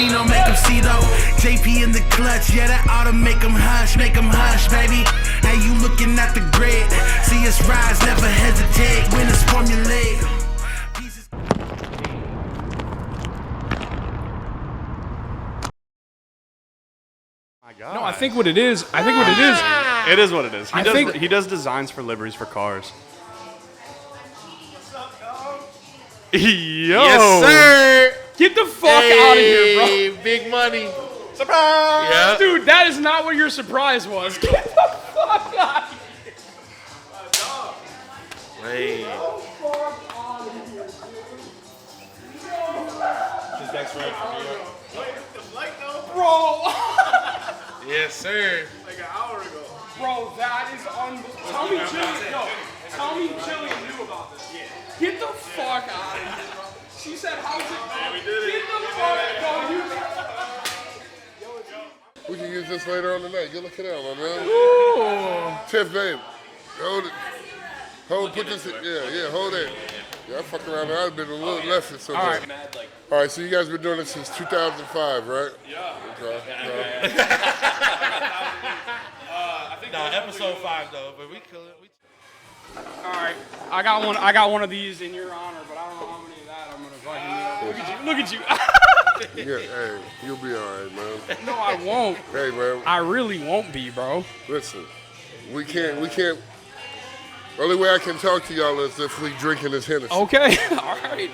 Gino, make them see though. JP in the clutch, yeah, that ought to make them hush, baby. Hey, you looking at the grid, see us rise, never hesitate, winners formulate. No, I think what it is. It is what it is. He does designs for liveries for cars. Yo. Yes, sir. Get the fuck out of here, bro. Big money. Surprise. Yeah. Dude, that is not what your surprise was. Get the fuck out of here. Hey. Bro. Yes, sir. Like an hour ago. Bro, that is unbelievable. Tell me Jillian knew about this. Yeah. Get the fuck out of here, bro. She said, how's it going? We did it. Get the fuck out. We can use this later on tonight. Good looking out, my man. Ooh. Tiff, babe. Hold it. Put this in. Yeah, hold it. Yeah, I fuck around. I've been a little less or something. All right. All right, so you guys been doing this since 2005, right? Yeah. Okay. No, episode 5 though, but we kill it. All right. I got one of these in your honor, but I don't know how many of that I'm gonna fucking. Look at you. Yeah, hey, you'll be all right, man. No, I won't. Hey, man. I really won't be, bro. Listen, we can't. Only way I can talk to y'all is if we drinking this Hennessy. Okay, all right.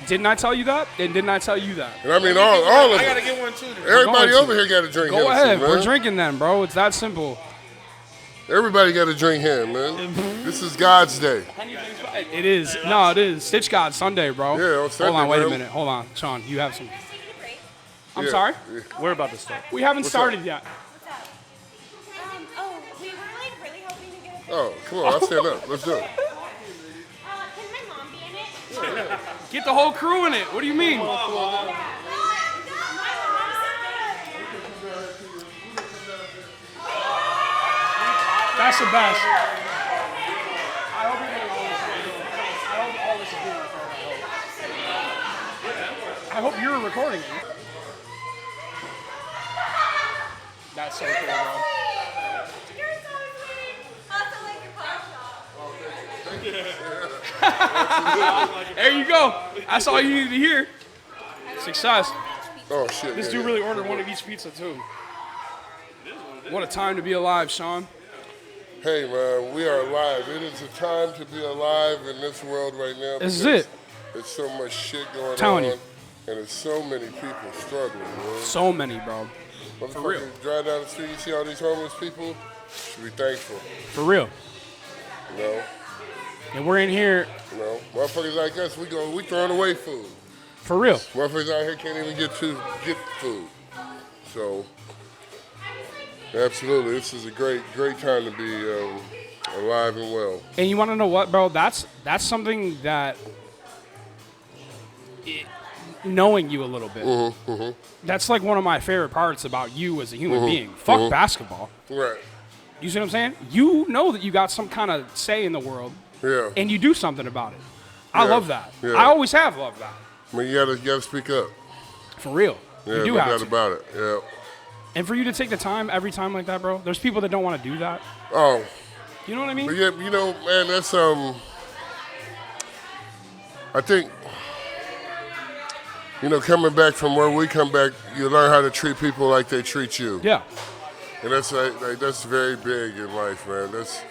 Didn't I tell you that? And didn't I tell you that? And I mean, all of I gotta it. get one too. Everybody over here got to drink Hennessy, Go ahead. man. We're drinking then, bro. It's that simple. Everybody got to drink him, man. This is God's day. It is. No, it is. Stitchgod Sunday, bro. Yeah, on Sunday, Hold on, wait a man. minute. Hold on. Sean, you have some. I'm Yeah. sorry? Yeah. We're about to start. We haven't What's started yet. We were like really hoping to get a Oh, come on, I'll stand up. Let's do it. Can my mom be in it? Get the whole crew in it. What do you mean? That's the best. I hope you're getting all this. I hope you're recording it. That's so cool, bro. You're so sweet. Also like your pop shop. There you go. That's all you needed to hear. Success. Oh, shit. This yeah, dude yeah. really ordered one of each pizza, too. What a time to be alive, Sean. Hey, man, we are alive. It is a time to be alive in this world right now. This is because it. There's so much shit going Telling on. you. And there's so many people struggling, man. So many, bro. For real. Drive down the street, you see all these homeless people, should be thankful. For real. You know? And we're in here You know? Motherfuckers like us, we throwing away food. for real. Motherfuckers out here can't even get food. So, absolutely, this is a great time to be alive and well. And you want to know what, bro? That's something that, knowing you a little bit, that's like one of my favorite parts about you as a human being. Fuck basketball. Right. You see what I'm saying? You know that you got some kind of say in the world, Yeah. and you do something about it. I Yeah. love that. Yeah. I always have loved that. I mean, you gotta speak up. For real. Yeah, you do no have doubt to. about it. Yeah. And for you to take the time every time like that, bro, there's people that don't want to do that. Oh, You know what I mean? but yeah, you know, man, that's I think, you know, coming back from where we come back, you learn how to treat people like they treat you. Yeah. And that's like that's very big in life, man. If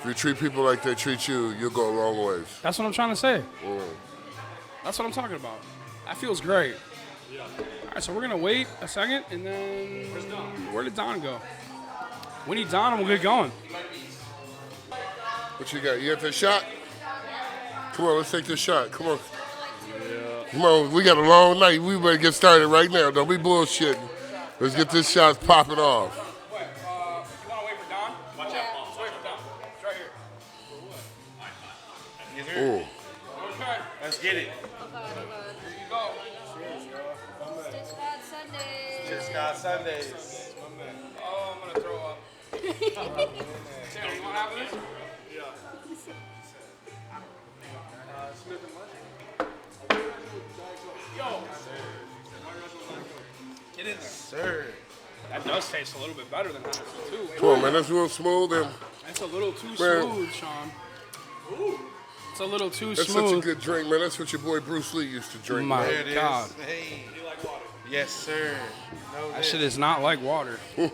you treat people like they treat you, you'll go a long ways. That's what I'm trying to say. That's what I'm talking about. That feels great. Yeah. All right, so we're going to wait a second, and then where did Don go? We need Don, and we'll get going. What you got? You got that shot? Come on, let's take this shot. Come on. Yeah. Come on, we got a long night. We better get started right now. Don't be bullshitting. Let's get this shot popping off. Wait, you want to wait for Don? Watch out. Let's wait for Don. It's right here. Ooh. Okay. Let's get it. Here you go. Stitchgod Sunday. Stitchgod Sundays. Oh, I'm going to throw up. Sarah, you want to have this? Yeah. Smith and Wesson. Yo. Get in there. Sir. That does taste a little bit better than Hennessy, too. Come on, man. That's real smooth. And That's a little too Man. smooth, Sean. It's a little too that's smooth. such a good drink, man. That's what your boy Bruce Lee used to drink. My There it is. God. Hey. You like water? Yes, sir. No, That shit is not like water. All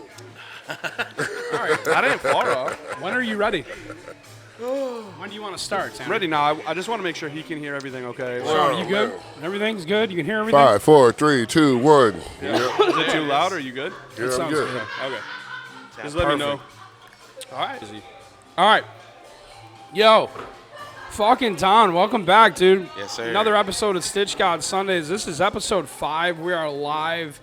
right. I didn't fall off. When are you ready? When do you want to start, Sam? Ready now. I just want to make sure he can hear everything okay. Sean, are you good? Everything's good? You can hear everything? 5, 4, 3, 2, 1. Is it too loud? Are you good? Yeah, I'm Sounds good. good. Okay. Just let me know. All right. All right. Yo. Fucking Don, welcome back, dude. Yes, sir. Another episode of Stitchgod Sundays. This is episode 5. We are live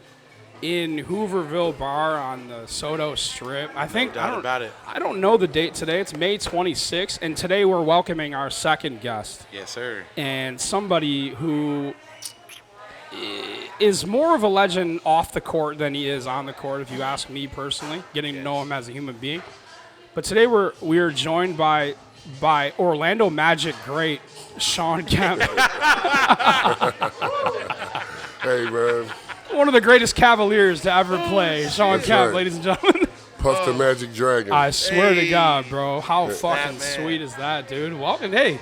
in Hooverville Bar on the Soto Strip. I think doubt about it. I don't know the date today. It's May 26th, and today we're welcoming our second guest, Yes, sir. and somebody who is more of a legend off the court than he is on the court, if you ask me personally, getting to know him as a human being. But today we are joined by Orlando Magic great Sean Kemp. Hey, man. One of the greatest Cavaliers to ever play. Sean That's Kemp, right. ladies and gentlemen. Puff the Magic Dragon. I swear to Hey. God, bro. How fucking man. sweet is that, dude? Welcome. Hey,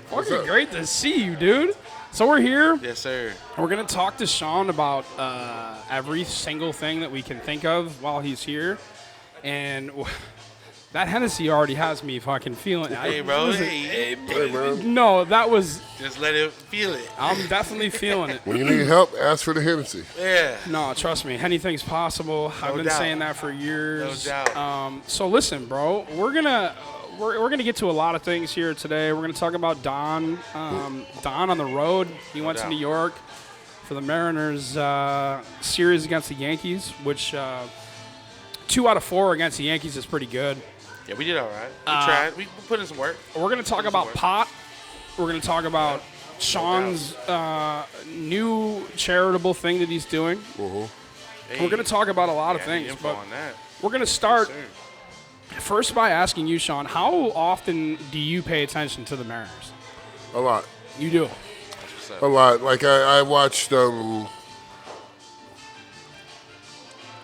fucking up? great to see you, dude. So we're here. Yes, sir. We're going to talk to Sean about every single thing that we can think of while he's here. And that Hennessy already has me fucking feeling it. Hey, bro. Listen, Hey, Hey, man. no, that was, just let it feel it. I'm definitely feeling it. When you need help, ask for the Hennessy. Yeah. No, trust me, anything's possible. I've been doubt. saying that for years. No doubt. So listen, bro, we're gonna get to a lot of things here today. We're gonna talk about Don. Don on the road. He went to doubt. New York for the Mariners series against the Yankees, which 2 out of 4 against the Yankees is pretty good. Yeah, we did all right. We tried. We put in some work. We're gonna talk about pot. We're gonna talk about Sean's new charitable thing that he's doing. Hey, We're gonna talk about a lot of yeah, things, info but on that. we're gonna start Sir. first by asking you, Sean, how often do you pay attention to the Mariners? A lot. You do. What's up? A lot. Like, I watched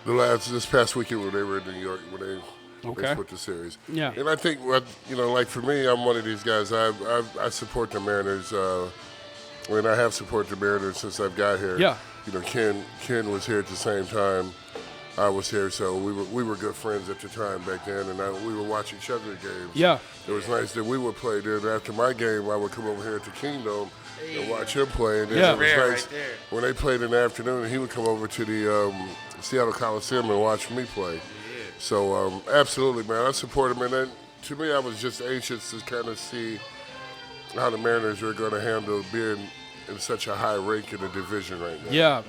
this past weekend when they were in New York, when they Okay. put the series. Yeah. And I think, like for me, I'm one of these guys. I support the Mariners. And I have supported the Mariners since I've got here. Yeah. Ken was here at the same time I was here, so we were good friends at the time back then, and we were watching each other's games. Yeah. It was nice that we would play there. After my game, I would come over here at the Kingdom and watch him play. And then Yeah. it was Rare nice right there. when they played in the afternoon, he would come over to the Seattle Coliseum and watch me play. So, absolutely, man. I support him. And then, to me, I was just anxious to kind of see how the Mariners were going to handle being in such a high rank in the division right now. Yeah.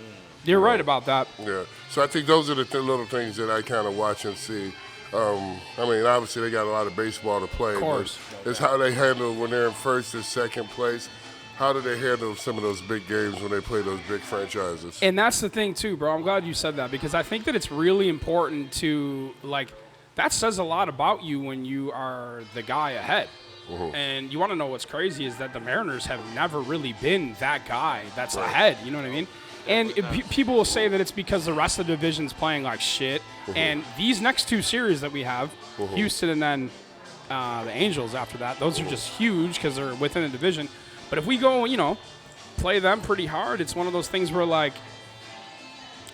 You're right about that. Yeah. So I think those are the little things that I kind of watch and see. I mean, obviously they got a lot of baseball to play. Of course. But it's how they handle when they're in first or second place. How do they handle some of those big games when they play those big franchises? And that's the thing, too, bro. I'm glad you said that because I think that it's really important to, that says a lot about you when you are the guy ahead. And you want to know what's crazy is that the Mariners have never really been that guy that's ahead. You know what I mean? And people will say that it's because the rest of the division's playing like shit. And these next 2 series that we have, Houston and then the Angels after that, those are just huge because they're within the division. But if we go, play them pretty hard, it's one of those things where,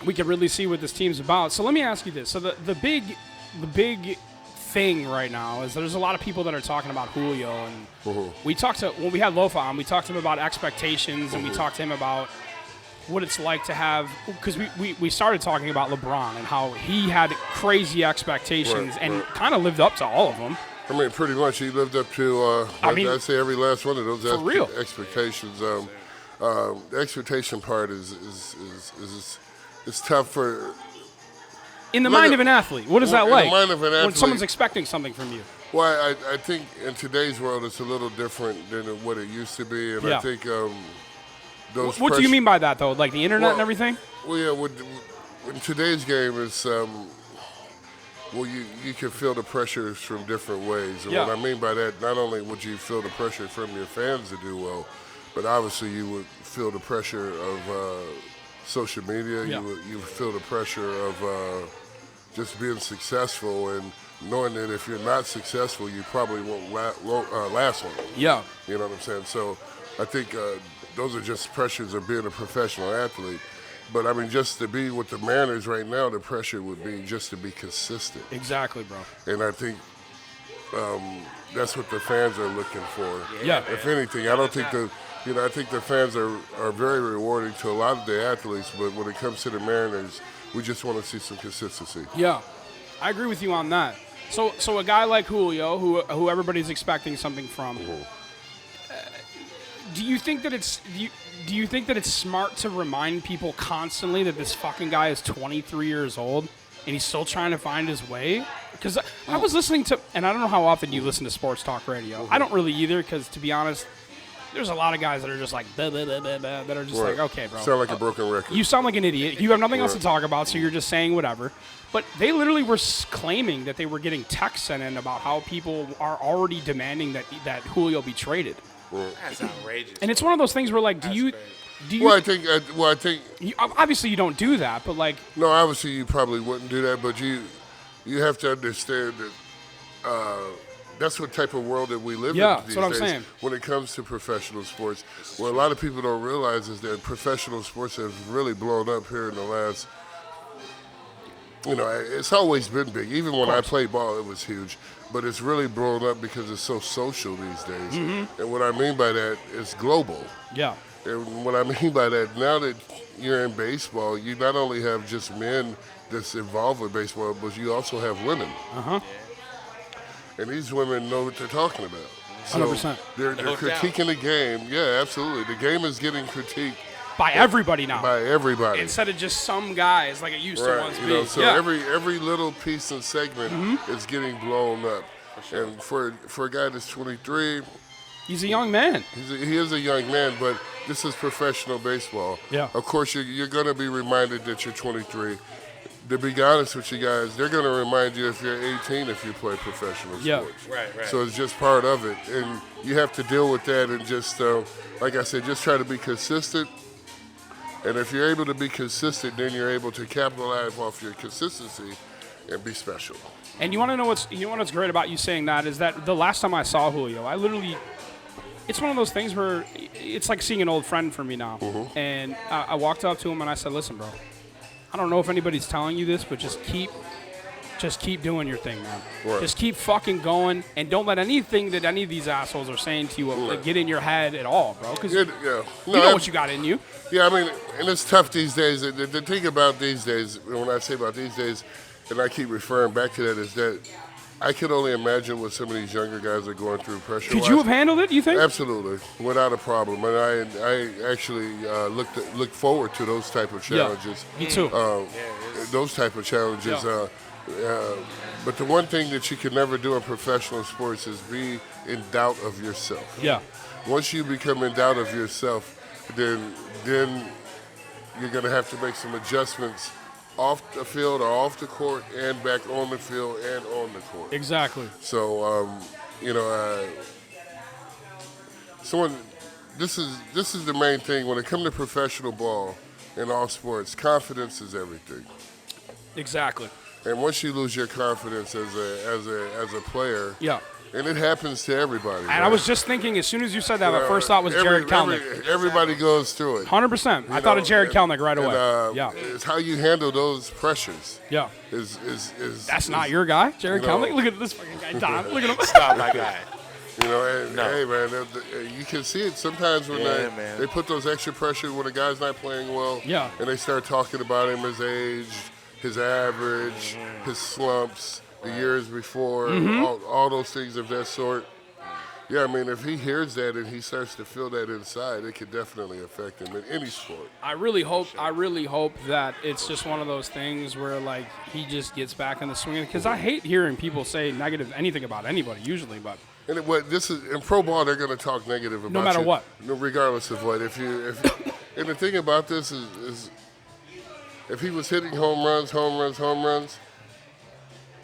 we can really see what this team's about. So let me ask you this. So the big thing right now is there's a lot of people that are talking about Julio. And we talked to, when we had Lofa on, we talked to him about expectations and we talked to him about what it's like to have, because we started talking about LeBron and how he had crazy expectations and kind of lived up to all of them. I mean, pretty much he lived up to, I'd say every last one of those for real. expectations. The expectation part is tough for. In the mind of an athlete, what is that like? In the mind of an when athlete, someone's expecting something from you? Well, I think in today's world it's a little different than what it used to be, and Yeah. I think those. What do you mean by that, though? Like the internet and everything? Well, yeah. In today's game, is you can feel the pressures from different ways, and Yeah. what I mean by that, not only would you feel the pressure from your fans to do well, but obviously you would feel the pressure of social media. Yeah. You feel the pressure of just being successful and knowing that if you're not successful, you probably won't last long. Yeah. You know what I'm saying? So I think those are just pressures of being a professional athlete. But, I mean, just to be with the Mariners right now, the pressure would be just to be consistent. Exactly, bro. And I think that's what the fans are looking for. Yeah. If anything, I don't think I think the fans are very rewarding to a lot of the athletes, but when it comes to the Mariners, we just want to see some consistency. Yeah. I agree with you on that. So a guy like Julio, who everybody's expecting something from, do you think that it's smart to remind people constantly that this fucking guy is 23 years old and he's still trying to find his way? Because I was listening to, and I don't know how often you listen to sports talk radio. I don't really either, because to be honest, there's a lot of guys that are just like, blah, blah, blah, blah, blah, that are just like, okay, bro. Sound like a broken record. You sound like an idiot. You have nothing else to talk about, so you're just saying whatever. But they literally were claiming that they were getting texts sent in about how people are already demanding that Julio be traded. That's outrageous. And it's one of those things where, like, do you? Well, I think. Obviously, you don't do that, but like. No, obviously you probably wouldn't do that, but you have to understand that that's what type of world that we live in these that's what I'm days saying. when it comes to professional sports. What a lot of people don't realize is that professional sports have really blown up here in the last. It's always been big. Even when I played ball, it was huge. But it's really blown up because it's so social these days. Mm-hmm. And what I mean by that is global. Yeah. And what I mean by that, now that you're in baseball, you not only have just men that's involved with baseball, but you also have women. Uh-huh. And these women know what they're talking about. So 100%. They're critiquing the game. Yeah, absolutely. The game is getting critiqued. By everybody now. By everybody. Instead of just some guys like it used to once be. So every little piece and segment is getting blown up. Sure. And for a guy that's 23, he's a young man. He is a young man, but this is professional baseball. Yeah. Of course, you're going to be reminded that you're 23. To be honest with you guys, they're going to remind you if you're 18 if you play professional sports. Right. So it's just part of it. And you have to deal with that and just, like I said, just try to be consistent. And if you're able to be consistent, then you're able to capitalize off your consistency and be special. And you want to know what's great about you saying that is that the last time I saw Julio, it's one of those things where it's like seeing an old friend for me now. Mm-hmm. And I walked up to him and I said, listen, bro, I don't know if anybody's telling you this, but just keep doing your thing, man. Right. Just keep fucking going, and don't let anything that any of these assholes are saying to you get in your head at all, bro. Because you know what you got in you. Yeah, I mean, and it's tough these days. The thing about these days, when I say about these days, and I keep referring back to that, is that I can only imagine what some of these younger guys are going through pressure. Could you have handled it, you think? Absolutely, without a problem. And I actually look forward to those type of challenges. Yeah, me too. Those type of challenges. Yeah. But the one thing that you can never do in professional sports is be in doubt of yourself. Yeah. Once you become in doubt of yourself, then you're going to have to make some adjustments off the field or off the court and back on the field and on the court. Exactly. So, this is the main thing when it comes to professional ball in all sports. Confidence is everything. Exactly. And once you lose your confidence as a player, yeah. And it happens to everybody. And I was just thinking, as soon as you said that, my first thought was Jared Kelnick. Everybody goes through it. 100%. I thought of Jared Kelnick right away. Yeah. It's how you handle those pressures. Yeah. That's not your guy, Jared Kelnick? Look at this fucking guy, Don. Look at him. Stop that guy. Hey, man, you can see it sometimes when they put those extra pressure when a guy's not playing well. Yeah. And they start talking about him, his age, his average, his slumps, the years before, all those things of that sort. Yeah, I mean, if he hears that and he starts to feel that inside, it could definitely affect him in any sport. I really hope that it's just one of those things where, like, he just gets back in the swing. Because I hate hearing people say negative anything about anybody, usually, but. And in pro ball, they're going to talk negative about you. No matter what. Regardless of what. And the thing about this is if he was hitting home runs,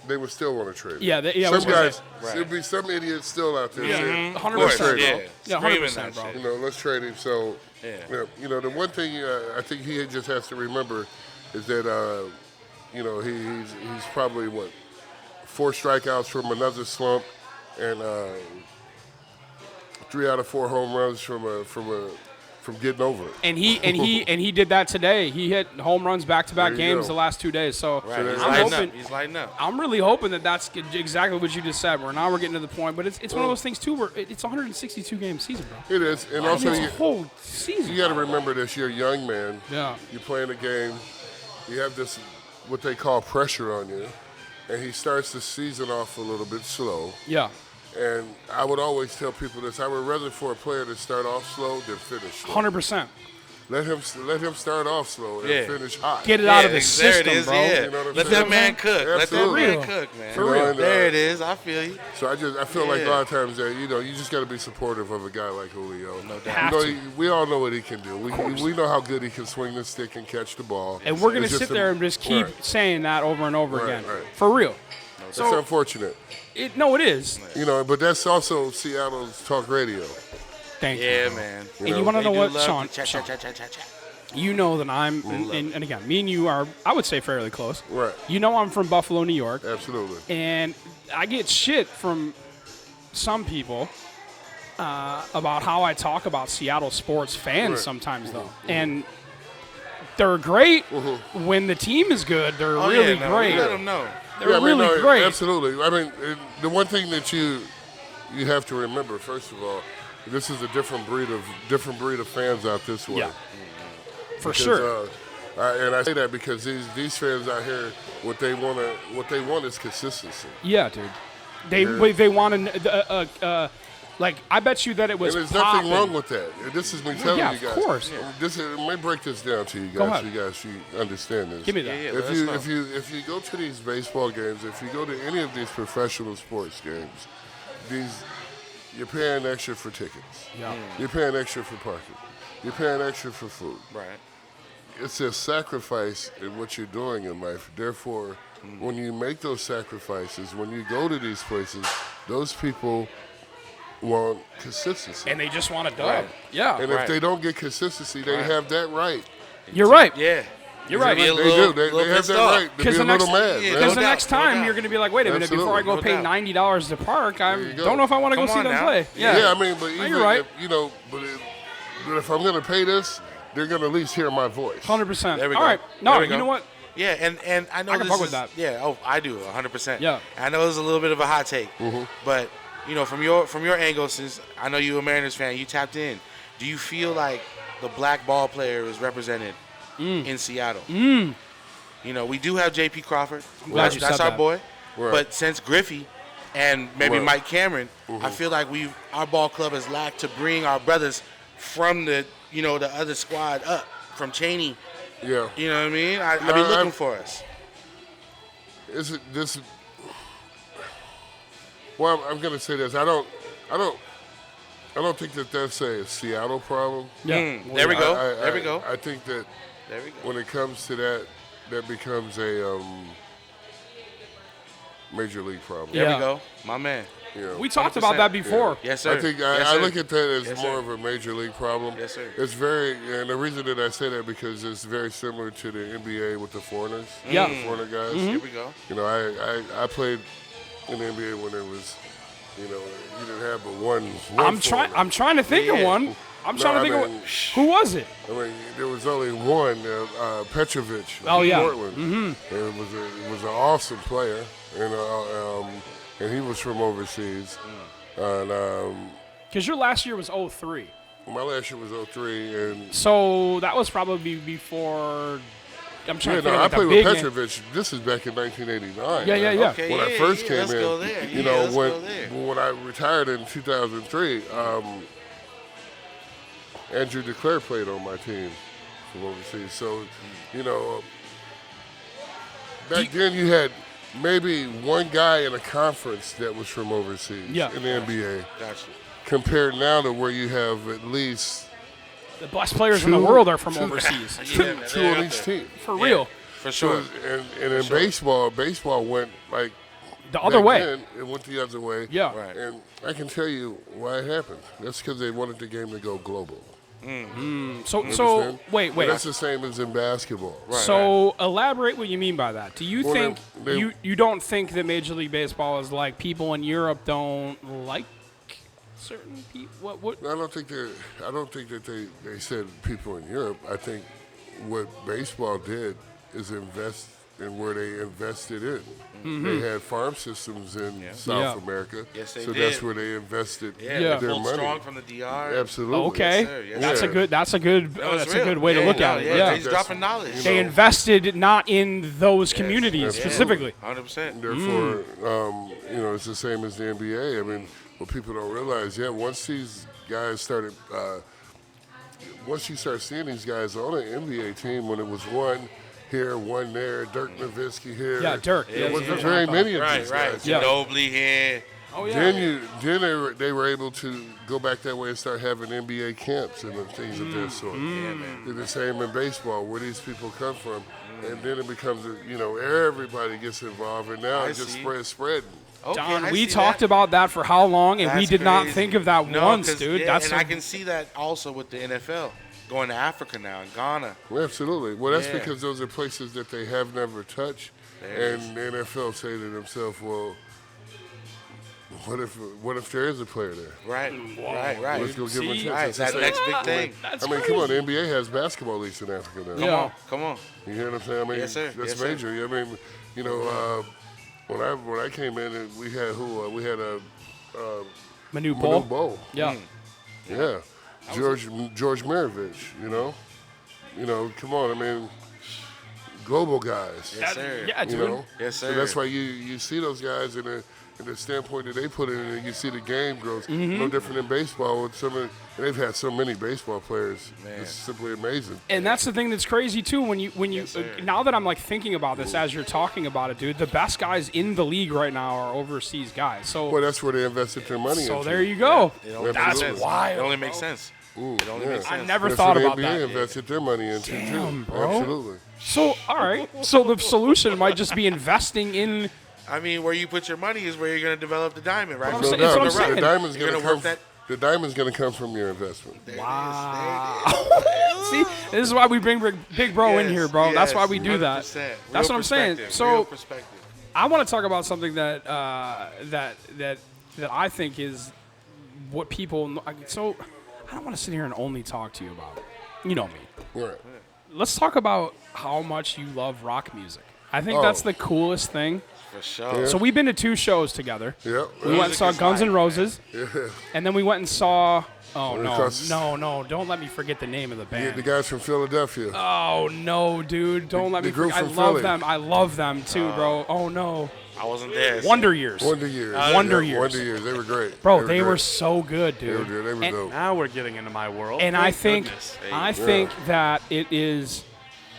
they would still want to trade him. Yeah, some guys, Right. there'll be some idiots still out there saying, 100%, Yeah. bro. Yeah, Screaming 100%, that bro. shit. you know, let's trade him. So, Yeah. you know, the one thing I think he just has to remember is that, you know, he's probably, 4 strikeouts from another slump and 3 out of 4 home runs from getting over it. And he did that today. He hit home runs back-to-back There you games go. the last 2 days. So Right. He's I'm lighting hoping. up. He's lighting up. I'm really hoping that that's exactly what you just said. Where now we're getting to the point, but it's one of those things too where it's a 162 game season, bro. It is, and also It's a you whole season. got to remember this: you're a young man. Yeah. You're playing a game. You have this what they call pressure on you, and he starts the season off a little bit slow. Yeah. And I would always tell people this: I would rather for a player to start off slow than finish slow. 100%. Let him start off slow and Yeah. finish hot. Get it out of the there system, it is, bro. Yeah. You know what I'm Let saying? that man cook. Let that Absolutely. man cook, man. For real. There it is. I feel you. So I feel like a Yeah. lot of times that you just got to be supportive of a guy like Julio. No doubt. Have to. We all know what he can do. We know how good he can swing the stick and catch the ball. And we're going to It's sit just there and just keep right. saying that over and over Right, again. right. For real. It's unfortunate, It is. but that's also Seattle's talk radio. Thank you. Yeah, man. And you want to know They do what, love Sean? the cha-cha-cha-cha-cha-cha. You know that I'm, and again, me and you are, I would say, fairly close. Right. You know I'm from Buffalo, New York. Absolutely. And I get shit from some people about how I talk about Seattle sports fans Right. sometimes, though. And they're great when the team is good. They're Oh, really yeah, no, great. Let them know. They're really great. Absolutely. I mean, the one thing that you have to remember, first of all, this is a different breed of fans out this way. Yeah. For Because, sure. And I say that because these fans out here, what they want is consistency. Yeah, dude. They want to, like, I bet you that it was And there's popping. nothing wrong with that. And this is me telling yeah, you of guys. course. Let me break this down to you guys. Go ahead. So you guys should understand this. Give me that. Yeah, let us know. If you go to these baseball games, if you go to any of these professional sports games, you're paying extra for tickets. Yeah. You're paying extra for parking. You're paying extra for food. Right. It's a sacrifice in what you're doing in life. Therefore, when you make those sacrifices, when you go to these places, those people want consistency. And they just want a dub. Right. Yeah. And if they don't get consistency, they have that right. You're right. Yeah. You're right. Be a They little- do. They little have pissed that off. right to be Because a the next, little mad. yeah, man. because no the next doubt, no time doubt. you're going to be like, wait a minute, before I Absolutely. go No pay doubt. $90 to park, I you go. don't know if I want to go Come see on them now. play. Yeah, I mean, but even you're right. but if I'm going to pay this, they're going to at least hear my voice. 100%. There we All go. right. No, There we you go. know what? Yeah, and I know I can this fuck is, with that. Yeah, oh, I do, 100%. Yeah. I know it's a little bit of a hot take, but from your angle, since I know you're a Mariners fan, you tapped in. Do you feel like the black ball player is represented in Seattle? We do have J.P. Crawford. glad you That's said our that. boy. Right. But since Griffey and maybe Right. Mike Cameron, I feel like our ball club has lacked to bring our brothers from the other squad up from Cheney. Yeah. You know what I mean? I be No, looking I'm- for us. Well, I'm going to say this. I don't think that that's a Seattle problem. Yeah. There we go. I- There we go. I think that There we go. when it comes to that becomes a major league problem. There Yeah. we go. My man. You know? We talked about that before. Yes, sir. I think Yes, I sir. look at that as Yes, more sir. of a major league problem. Yes, sir. It's and the reason that I say that because it's very similar to the NBA with the foreigners. Yeah. The foreigner guys. Here we go. I played in the NBA when it was, you didn't have but one I'm trying to think of Yeah. one. I'm No, trying to I think of mean- one. Who was it? I mean, there was only one, Petrovic Oh, from yeah. Portland. And it was an awesome player, and he was from overseas. And Because your last year was 03. my last year was 03, and So that was probably before. I'm trying yeah, to think no, of I like a played big with name. Petrovic. This is back in 1989. Yeah, yeah, yeah. Okay, When I yeah, first yeah, came let's in, go there. you Yeah, know, let's go there. when I retired in 2003, Andrew DeClaire played on my team from overseas. So, back then you had maybe one guy in a conference that was from overseas Yeah. in the NBA. Gotcha. Compared now to where you have at least The best players in the Two- world are from two- overseas. Yeah, man, two they're on out each there. team. For Yeah, real. For sure. And in baseball went like The other way. Then, it went the other way. Yeah. Right. And I can tell you why it happened. That's because they wanted the game to go global. So Understand? wait. But that's the same as in basketball. So elaborate what you mean by that. Do you Well, think they- you don't think that Major League Baseball is like people in Europe don't like certain people? What? I don't think that they said people in Europe. I think what baseball did is invest in where they invested in. They had farm systems in South Yeah. America. Yes, they so did. that's where they invested Yeah, Yeah. their pulled money. strong from the DR. Absolutely. Okay, Yes, sir. Yes, that's sir. a good. That's a good. No, it's that's a real. good way to Yeah, look no, at it. yeah, Yeah, he's dropping knowledge. You they know. invested not in those communities Yes, specifically. 100%. Therefore, it's the same as the NBA. I mean, what people don't realize, once these guys started, once you start seeing these guys on an NBA team, when it was one here, one there, Dirk Nowitzki here. Yeah, Dirk. There Yeah, wasn't yeah. very many of Right, these right. guys. Yeah. Ginobili here. Oh yeah. Then they were able to go back that way and start having NBA camps and things of that sort. They're the same in baseball, where these people come from, and then it becomes, everybody gets involved, and now I it just see. spreading. Okay, Don, I we see talked that. about that for how long, and we That's did not crazy. think of that No, once, 'cause, dude. yeah, That's and a- I can see that also with the NFL going to Africa now and Ghana. Well, absolutely. Well, that's Yeah. because those are places that they have never touched, There it and the NFL say to themselves, "Well, what if there is a player there? Right, right. Let's go give him a See? chance." Right, It's that the next same- big thing. That's I mean, crazy. come on, the NBA has basketball leagues in Africa now. Yeah. Come on. You hear what I'm saying? I mean, Yes, sir. that's Yes, sir. major. I mean, when I came in, and we had we had a Manu Manu Bol. Bowl. Yeah. Yeah, George Mirovich. Come on. I mean, global guys. Yes, sir. Yeah, You dude. know? Yes, So sir. that's why you see those guys in the standpoint that they put in, and you see the game grows. No different than baseball. With and they've had so many baseball players. Man. It's simply amazing. And that's the thing that's crazy too. When you Yes, sir. now that I'm like thinking about this as you're talking about it, dude, the best guys in the league right now are overseas guys. So Well, that's where they invested their money so into. there you go. It only That's makes sense. wild. It only makes sense. It only makes I sense. never That's thought where about the NBA that. invested their money into Damn, too. bro. Absolutely. So all right. So the solution might just be investing in. I mean, where you put your money is where you're going to develop the diamond, right? I'm No saying- doubt. that's what I'm saying. The diamond's You're going to gonna come. work The diamond's going to come from your investment. There it is. Wow. See, this is why we bring Big Bro in Yes, here, bro. That's yes, why we do that. 100%. That's Real what I'm saying. perspective, So real perspective. I want to talk about something that that I think is what people. So I don't want to sit here and only talk to you about it. You know me. Right. Let's talk about how much you love rock music. I think Oh. that's the coolest thing. For sure. Yeah. So we've been to 2 shows together. Yep. We went and Music saw is Guns N' life, Roses, and then we went and saw. Oh Across- no! Don't let me forget the name of the The band. guys from Philadelphia. Oh no, dude! Don't let the me group forget. I from love Philly. them. I love them too, bro. Oh no, I wasn't there. so- Wonder Years, Wonder Years. Wonder Yeah, Years. Wonder Years. They were great. bro. They were great. so good, They were dude. good. They were And- dope. Now we're getting into my world. And I think Goodness. that it is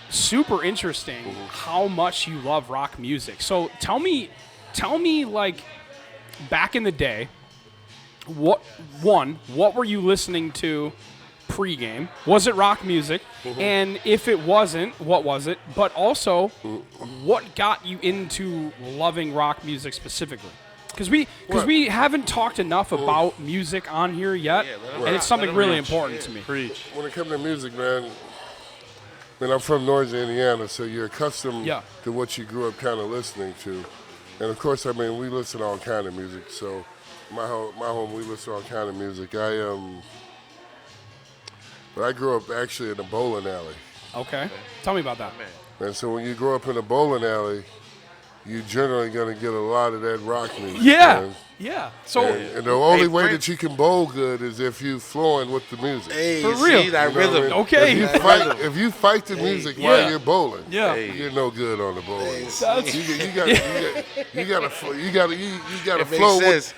super interesting how much you love rock music. So tell me like back in the day, what were you listening to pregame? Was it rock music? And if it wasn't, what was it? But also, what got you into loving rock music specifically? Because we haven't talked enough about music on here yet, and it's something really important to me. Preach. When it comes to music, man, I'm from Northern Indiana, so you're accustomed to what you grew up kind of listening to. And of course, I mean, we listen to all kind of music. So my home, we listen to all kind of music. But I grew up actually in a bowling alley. Okay, tell me about that. And so when you grow up in a bowling alley, you're generally going to get a lot of that rock music. Yeah, man. yeah. So And the only way Frank- that you can bowl good is if you flowing with the music. Hey, For see real. that You know what I rhythm. mean? Okay. If you fight the music Yeah. while you're bowling, yeah, you're no good on the bowling. That's- You gotta It makes flow with, sense.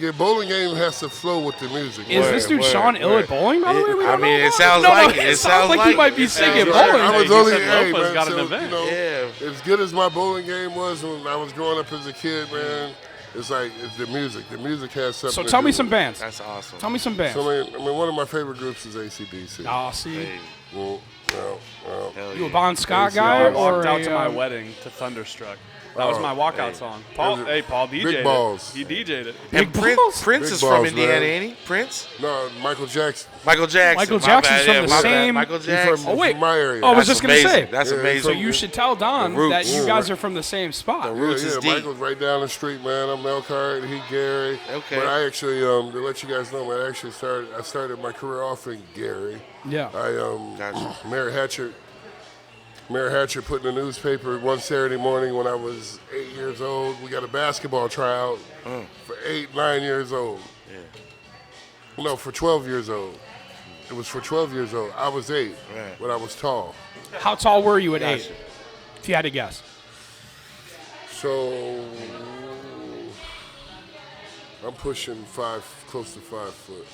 your bowling game has to flow with the music. is this dude Sean Ill at bowling? By the way, we I don't mean, know it about? sounds No, like no, it. It sounds sounds like like he might it. be It sounds singing like it. bowling. I was He only said Lopa's got an event. Yeah. As good as my bowling game was when I was growing up as a kid, man, it's the music. The music has something. So to tell do me some with it. bands. That's awesome. Tell me some bands. So I mean, one of my favorite groups is AC/DC. Oh, see, Hey, Well, hell you a yeah. Bon Scott AC/DC. guy I or walked out a, to my wedding to Thunderstruck. That was my walkout song. Paul DJ'd Big Balls. it. He DJ'd it. And Big balls? Prince Big is balls, from Indiana, man. ain't he? Prince? No, Michael Jackson. Michael Jackson. Michael My Jackson's bad, from yeah, the my bad. same- Michael He's Jackson. Oh, wait. from my area. Oh, I was That's just going to say. amazing. That's Yeah, amazing. So you should tell Don The roots. that you guys are from the same spot. The roots is yeah, deep. Michael's right down the street, man. I'm Elkhart, he Gary. Okay. But I actually, to let you guys know, man, I started my career off in Gary. Yeah. I Mayor Hatcher put in the newspaper one Saturday morning when I was 8 years old. We got a basketball tryout for 9 years old. Yeah. No, for 12 years old. It was for 12 years old. I was 8, Right. but I was tall. How tall were you at 8? Gotcha. If you had to guess. So I'm pushing close to 5 foot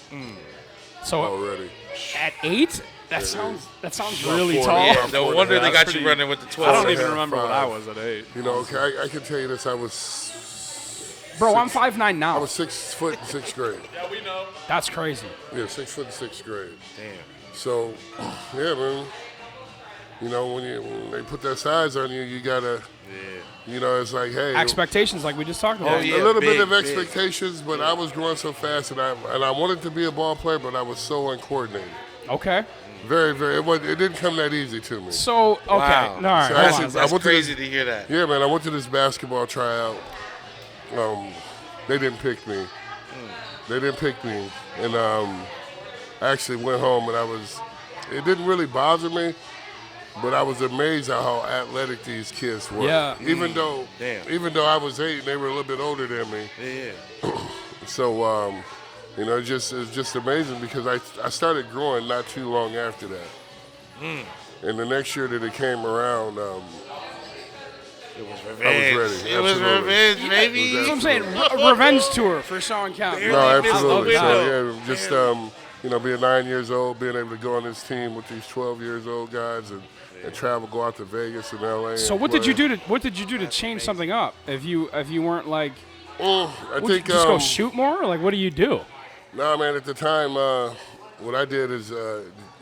So already. at 8? That sounds About really 4, tall. yeah. No wonder they That's got you pretty- running with the I 12. don't even Yeah, remember what 5. I was at 8. You know, okay, I can tell you this. I was Bro, I'm 5'9" now. I was 6 foot in 6th grade. That's crazy. Yeah, 6 foot in 6th grade. Damn. So, yeah, man. You know, when they put that size on you, you gotta. You know, it's like, hey. Expectations, like we just talked about. Oh, yeah. A little bit big, of big. expectations, but I was growing so fast, and I wanted to be a ball player, but I was so uncoordinated. Okay. Very, very. It didn't come that easy to me. So, okay. Wow. All right. So hold actually, on. That's went to crazy to hear that. Yeah, man. I went to this basketball tryout. They didn't pick me. They didn't pick me, and I actually went home, and it didn't really bother me, but I was amazed at how athletic these kids were. Yeah. Even though I was 8 and they were a little bit older than me. Yeah. So, you know, it's just amazing because I started growing not too long after that. And the next year that it came around, It was I revenge. was ready. It was Absolutely. revenge, baby. That's what I'm saying. A revenge tour for Sean Kemp. No, absolutely. that. So, yeah, just, you know, being 9 years old, being able to go on this team with these 12 years old guys and travel, go out to Vegas and LA. So and what did play. you do to change something up? If you weren't like, I would you think just go shoot more? Or like, what do you do? No, man. At the time, what I did is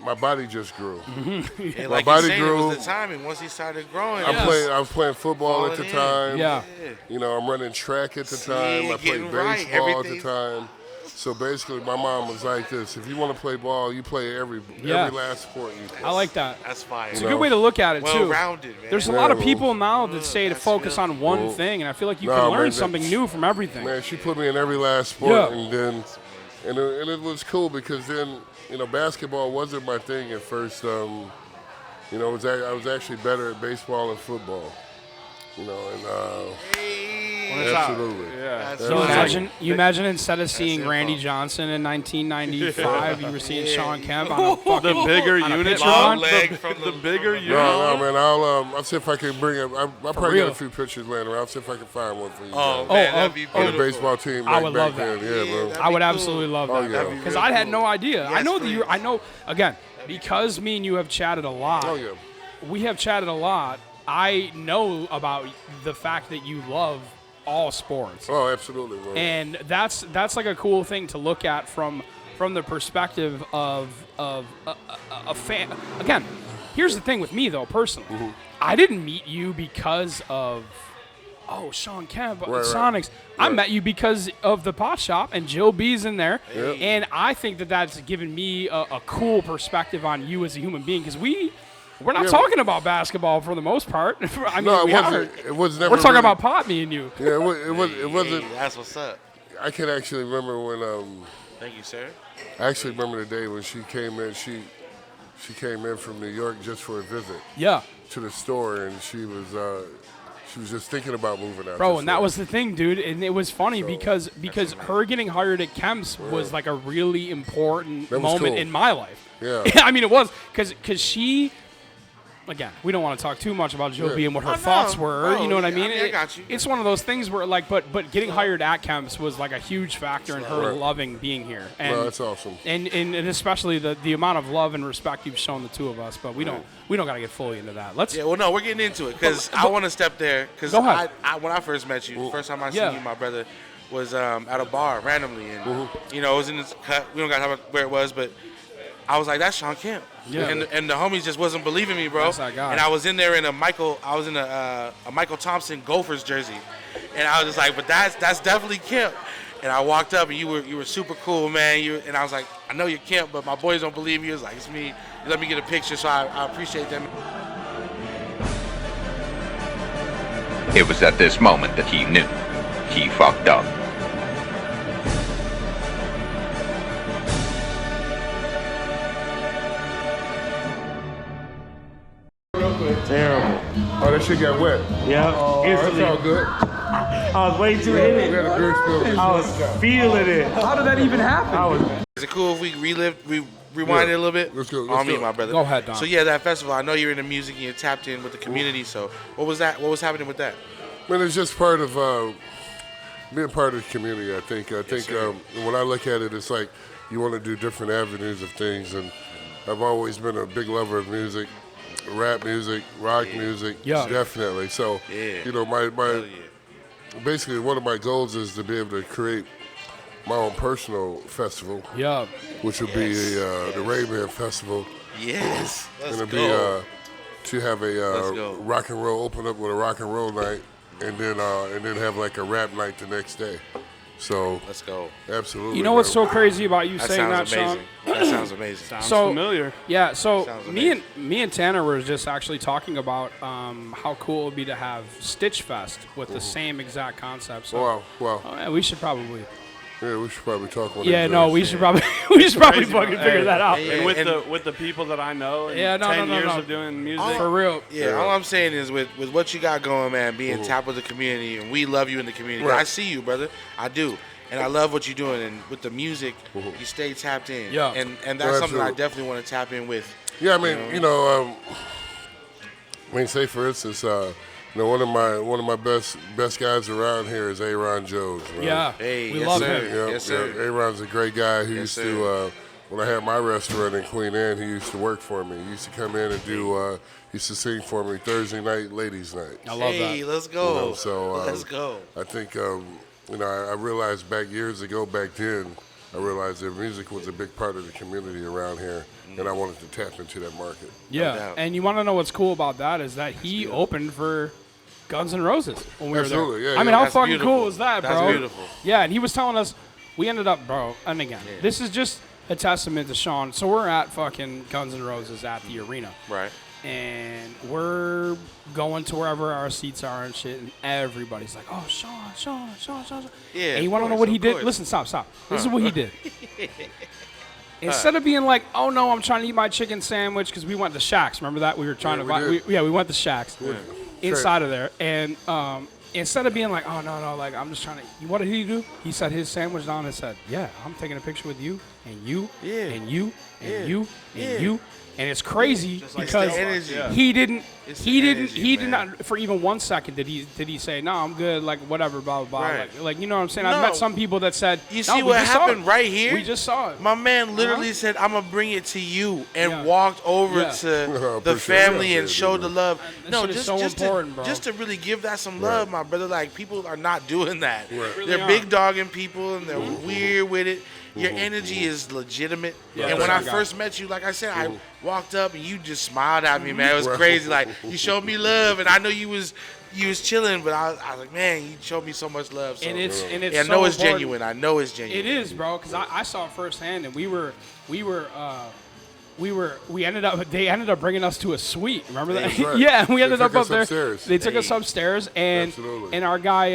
my body just grew. And My like body you said, grew. it was the timing. Once he started growing, I was playing football at the Falling in. time. Yeah. You know, I'm running track at the See, time. I played getting right, baseball at the everything. time. So basically, my mom was like this: if you want to play ball, you play every Yeah. last sport you play. I like that. That's fire. It's a good way to look at it too. Well-rounded, man. There's a lot of Yeah. people now that say to that's focus real. on one thing, and I feel like you No, can learn man, something new from everything. Man, she put me in every last sport, Yeah. and then, and it was cool because then, you know, basketball wasn't my thing at first. You know, I was actually better at baseball and football. You know, and absolutely. Yeah. You imagine instead of seeing Randy Johnson in 1995, you were seeing Sean Kemp on a fucking The bigger on a unit. picture Long run. leg from The bigger unit. No, man. I'll see if I can bring it. I'll probably real. get a few pictures later. I'll see if I can find one for you. Oh, guys. man, that'd be On beautiful. the baseball team. I would back love that. then. Yeah, bro. that'd I would be cool. absolutely love Oh, that yeah. because real I had cool. no idea. I Yes, know that please. I know again because me and you have chatted a lot. Oh yeah. We have chatted a lot. I know about the fact that you love all sports. Oh, absolutely, bro. And that's like a cool thing to look at from the perspective of a fan. Again, here's the thing with me though, personally, Mm-hmm. I didn't meet you because of Sean Kemp, Sonics. I met you because of the pot shop and Jill B's in there, and I think that's given me a cool perspective on you as a human being because we're not talking about basketball for the most part. I mean, No, we it are. wasn't. It was never. We're talking really- about pot, me and you. Yeah, it wasn't. Hey, that's what's up. I can actually remember when. Thank you, sir. I actually remember the day when she came in. She came in from New York just for a visit Yeah. to the store, and she was just thinking about moving out. Bro, this and that way. was the thing, dude. And it was funny because her getting hired at Kemp's was like a really important That was moment cool. in my life. Yeah. I mean, it was because she. Again, we don't want to talk too much about Jill B and what her thoughts were. No, you know what I mean? I got you. It's one of those things where, like, but getting hired at Kemp's was like a huge factor in her Right. loving being here. And Well, that's awesome. and especially the amount of love and respect you've shown the two of us. But we don't gotta get fully into that. Let's. Yeah, well, no, we're getting into it because I want to step there because Go ahead. when I first met you, the first time I Yeah. seen you, my brother, was at a bar randomly, and you know, it was in this cut. We don't got to talk about where it was, but I was like, that's Sean Kemp. Yeah. And the homies just wasn't believing me, bro. That's that guy. And I was in there in a Michael Thompson Gophers jersey, and I was just like, but that's definitely Kemp. And I walked up, and you were super cool, man. And I was like, I know you're Kemp, but my boys don't believe you. It was like, it's me. You let me get a picture, so I appreciate that. It was at this moment that he knew he fucked up. Terrible. Oh, that shit got wet. Yeah, Oh, that's instantly. all good. I was way too in We it. had a good experience. I was feeling it. How did that even happen? Is it cool if we rewind it a little bit? Let's go. On me, my brother. Go ahead, Don. So yeah, that festival. I know you're into music and you're tapped in with the community. So what was that? What was happening with that? Man, it's just part of being part of the community. I think when I look at it, it's like you want to do different avenues of things, and I've always been a big lover of music, rap music, rock music, definitely. So you know, my basically one of my goals is to be able to create my own personal festival. Yeah. Which would be the Reignman Festival. Yes. And it'd be to have a rock and roll, open up with a rock and roll night, and then have like a rap night the next day. So let's go. Absolutely. You know what's so crazy about you saying that, amazing. Sean? That sounds amazing. Sounds familiar. Yeah. So me and Tanner were just actually talking about how cool it would be to have Stitch Fest with the same exact concept. So, wow. Yeah, we should probably. Yeah, we should probably talk about Yeah, it. no, we should probably fucking figure that out. And with the people that I know, and 10 years of doing music, for real. Yeah, all I'm saying is with what you got going, man, being top of the community, and we love you in the community. Right. I see you, brother. I do. And I love what you're doing. And with the music, you stay tapped in. Yeah. And that's something I definitely want to tap in with. Yeah, I mean, say for instance, one of my best guys around here is Aaron Jones. Right? Yeah, we love him. Yeah, Yes, sir. Aaron's a great guy. He used to, when I had my restaurant in Queen Anne, he used to work for me. He used to come in and do, he used to sing for me Thursday night, ladies' night. I love that. Hey, let's go. Let's go. I think, I realized back then, I realized that music was a big part of the community around here, and I wanted to tap into that market. Yeah, and you want to know what's cool about that is that he opened for Guns N' Roses when we were there. Yeah, I mean, how That's fucking beautiful. cool is that, bro? That's beautiful. Yeah, and he was telling us, we ended up, bro, and again, this is just a testament to Sean. So we're at fucking Guns N' Roses at the arena. Right. And we're going to wherever our seats are and shit, and everybody's like, oh, Sean. Yeah, And you want to of know what course, he of did? course. Listen, stop. This is what he did. Instead of being like, oh, no, I'm trying to eat my chicken sandwich, because we went to Shaq's. Remember that? We were trying we went to Shaq's inside of there. And instead of being like, oh, no, like, I'm just trying to, what did he do? He set his sandwich down and said, yeah, I'm taking a picture with you and you and you and you and you. And it's crazy because he did not for even 1 second did he say, no, I'm good, like whatever, blah blah blah. Right. Like you know what I'm saying? I've met some people that said, you see what happened right here? We just saw it. My man literally said, I'm gonna bring it to you, and walked over to the family and showed the love. No, just so important, bro. Just to really give that some love, my brother. Like, people are not doing that. Really They're aren't. big dogging people, and they're weird with it. Your energy is legitimate. Yeah, and when I that's first met you, like I said, I walked up and you just smiled at me, man. It was crazy. Like, you showed me love, and I know you was chilling, but I was like, man, you showed me so much love. So, and it's I so know it's important. genuine. I know it's genuine. It is, bro, because I saw it firsthand, and we ended up. They ended up bringing us to a suite. Remember that? That's right. Yeah, we ended They up took up us there. upstairs. They took us upstairs, and our guy,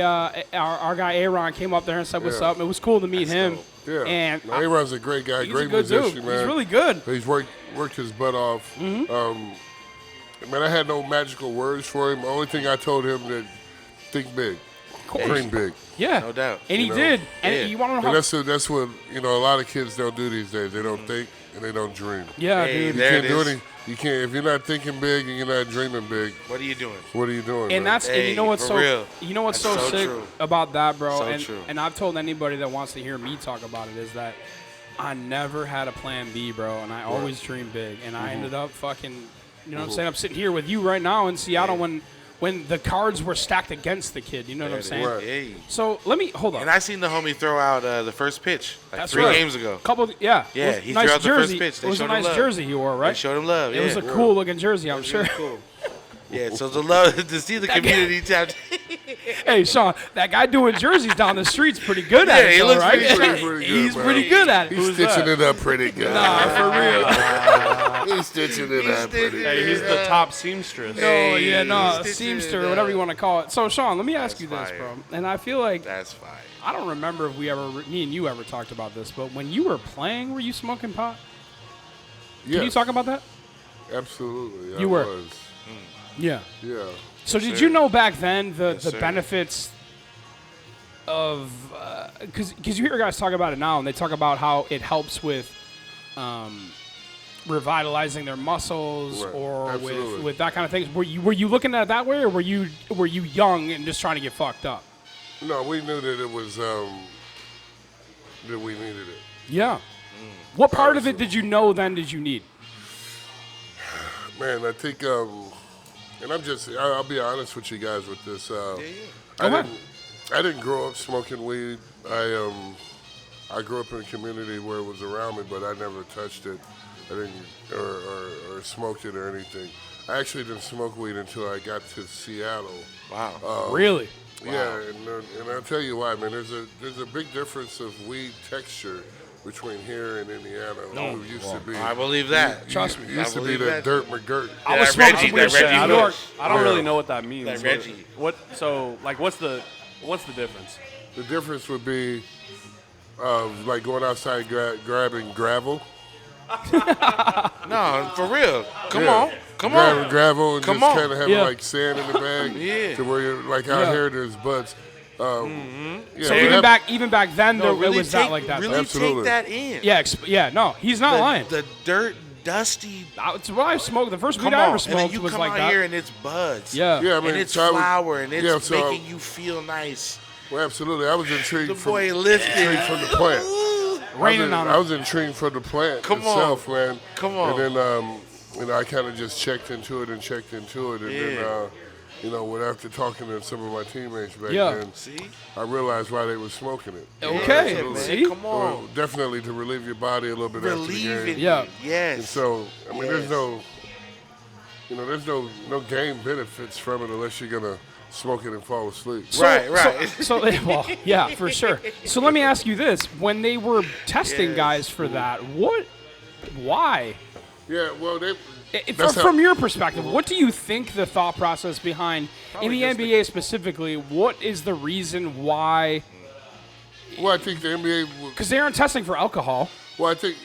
our guy Aaron came up there and said, "What's up?" It was cool to meet him. dope. Yeah, and Aaron's a great guy, he's great a good musician, dude. man. He's really good. He's worked his butt off. Man, I had no magical words for him. The only thing I told him that think big, dream big. Yeah, No doubt. And he did. And you want to know how? And that's what a lot of kids don't do these days. They don't think and they don't dream. Yeah, Hey, dude. You there can't it do is. any. You can't if you're not thinking big and you're not dreaming big. What are you doing? What are you doing? And man? that's and you know what's for so real. you know what's That's so so sick true. about that, bro. So and true. and I've told anybody that wants to hear me talk about it is that I never had a plan B, bro, and I always dreamed big, and I ended up fucking, you know what I'm saying? I'm sitting here with you right now in Seattle when when the cards were stacked against the kid. You know what I'm saying? Right. Hey. So hold on. And I seen the homie throw out the first pitch like That's 3 right. games ago. Yeah. Yeah, It was he nice threw out the first jersey. pitch. They It was a showed him nice love. jersey he wore, They right? showed him love. It was yeah. a cool looking jersey, I'm sure. Cool. Yeah, so the love to see the community tapped. Hey, Sean, that guy doing jerseys down the street's pretty good at it, he though, looks right? pretty good, He's man. pretty good at it. He's stitching it up pretty good. Nah, for real. He's stitching it up pretty good. Hey, he's the top seamstress. Oh, yeah, no, Stitching seamster, it whatever up. you want to call it. So, Sean, let me ask That's you this, fire. bro. And I feel like, That's fine. I don't remember if me and you ever talked about this, but when you were playing, were you smoking pot? Can you Yes, talk about that? absolutely. You I were. was. Yeah. Yeah. So did you know back then the sir. benefits of because you hear guys talk about it now and they talk about how it helps with revitalizing their muscles Right. or Absolutely. with that kind of things. Were you looking at it that way or were you young and just trying to get fucked up? No, we knew that it was that we needed it. Yeah. What part of it did you know then did you need? Man, I think, and I'll be honest with you guys with this. Go ahead. I didn't grow up smoking weed. I grew up in a community where it was around me, but I never touched it. I didn't or smoked it or anything. I actually didn't smoke weed until I got to Seattle. Wow. Really? Yeah, and I'll tell you why, man. There's a big difference of weed texture between here and Indiana. Who used to be. I believe that. Trust me. Used to be believe the that. Dirt McGirt. I was That smoking Reggie- some weird that shit Reggie in New York. Bush. I don't Yeah. really know what that means. That Reggie. What's the difference? The difference would be like going outside grabbing gravel. No, for real. Come Yeah. on. Come grabbing on. gravel and Come just on. kind of having Yeah. like sand in the bag. Yeah. To where you're like out Yeah. here, there's buds. Yeah, So we even have- back then No, it was take, not like that. Really Absolutely. take that in. Yeah, no, he's not lying. The dirt, dusty. It's what I smoked. The first weed Come I on. ever And then smoked you was come like out that. here and it's buds. Yeah. Yeah, I mean, And it's so I was- flower and it's yeah, so- making you feel nice. Well, absolutely. I was intrigued The from, boy lifted. intrigued from the plant. Raining on I him. was intrigued from the plant Come on. itself, man. Come on. And then, I kind of just checked into it, and then, after talking to some of my teammates back Yeah. then, See? I realized why they were smoking it. Okay, Yeah, man. see? Come on. Well, definitely to relieve your body a little bit after the Relieve game. it. Yeah. Yes. And so, I mean, there's Yes. there's no game benefits from it unless you're gonna smoke it and fall asleep. Right. So, well, yeah, for sure. So let me ask you this: when they were testing guys for that, why? Yeah, well, From your perspective, what do you think the thought process behind in the NBA specifically? What is the reason why? well, I think the NBA. Because they aren't testing for alcohol. Well, I think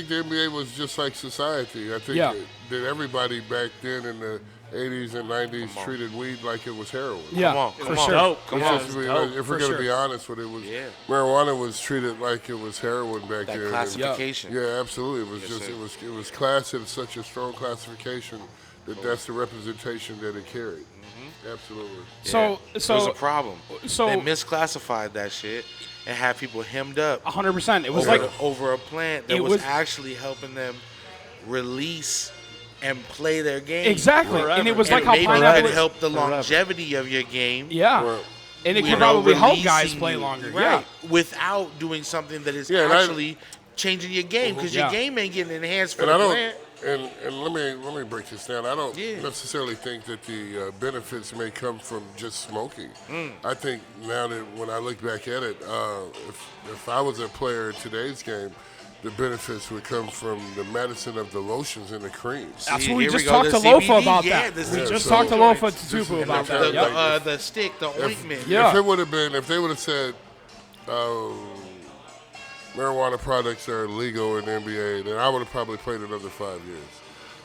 the NBA was just like society. I think Yeah. that everybody back then in the 80s and 90s treated weed like it was heroin. Yeah, on, for come on. sure. Dope. Come It's on. just, if For we're going to sure. be honest with it, Yeah. marijuana was treated like it was heroin back That then. classification. Yeah, absolutely. It was Yes, sir. it was classed in such a strong classification that that's the representation that it carried. Absolutely. So, It was a so, problem. so- they misclassified that shit and had people hemmed up 100%. It was over, like over a plant that it was was- actually helping them release and play their game. exactly, and it was And like how maybe pineapple. could help the longevity of your game. Yeah, Well, and it you could know, probably help guys releasing play you. longer. Right. Without doing something that is Yeah, and I- actually changing your game because Yeah. your game ain't getting enhanced for And the I don't. plant. And let me break this down. I don't Yeah. necessarily think that the benefits may come from just smoking. Mm. I think now that when I look back at it, if I was a player in today's game, the benefits would come from the medicine of the lotions and the creams. That's See, what we here just we go, talked the to Lofa CBD, about yeah, that. the We Yeah, just so- talked to Lofa This is Tupu about the- that. Yep. The stick, the ointment. Yeah. If it would have been, if they would have said marijuana products are illegal in the NBA, then I would have probably played another 5 years.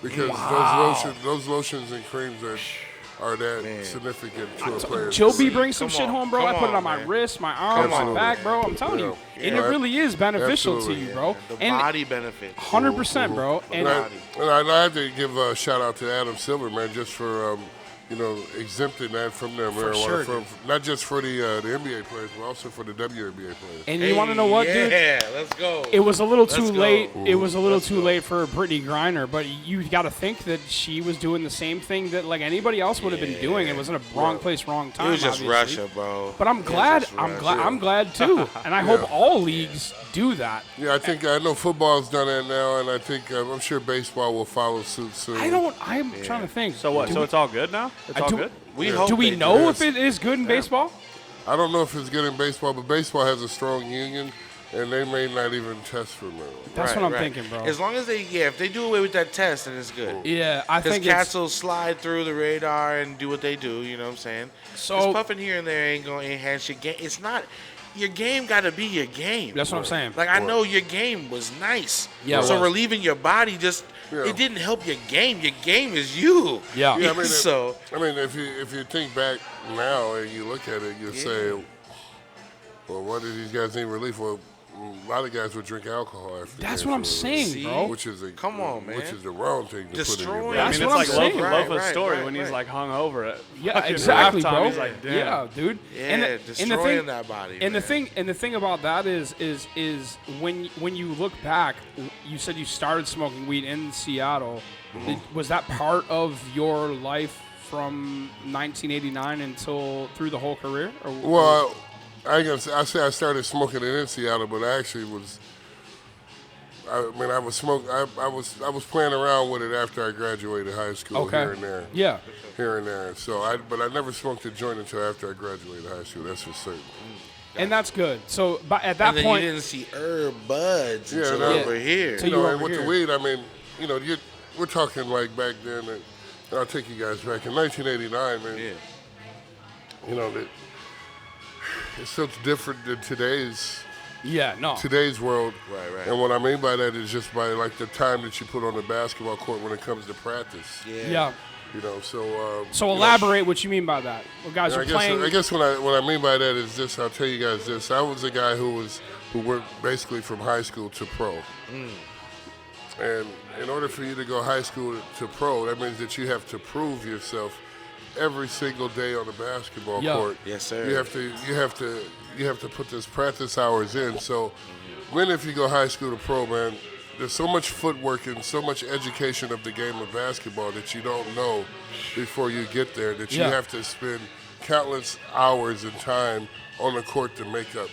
Because those lotions and creams are that significant to a player. Joe B brings some Come shit on, home, bro. come I put it on, on my man. wrist, my arms, my on. back, bro. I'm telling you. And it Yeah. really is beneficial Absolutely. to you, bro. The And body benefits. 100%, bro. And And I have to give a shout out to Adam Silver, man, just for exempting that from them. sure, Not just for the NBA players, but also for the WNBA players. And you want to know what, dude? Yeah, let's go. It was a little too Let's go. late. It was a little too late for Brittany Griner, but you got to think that she was doing the same thing that like anybody else would have been doing. It was in a wrong place, wrong time. It was just obviously. Russia, bro. But I'm glad. I'm glad too, and I hope all leagues do that. Yeah, I know football's done that now, and I think I'm sure baseball will follow suit soon. I'm trying to think. So what? So it's all good now? It's all good? Do we know if it is good in baseball? I don't know if it's good in baseball, but baseball has a strong union, and they may not even test for marijuana. That's what I'm thinking, bro. As long as if they do away with that test, then it's good. Yeah, I think cats will slide through the radar and do what they do. You know what I'm saying? So just puffing here and there ain't gonna enhance your game. It's not. Your game got to be your game. That's what I'm saying. Like, I know your game was nice. Yeah. So relieving your body it didn't help your game. Your game is you. Yeah. Yeah, I mean, So if you think back now and you look at it, you say, well, what did these guys need relief? Well, a lot of guys would drink alcohol after. That's what I'm saying, bro. Which is come on, man. Which is the wrong thing to put in your body. Yeah, I That's mean, what it's I'm like saying. Lofa's story when he's like hung over it. Yeah, exactly, halftime, bro. He's like, damn. Yeah, dude. Yeah, destroying that body. And man. the thing about that is when you look back, you said you started smoking weed in Seattle. Was that part of your life from 1989 until through the whole career? Well, I say I started smoking it in Seattle, but I actually was. I was playing around with it after I graduated high school here and there. Yeah. Here and there. But I never smoked a joint until after I graduated high school. That's for certain. And that's good. So, but at that point, you didn't see herb buds until over here. So you and with the weed, I mean, we're talking like back then. And I'll take you guys back in 1989, man. Yeah. It's so different than today's world. Right. And what I mean by that is just by like the time that you put on the basketball court when it comes to practice. Yeah. So elaborate what you mean by that. Well, guys are playing. I guess what I mean by that is this. I'll tell you guys this. I was a guy who went basically from high school to pro. And in order for you to go high school to pro, that means that you have to prove yourself every single day on the basketball court. Yes, sir. You have to put those practice hours in. So if you go high school to pro, man, there's so much footwork and so much education of the game of basketball that you don't know before you get there, that you have to spend countless hours and time on the court to make up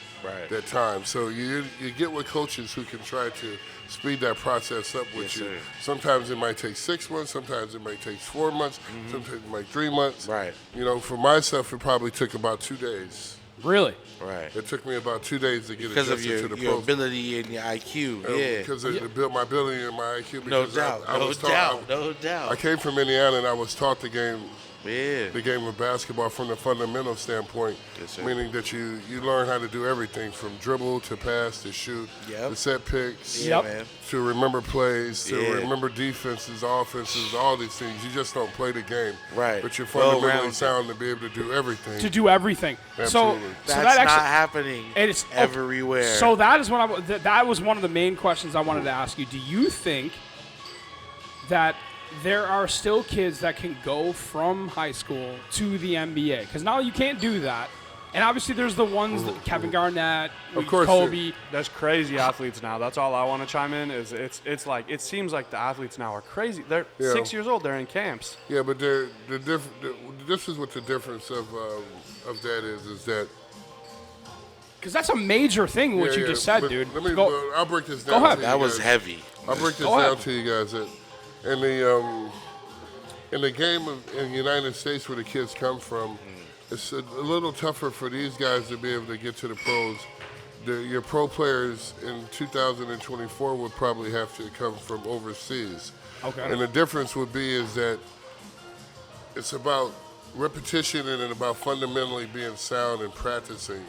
that time. So you get with coaches who can try to speed that process up with you. Sir. Sometimes it might take 6 months, sometimes it might take 4 months, sometimes it might 3 months. Right. For myself, it probably took about 2 days. Really? Right. It took me about 2 days to get because adjusted of to the your pros. ability and your IQ. Because of my ability and my IQ. No Because doubt. No doubt. I came from Indiana and I was taught the game. Yeah. The game of basketball from the fundamental standpoint, meaning that you learn how to do everything from dribble to pass to shoot, to set picks, man. to remember plays, to remember defenses, offenses, all these things. You just don't play the game. Right. But you're fundamentally sound to be able to do everything. Absolutely. So that's not happening everywhere. So that is that was one of the main questions I wanted to ask you. Do you think that there are still kids that can go from high school to the NBA? Because now you can't do that. And obviously there's the ones, that Kevin Garnett, of course, Kobe. There's crazy athletes now. That's all I want to chime in is it's like it seems like the athletes now are crazy. They're 6 years old. They're in camps. Yeah, but this is what the difference of that is that. Because that's a major thing what you just said, dude. I'll break this down. Go ahead. That was heavy. I'll break this down to you guys. In the game in the United States where the kids come from, it's a little tougher for these guys to be able to get to the pros. Your pro players in 2024 would probably have to come from overseas. Okay. And the difference would be is that it's about repetition and about fundamentally being sound and practicing.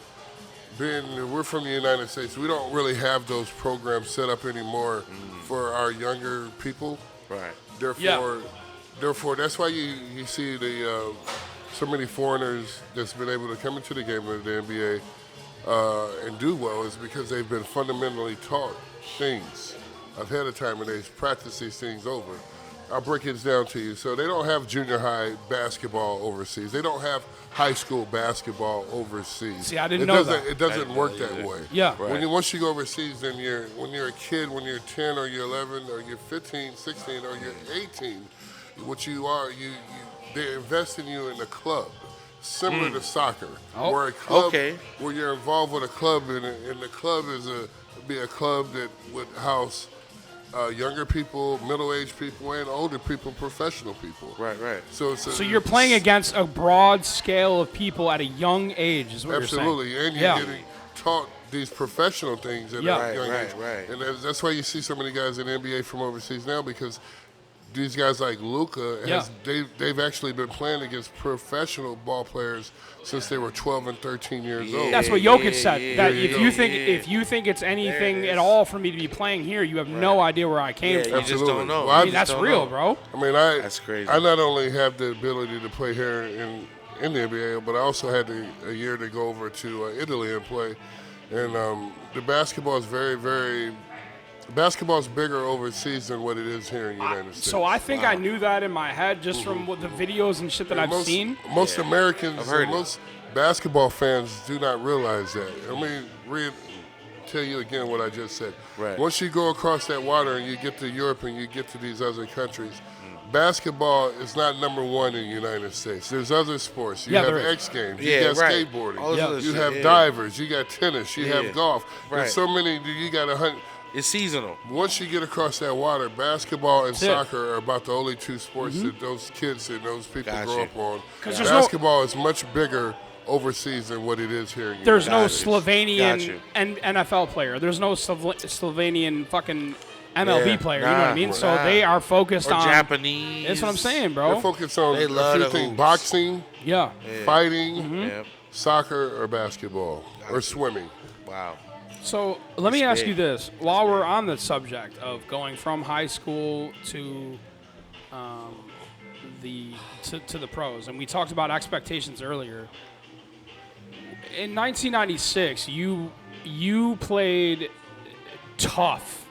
We're from the United States. We don't really have those programs set up anymore for our younger people. Right. Therefore, that's why you see so many foreigners that's been able to come into the game of the NBA and do well is because they've been fundamentally taught things ahead of time and they've practiced these things over. I'll break it down to you. So they don't have junior high basketball overseas. They don't have high school basketball overseas. See, I didn't know that. It doesn't work that way. Yeah. Once you go overseas, then when you're a kid, when you're 10 or you're 11 or you're 15, 16 or you're 18, what you are, they invest in you in a club. Similar to soccer, where a club, where you're involved with a club, and the club be a club that would house younger people, middle-aged people, and older people, professional people. Right. So you're playing against a broad scale of people at a young age, is what you're saying. Absolutely, and you're getting taught these professional things at a young age. Right. And that's why you see so many guys in the NBA from overseas now, because these guys like Luka, they've actually been playing against professional ball players since they were 12 and 13 years old. That's what Jokic said. That if you think it's anything at all for me to be playing here, you have no idea where I came from. You just don't know. Well, that's real, bro. I mean, that's crazy. I not only have the ability to play here in the NBA, but I also had a year to go over to Italy and play. And the basketball is very, very. Basketball's bigger overseas than what it is here in the United States. So I think I knew that in my head just from the videos and shit that I've seen. Most Americans and most basketball fans do not realize that. Let me tell you again what I just said. Right. Once you go across that water and you get to Europe and you get to these other countries, basketball is not number one in the United States. There's other sports. You have X Games. You got skateboarding. You have divers. You got tennis. You have golf. There's so many. You got 100. It's seasonal. Once you get across that water, basketball and soccer are about the only two sports that those kids and those people grow up on. Basketball is much bigger overseas than what it is here in There's no Slovenian NFL player. There's no Slovenian fucking MLB player. You know what I mean? So they are focused on Japanese. That's what I'm saying, bro. They're focused on a few things: boxing, fighting, soccer, or basketball, or swimming. Wow. So let me ask you this: while we're on the subject of going from high school to the pros, and we talked about expectations earlier. In 1996, you played tough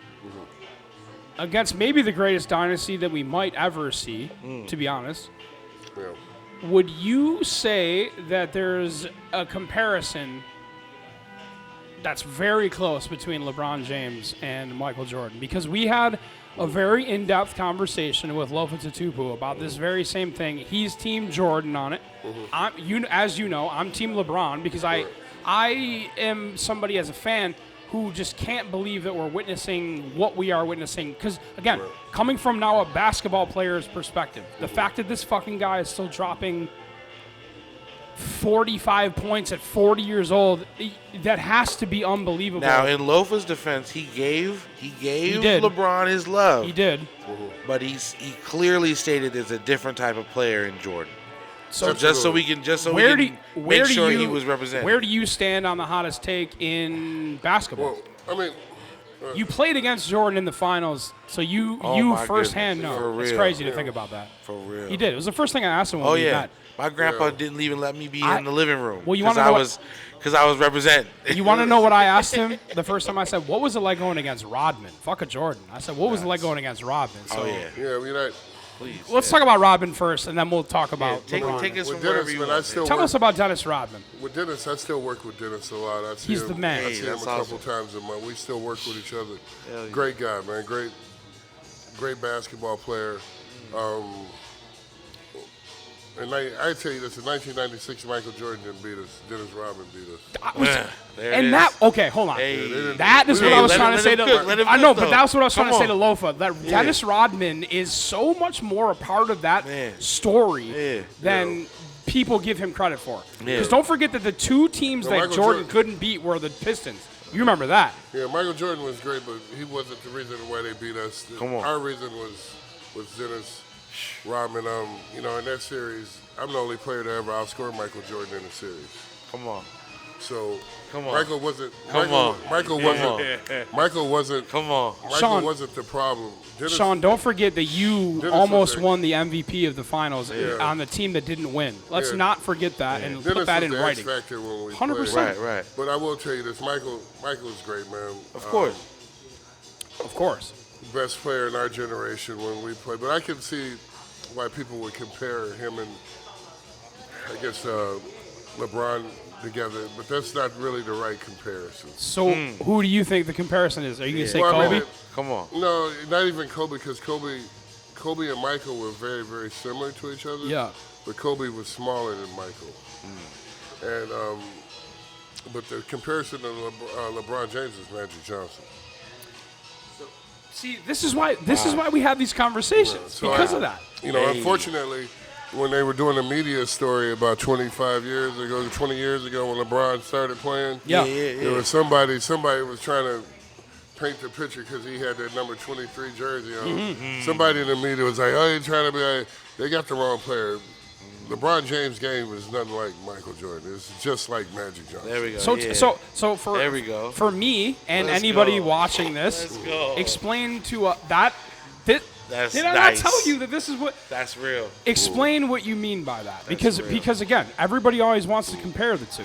against maybe the greatest dynasty that we might ever see. To be honest, would you say that there's a comparison that's very close between LeBron James and Michael Jordan? Because we had a very in-depth conversation with Lofa Tatupu about this very same thing. He's Team Jordan on it. As you know, I'm Team LeBron because I am somebody as a fan who just can't believe that we're witnessing what we are witnessing. Because, again, coming from now a basketball player's perspective, the fact that this fucking guy is still dropping 45 points at 40 years old, that has to be unbelievable. Now, in Lofa's defense, he gave LeBron his love. He did. But he clearly stated there's a different type of player in Jordan. So just so we can make sure he was represented. Where do you stand on the hottest take in basketball? Well, I mean, you played against Jordan in the finals, so you firsthand know. It's crazy to think about that. For real. He did. It was the first thing I asked him when we met. My grandpa didn't even let me be in the living room. Well, you want to know because I was representing. You want to know what I asked him the first time? I said, "What was it like going against Rodman? Fuck a Jordan." I said, "What was it like going against Rodman?" So, please. Let's talk about Rodman first, and then we'll talk about LeBron. Take us with from wherever Dennis, you want. Tell us about Dennis Rodman. With Dennis, I still work with Dennis a lot. He's the man. I see him a couple times a month. We still work with each other. Great guy, man. Great basketball player. And I tell you this: in 1996, Michael Jordan didn't beat us. Dennis Rodman beat us. Okay, hold on. That is what I was trying to say to. I know, but that's what I was trying to say to Lofa. That Dennis Rodman is so much more a part of that story than people give him credit for. Because don't forget that the two teams that Jordan couldn't beat were the Pistons. You remember that? Yeah, Michael Jordan was great, but he wasn't the reason why they beat us. Our reason was Dennis Rodman. In that series, I'm the only player to ever outscore Michael Jordan in the series. Come on. So come on. Michael wasn't. Michael wasn't. Come on. Michael Sean, wasn't the problem. Sean, don't forget that you almost won the MVP of the finals on the team that didn't win. Let's not forget that and put that in writing. 100%. Right. But I will tell you this: Michael is great, man. Of course. Of course. best player in our generation when we played. But I can see why people would compare him and, I guess, LeBron together. But that's not really the right comparison. So who do you think the comparison is? Are you going to say Well, I Kobe? mean, Come on. No, not even Kobe, because Kobe and Michael were very, very similar to each other. Yeah. But Kobe was smaller than Michael. And but the comparison to LeBron James is Magic Johnson. See, this is why we have these conversations So because of that. You know, unfortunately, when they were doing a media story about 20 years ago when LeBron started playing, there was somebody was trying to paint the picture because he had that number 23 jersey on. Somebody in the media was like, "Oh, you're trying to be like, they got the wrong player." LeBron James' game is nothing like Michael Jordan. It's just like Magic Johnson. There we go. So for There we go. For me and Let's anybody go. watching this, Let's go. explain to that. Did I nice. not tell you that this is what? That's real. Explain what you mean by that, because again, everybody always wants to compare the two.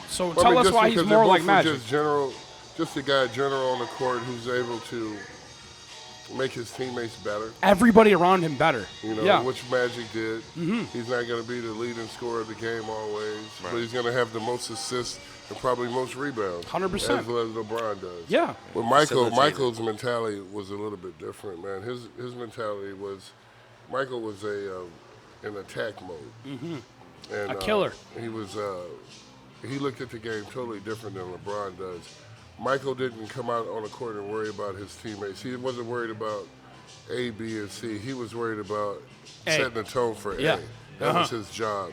So Well, I tell mean, us just why he's because more they're like both Magic. Just a guy general on the court who's able to make his teammates better. Everybody around him better. You know, yeah. which Magic did. He's not going to be the leading scorer of the game always, but he's going to have the most assists and probably most rebounds. 100%. As well as LeBron does. Yeah. But Michael's mentality was a little bit different, man. His mentality was, Michael was in attack mode. And, A killer. He was. He looked at the game totally different than LeBron does. Michael didn't come out on the court and worry about his teammates. He wasn't worried about A, B, and C. He was worried about setting the tone for Yeah. A. That was his job.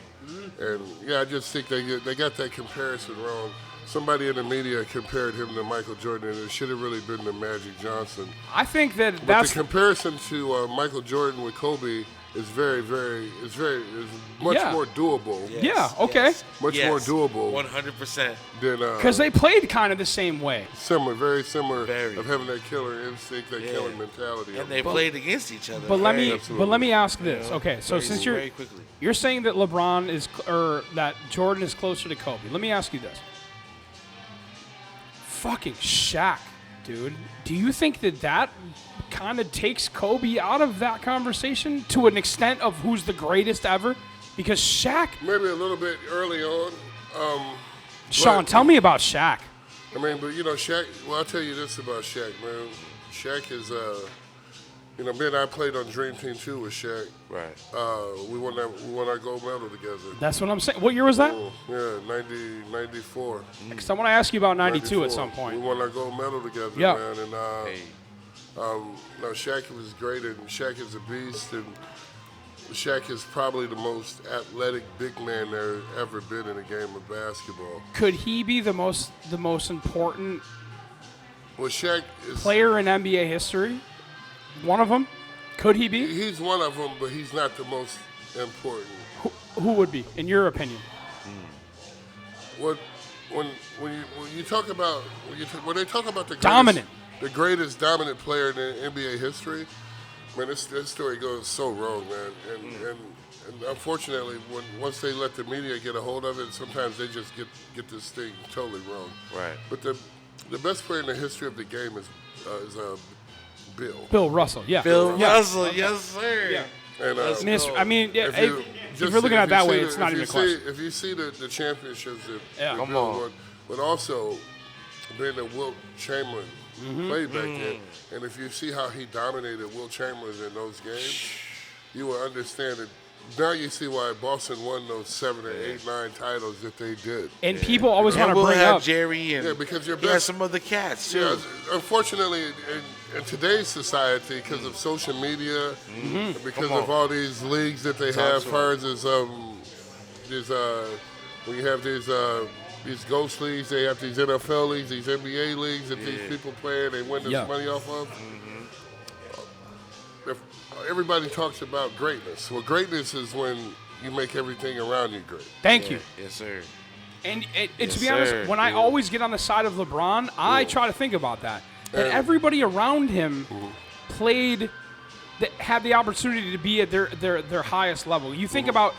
And, I just think they got that comparison wrong. Somebody in the media compared him to Michael Jordan, and it should have really been to Magic Johnson. I think But that's the comparison to Michael Jordan with Kobe is much more doable. yeah, okay. Much more doable 100%. than Because they played kind of the same way. very similar Very. of having that killer instinct, that killer mentality. And they played against each other. But let me Absolutely. ask this. Okay, so since very quickly. you're saying that LeBron is or that Jordan is closer to Kobe, let me ask you this. Fucking Shaq, dude. Do you think that kind of takes Kobe out of that conversation to an extent of who's the greatest ever? Because Shaq, Maybe a little bit early on. Sean, tell me about Shaq. I mean, but Shaq. Well, I'll tell you this about Shaq, man. Shaq is, me and I played on Dream Team 2 with Shaq. Right. We won our gold medal together. That's what I'm saying. What year was that? Yeah, 94. Because I want to ask you about 92 at 94. some point. We won our gold medal together, Yeah. man. And Shaq was great, and Shaq is a beast, and Shaq is probably the most athletic big man there ever been in a game of basketball. Could he be the most important Well, Shaq is player in NBA history? One of them? Could he be? He's one of them, but he's not the most important. Who would be, in your opinion? When you talk about when they talk about the greatest dominant player in NBA history, man, this story goes so wrong, man. And unfortunately, once they let the media get a hold of it, sometimes they just get this thing totally wrong. Right. But the best player in the history of the game is Bill. Bill Russell, yeah. Bill Yeah. Russell, yes, sir. Yeah. And, I mean, if you're looking at it that way, it's not even a question. If you see the championships that Yeah. Bill won, but also being that Wilt Chamberlain played back then, and if you see how he dominated Wilt Chamberlain in those games, you will understand that. Now you see why Boston won those 7 or 8, 9 titles that they did. And people always want And to we'll bring have up Jerry and because you're he has best. some other cats, too. Yeah, unfortunately, in today's society, because of social media, because of all these leagues that they have, as far as when you have these ghost leagues, they have these NFL leagues, these NBA leagues that these people play and they win this money off of. Everybody talks about greatness. Well, greatness is when you make everything around you great. Thank you. Yes, sir. And to Yes, be honest, sir. when I always get on the side of LeBron, I try to think about that. That everybody around him had the opportunity to be at their highest level. You think about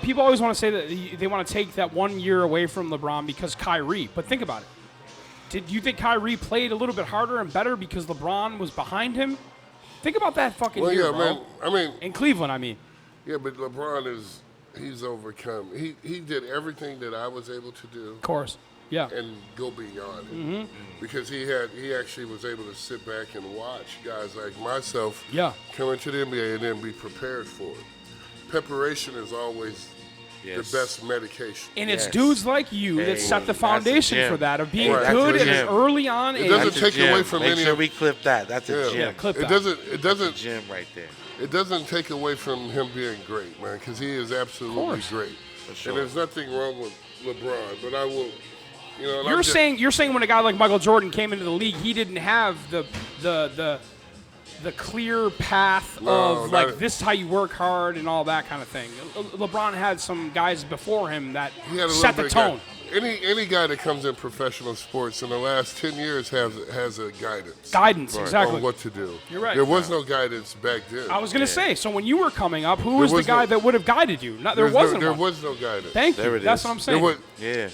people always want to say that they want to take that 1 year away from LeBron because Kyrie. But think about it. Did you think Kyrie played a little bit harder and better because LeBron was behind him? Think about that fucking Well, year, yeah, bro. man. I mean, In Cleveland, I mean. yeah, but LeBron he's overcome. He did everything that I was able to do Of course. Yeah. and go beyond it. Mm-hmm. Because he actually was able to sit back and watch guys like myself Yeah. come into the NBA and then be prepared for it. Preparation is always the best medication. And it's dudes like you that set the that's foundation the for gym. that, of being Right. That's good the and gym. early on. It age. doesn't That's a take gym. away from Make any sure of- we clip that. That's a gym. Yeah, clip It that. doesn't That's a gym right there. It doesn't take away from him being great, man, because he is absolutely course. great. sure. And there's nothing wrong with LeBron, but I will, you know. and I'm You're just- saying when a guy like Michael Jordan came into the league, he didn't have the clear path No, of not- like this is how you work hard and all that kind of thing. LeBron had some guys before him that he had a set little the bit of tone. Any guy that comes in professional sports in the last 10 years has a guidance Guidance, exactly. on what to do. You're right. There was no guidance back then. I was gonna say. So when you were coming up, who was the was guy no- that would have guided you? No, there There's no- wasn't there one. was no guidance. Thank There you. it That's is. what I'm There saying. was, Yeah.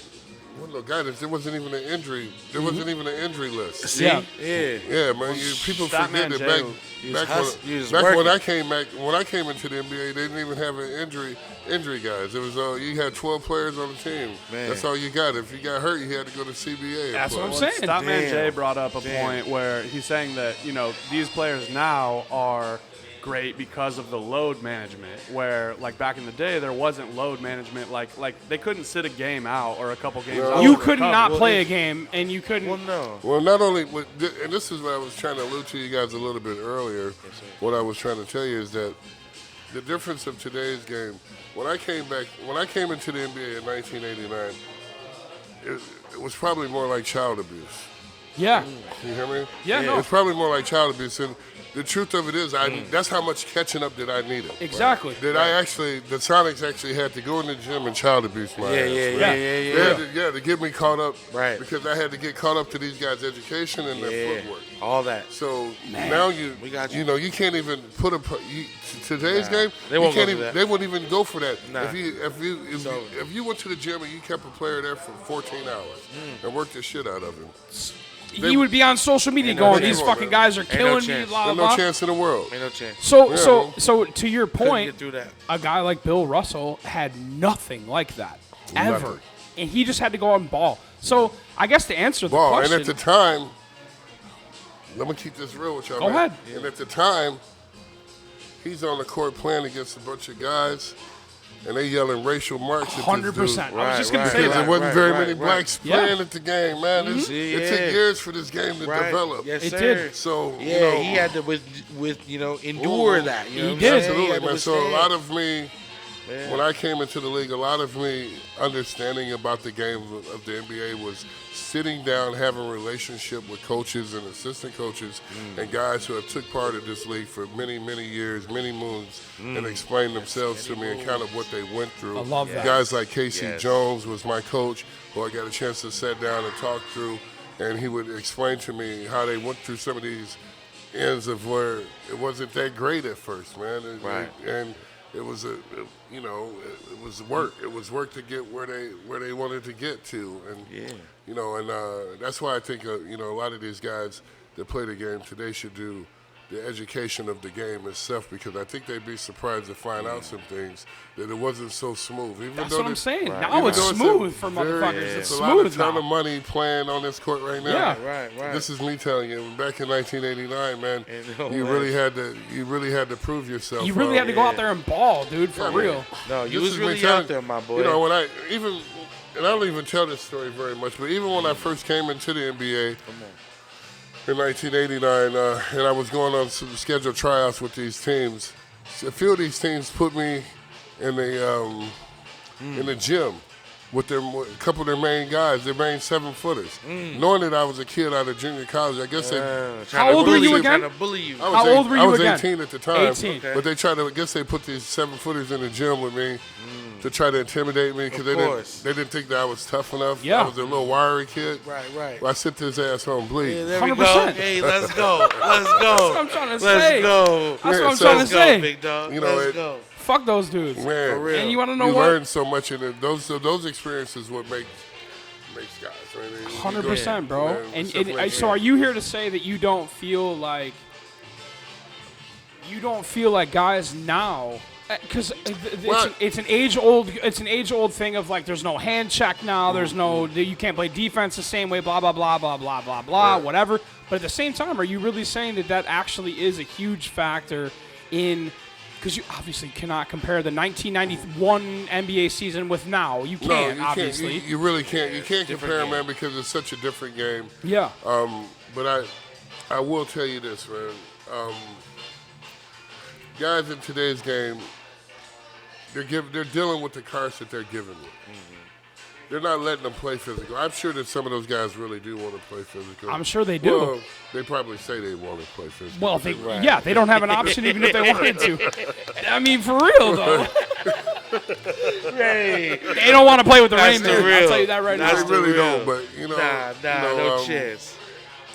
no guidance. There wasn't even an injury. There wasn't even an injury list. See? Yeah. Yeah. Yeah, man. People Statman forget that Jay, back he was he was when working. when I came into the NBA, they didn't even have an injury guys. It was you had 12 players on the team. Man. That's all you got. If you got hurt, you had to go to CBA. and That's what I'm play. saying. Statman Damn. Jay brought up a Damn. point where he's saying that, you know, these players now are great because of the load management, where like back in the day there wasn't load management, like they couldn't sit a game out or a couple games No. out. You to could not recover. play a game, and you couldn't. Well, no. Well, not only, and this is what I was trying to allude to you guys a little bit earlier. What I was trying to tell you is that the difference of today's game. When I came into the NBA in 1989, it was probably more like child abuse. Yeah. You hear me? Yeah, no. It's probably more like child abuse. And the truth of it is, that's how much catching up that I needed. Exactly. That the Sonics actually had to go in the gym and child abuse my ass. Yeah. To get me caught up. Right. Because I had to get caught up to these guys' education and their footwork. All that. So now we got you. you know, you can't even put today's game. They won't you can't go for even. that. They wouldn't even go for that. Nah. If you went to the gym and you kept a player there for 14 hours and worked the shit out of him, He would be on social media Ain't no going, chance. these fucking guys are no killing me, chance. blah, there's blah, no blah. chance in the world. Ain't no chance. So to your Couldn't point, get through that. a guy like Bill Russell had nothing like that, ever. Nothing. And he just had to go out and ball. So I guess to answer the Ball. And question, at the time, let me keep this real with y'all. Go man. ahead. And at the time, he's on the court playing against a bunch of guys, and they yelling racial marks at this 100%. dude. I was just going to Right, say Because that. there wasn't Right, very right, many right. blacks Yeah. playing at the game, man. It took Yeah. years for this game to Right. develop. Yes, It sir. did. So, Yeah, you know, he had to endure that. You know He what I'm did. saying? absolutely, had to man. So a withstand. lot of me, when I came into the league, a lot of me understanding about the game of the NBA was sitting down, having a relationship with coaches and assistant coaches and guys who have took part of this league for many, many years, many moons, and explained themselves to me and kind of what they went through. I love that. Guys like Casey Yes. Jones was my coach, who I got a chance to sit down and talk through, and he would explain to me how they went through some of these ends of where it wasn't that great at first, man. Right. And it was it was work. It was work to get where they wanted to get to, and that's why I think a lot of these guys that play the game today should do the education of the game itself, because I think they'd be surprised to find out some things that it wasn't so smooth. Even That's though what I'm this- saying. even Now it's though a smooth for very- motherfuckers. It's a lot of smooth ton of now. money playing on this court right now. Yeah. Right. This is me telling you. Back in 1989, man, And you really had to prove yourself. You really had to go out there and ball, dude, for Yeah, man. real. No, you This was is me really telling- out there, my boy. You know, and I don't even tell this story very much, but even when I first came into the NBA in 1989, and I was going on some scheduled tryouts with these teams, a few of these teams put me in the gym with a couple of their main guys, their main 7-footers, knowing that I was a kid out of junior college. I guess How old were you again? Trying to bully you. How old were you I was again? 18 at the time. 18. Okay. But I guess they put these 7-footers in the gym with me to try to intimidate me, because course. they didn't think that I was tough enough. Yeah. I was a little wiry kid. Right. Well, I sent his ass home bleed. Yeah, there we go. 100%. Hey, let's go. Let's go. That's what I'm trying to Let's say. go. That's what I'm Yeah, so- trying to Let's go, say. big dog. You know, Let's it- go. Fuck those dudes. Man, For real. And you want to know you what? learn so much in it. Those experiences what make makes guys. I mean, 100%, bro. man, And stuff like so, are you here to say that you don't feel like guys now? Because it's an age-old thing of like there's no hand check now. There's no you can't play defense the same way. Blah blah blah blah blah blah blah. Right. Whatever. But at the same time, are you really saying that actually is a huge factor in? Because you obviously cannot compare the 1991 NBA season with now. You can't, obviously. You really can't. You can't compare, man, because it's such a different game. Yeah. But I will tell you this, man. Guys in today's game, they're dealing with the cards that they're given. They're not letting them play physical. I'm sure that some of those guys really do want to play physical. I'm sure they do. Well, they probably say they want to play physical. Well, they don't have an option even if they wanted to. I mean, for real, though. They don't want to play with the Reignman. I'll tell you that right now. They really don't, but, you know. No chance.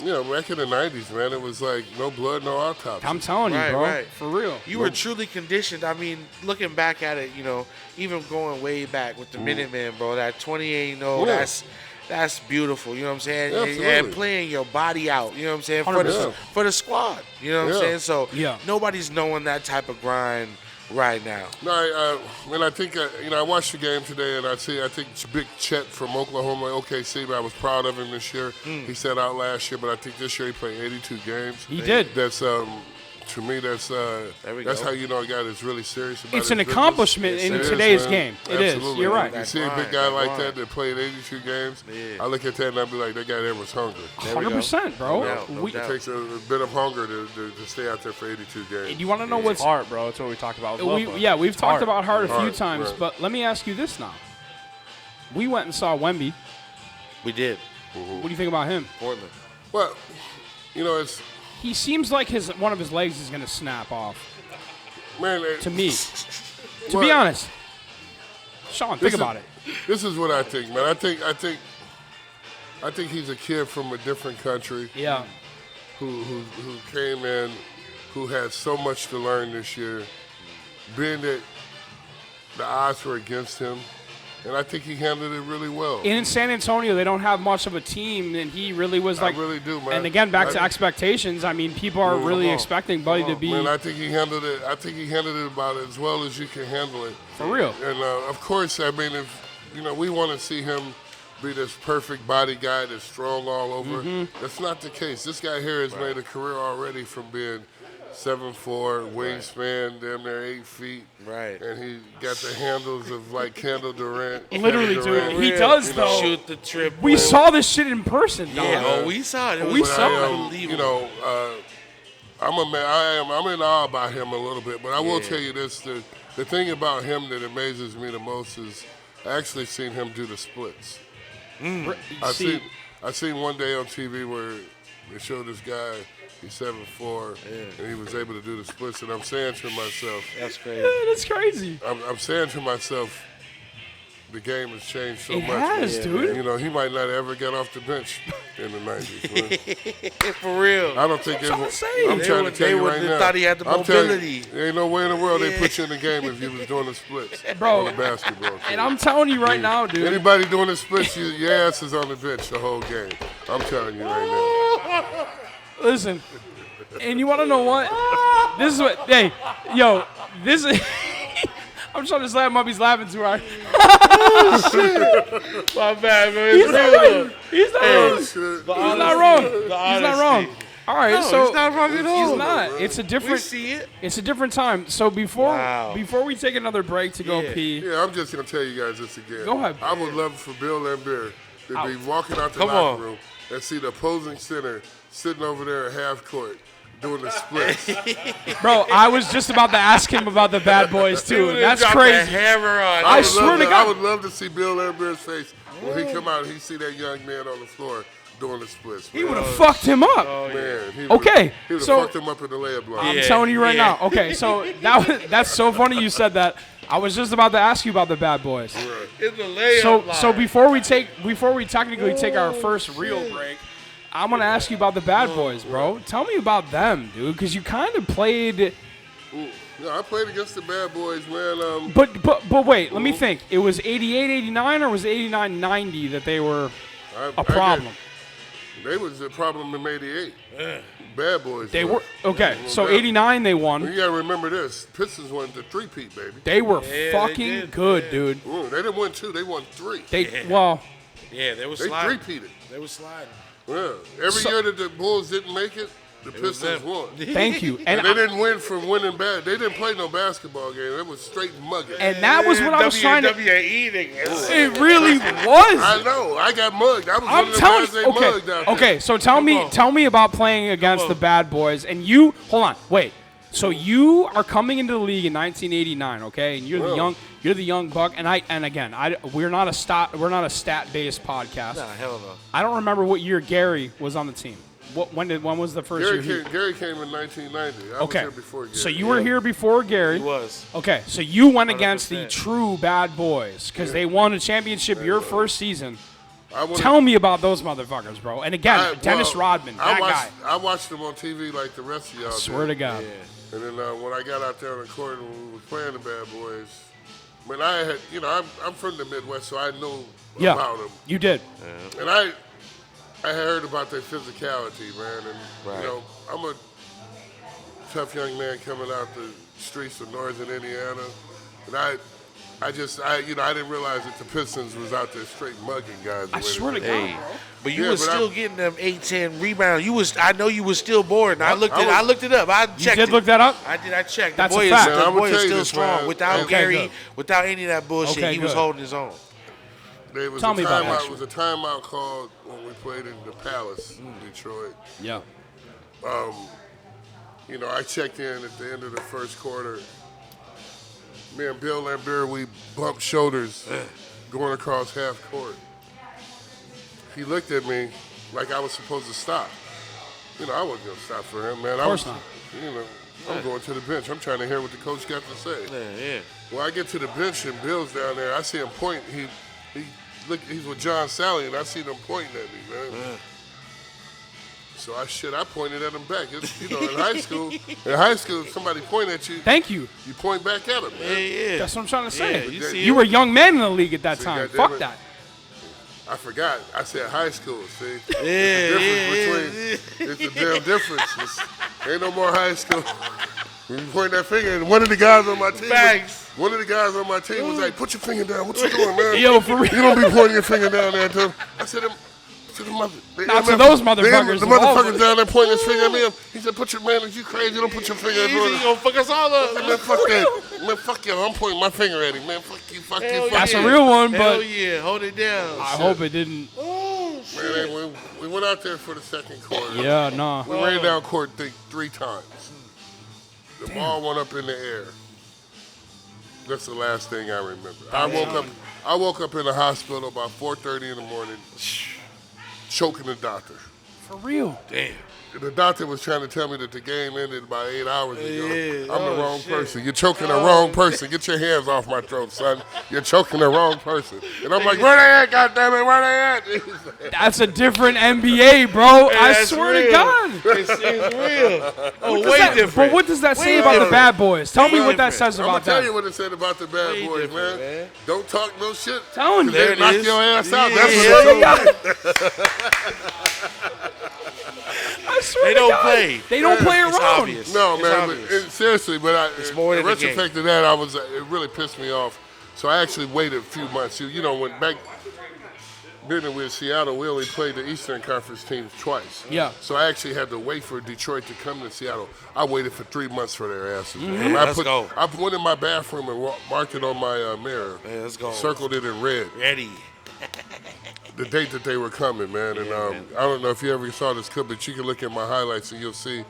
You know, back in the 90s, man, it was like no blood, no autopsy. I'm telling you, bro. Right. For real. You were truly conditioned. I mean, looking back at it, you know, even going way back with the Minutemen, bro, that 28-0, that's beautiful. You know what I'm saying? Absolutely. And playing your body out. You know what I'm saying? For the squad. You know what I'm saying? So nobody's knowing that type of grind right now. No, I think I watched the game today, and I think Big Chet from Oklahoma, OKC. But I was proud of him this year. He sat out last year, but I think this year he played 82 games. He did. That's to me, that's how you know a guy that's really serious about it. It's an accomplishment in today's game. It is. Absolutely. You're right. You see a big guy like that played 82 games, I look at that and I be like, that guy there was hungry. 100%, bro. It takes a bit of hunger to stay out there for 82 games. You want to know what's heart, bro? That's what we talked about. We've talked about heart a few times, right. but let me ask you this now. We went and saw Wemby. We did. What do you think about him? Portland. Well, you know, He seems like one of his legs is going to snap off. Man, to me. To be honest. Sean, think about it. This is what I think, man. I think he's a kid from a different country. Yeah. Who came in, who had so much to learn this year, being that the odds were against him. And I think he handled it really well. In San Antonio, they don't have much of a team, and he really was like. I really do, man. And again, back to expectations. I mean, people are really expecting Buddy to be. Man, I think he handled it. About as well as you can handle it. For real. And of course, I mean, if we want to see him be this perfect body guy that's strong all over. That's not the case. This guy here has made a career already from being 7'4", wingspan, damn near 8 feet. Right. And he got the handles of like Kendall Durant. Literally, dude. He does, though. Shoot the trip. We saw this shit in person, dog. Yeah, we saw it. We saw it. Unbelievable. I'm in awe about him a little bit, but I will tell you this: the thing about him that amazes me the most is I actually seen him do the splits. I seen one day on TV where they showed this guy. He's 7'4", and he was able to do the splits. And I'm saying to myself, that's crazy. Yeah, that's crazy. I'm saying to myself, the game has changed so much. It has, dude. You know, he might not ever get off the bench in the 90s. Man. For real. I don't think I'm trying to tell you right now. They thought he had the mobility. There ain't no way in the world they put you in the game if you was doing the splits Bro, on the basketball team. And I'm telling you right now, dude. Anybody doing the splits, your ass is on the bench the whole game. I'm telling you right now. Listen, and you want to know what? This is what, hey, yo, this is, I'm trying to slap him up, he's laughing too hard. My bad, man. He's not wrong. He's not wrong. All right, No, so he's not wrong at all. He's not. It's a different. We see it. It's a different time. So before we take another break to go pee. Yeah, I'm just gonna tell you guys this again. Go ahead. I would love for Bill Laimbeer to be walking out the locker room and see the opposing center sitting over there at half court doing the splits. Bro, I was just about to ask him about the bad boys too. That's crazy. Hammer on. I swear to God. I would love to see Bill Laimbeer's face when he come out and he see that young man on the floor doing the splits. He would have fucked him up. Man, he would have fucked him up in the layup line. I'm telling you right now. Okay, so that's so funny you said that. I was just about to ask you about the bad boys. In the layup line. So before we technically take our first real break, I'm gonna ask you about the bad boys, bro. Tell me about them, dude, because you kind of played. Yeah, I played against the bad boys, man. But wait, let me think. It was 88, 89, or was it 89, 90 that they were? a problem. They was the problem in '88. Bad boys. They were okay. So '89 they won. You gotta remember this: Pistons won the three-peat, baby. They were fucking good, dude. Ooh, they didn't win 2; they won 3. Yeah, they were They sliding. three-peated. They were sliding. Yeah, every year that the Bulls didn't make it, the Pistons won. Thank you. And they didn't win from winning bad. They didn't play no basketball game. It was straight mugging. And that was what I was trying to. WWE niggas. It really was. I know. I got mugged. I was one I'm of the telling guys they you. mugged out there. Okay. So tell me about playing against the bad boys. And you, hold on, wait. So you are coming into the league in 1989, okay? And you're the young buck. And again, we're not a stat based podcast. Nah, hell no. I don't remember what year Gary was on the team. When was the first year? Gary came in 1990. I was here before Gary. So you were here before Gary. He was. Okay, so you went against 100%. the true bad boys because they won a championship your first season. Tell Tell me about those motherfuckers, bro. And again, Dennis Rodman, that guy. I watched them on TV like the rest of y'all. Swear to did. God. And then when I got out there on the court and we were playing the bad boys, I had, I'm from the Midwest, so I know about them. You did. And I heard about their physicality, man. And, I'm a tough young man coming out the streets of northern Indiana. And I didn't realize that the Pistons was out there straight mugging guys. I swear to God, bro. But you was still getting them 8-10 rebounds. I know you was still bored. I looked it up. I checked. You did look that up? I did. I checked. That's the boy a fact. the boy is still this, strong. man. Without Gary, without any of that bullshit, Okay, he was good. holding his own. There was Tell me about that. It was a timeout called when we played in the Palace in Detroit. Yeah. I checked in at the end of the first quarter. Me and Bill Lambert, we bumped shoulders going across half court. He looked at me like I was supposed to stop. I wasn't going to stop for him, man. Of course not. I'm going to the bench. I'm trying to hear what the coach got to say. Yeah. Well, I get to the bench and Bill's down there. I see him point. He's with John Sally, and I see them pointing at me, man. So I pointed at him back. In high school, if somebody point at you, Thank you. you point back at them, man. Yeah. That's what I'm trying to say. you see You were a young man in the league at that See, time. goddamn Fuck it. that. I forgot. I said high school, see? Yeah. It's a damn difference. Ain't no more high school. When you point that finger, and one of the guys on my team was like, put your finger down. What you doing, man? Yo, for real. You don't be pointing your finger down there to him. I said, Not to those motherfuckers. The motherfuckers down there pointing his finger at me. He said, you crazy. Don't put your finger at You me. gonna fuck us all up. Man, fuck that. Man, fuck you. I'm pointing my finger at him. Man, fuck you, fuck you, fuck That's you. a real one, Hell but yeah, hold it down. I hope it didn't. Man, we went out there for the second quarter. Yeah, nah. We ran down court 3 times. The ball went up in the air. That's the last thing I remember. I woke up in the hospital about 4:30 in the morning, choking the doctor. For real. Damn. The doctor was trying to tell me that the game ended about 8 hours ago. Yeah. I'm the wrong person. You're choking the wrong person. Get your hands off my throat, son. You're choking the wrong person. And I'm like, where they at, goddammit? Where they at? That's a different NBA, bro. I that's swear to real. God. It's real. Oh, way different. But what does that say Way about the different. bad boys? Tell me Way what that different. says I'm going about to tell them. you what it said about the bad Way boys, different, man. man. Don't talk no shit. Telling you. There They it knock is. your ass out. Yeah. That's I what swear it to God. I swear They to don't God. play. They don't play It's around. obvious. No, It's man. obvious. Seriously, but It's more in than the game. retrospect to that, it really pissed me off. So I actually waited a few months. When back then we were in Seattle, we only played the Eastern Conference teams twice. Yeah. So I actually had to wait for Detroit to come to Seattle. I waited for 3 months for their asses. And Let's go. I went in my bathroom and marked it on my mirror. Yeah, let's go. Circled it in red. Ready. The date that they were coming, man. And I don't know if you ever saw this clip, but you can look at my highlights and you'll see.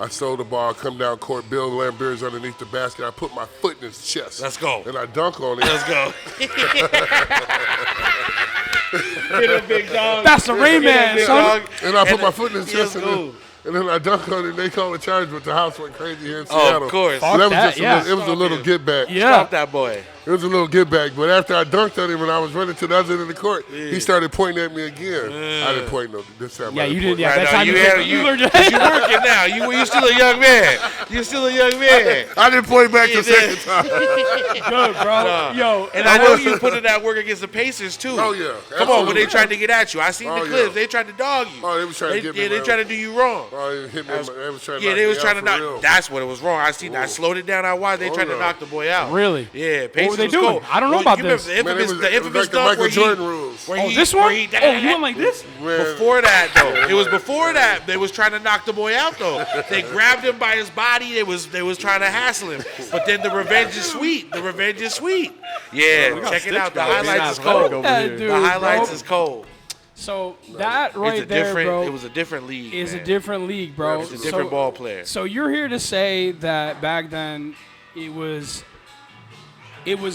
I stole the ball, come down court, Bill Lambert's underneath the basket. I put my foot in his chest. Let's go. And I dunk on it. Let's go. That's a Reignman, son. And I put my foot in his Let's chest. go. And then I dunk on it, and they called a charge, but the house went crazy here in Seattle. Of course. So that was that, just yeah. it was a little get back. Yeah. Stop that boy. It was a little get back, but after I dunked on him and I was running to the other end of the court, he started pointing at me again. I didn't point no this time. Yeah, I you didn't did. Yeah, point. that time you learned your You're working now. You still a young man. You're still a young man. I didn't point back the second time. Good, bro. Yo, And I know you put in that work against the Pacers too. Oh yeah. Come on, when they absolutely. tried to get at you, I seen the Oh, clips. yeah. They tried to dog you. Oh, they was trying to get me. They man. tried to do you wrong. Oh, they hit me. They was trying to Yeah, knock they me was out trying to for knock. real. That's what it was wrong. I seen. I slowed it down. I watched. They tried to yeah. knock the boy out. Really? Yeah. Pacers were they was doing? cold. I don't know about you this. Remember Man, the infamous like the dunk Michael where Jordan rules. Oh, this one? He, Oh, you went like this? Man, Before that, though, it was before that. They was trying to knock the boy out, though. They grabbed him by his body. They was trying to hassle him. But then the revenge is sweet. The revenge is sweet. Yeah, check it out. The highlights is cold. Dude, The highlights bro. is cold. So that right It's a there, different. bro, It was a different league. is a man. different league, bro. It's a different ball player. So you're here to say that back then it was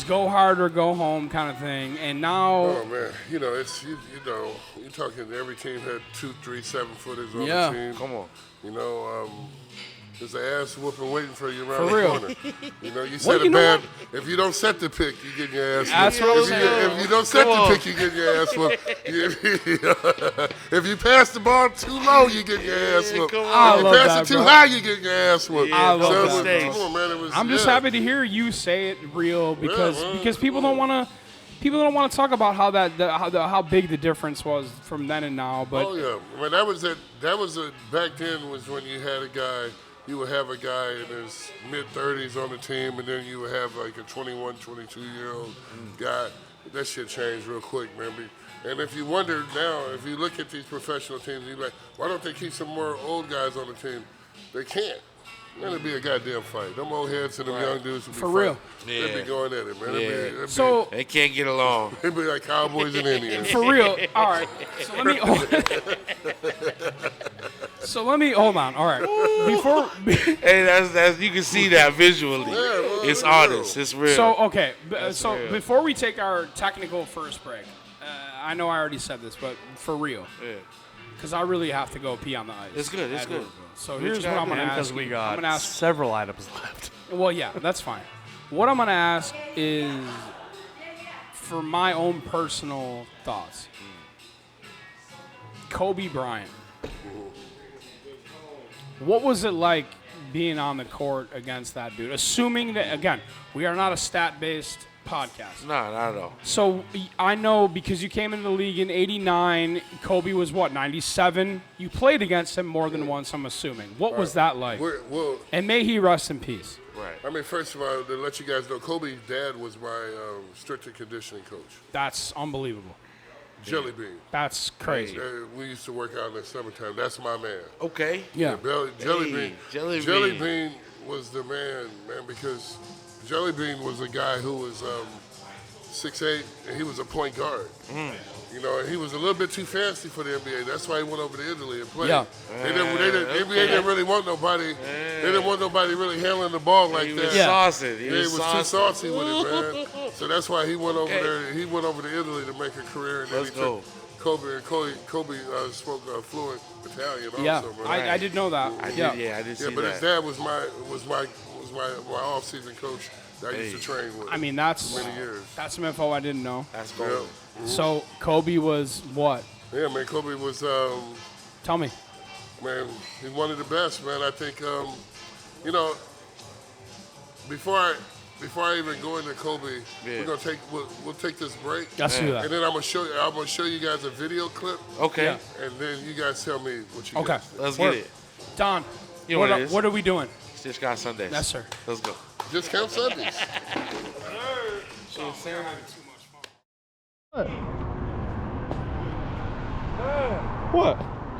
go hard or go home kind of thing, and now oh man, it's you know, you're talking. Every team had 2, 3, 7-footers on Yeah. the team. Come on. There's an ass whooping waiting for you around For the real. corner. You set you a know bad. If you don't set the pick, you get your ass whooped. That's what I'm saying. If you don't set the pick, you get your ass whooped. If you pass the ball too low, you get your ass whooped. come on. I If love you pass that, it too bro. high, you get your ass whooped. I love So, that, bro. come on, man. It was, I'm just happy to hear you say it real because people don't want to talk about how how big the difference was from then and now. But Oh yeah, man, that was back then was when you had a guy. You would have a guy in his mid-30s on the team, and then you would have like a 21, 22-year-old guy. That shit changed real quick, man. And if you wonder now, if you look at these professional teams, you're like, why don't they keep some more old guys on the team? They can't. Man, it'd be a goddamn fight. Them old heads and them young dudes would be For real. fighting. They'd be going at it, man. Yeah. so They can't get along. It'd be like Cowboys and Indians. for real, all right. So let me hold on. All right, before. Hey, that's you can see that visually. well, It's it's honest. It's real. So okay, before we take our technical first break, I know I already said this, but for real, because I really have to go pee on the ice. It's good. It's at good. Louisville. So here's what I'm gonna ask. Because we you. got I'm gonna ask. several items left. Well, yeah, that's fine. What I'm gonna ask is for my own personal thoughts. Kobe Bryant. What was it like being on the court against that dude? Assuming that, again, we are not a stat-based podcast. No, not at all. So I know because you came into the league in '89, Kobe was what, 97? You played against him more than once, I'm assuming. What was that like? Well, And may he rest in peace. Right. I mean, first of all, to let you guys know, Kobe's dad was my strength and conditioning coach, That's unbelievable. Jelly Bean. That's crazy. We used to work out in the summertime. That's my man. Okay. Yeah. Jelly Hey, Bean. Jelly Bean. Bean was the man, because Jelly Bean was a guy who was 6'8", and he was a point guard. And he was a little bit too fancy for the NBA. That's why he went over to Italy and played. Yeah. The NBA didn't really want nobody. They didn't want nobody really handling the ball like He that. was Yeah. saucy. He was too saucy with it, man. So that's why he went over there. He went over to Italy to make a career, and then Let's he go. took Kobe. And Kobe spoke fluent Italian Yeah, also, man. I did know that. I yeah. did. Yeah, I did see Yeah, but that. his dad was my off-season coach that I used to train with. I mean, that's many years. that's some info I didn't know. That's Yeah. golden. So Kobe was what? Yeah, man. Kobe was, Tell me. man, he's one of the best, man. I think, before I even go into Kobe, we'll take this break, Let's do that. and then I'm gonna show you guys a video clip, Okay. Yeah. and then you guys tell me what you Okay. guys think. Let's Work. get it. Don, You know what it is. what are we doing? Stitchgod Sundays. Yes, sir. Let's go. Just count Sundays. What?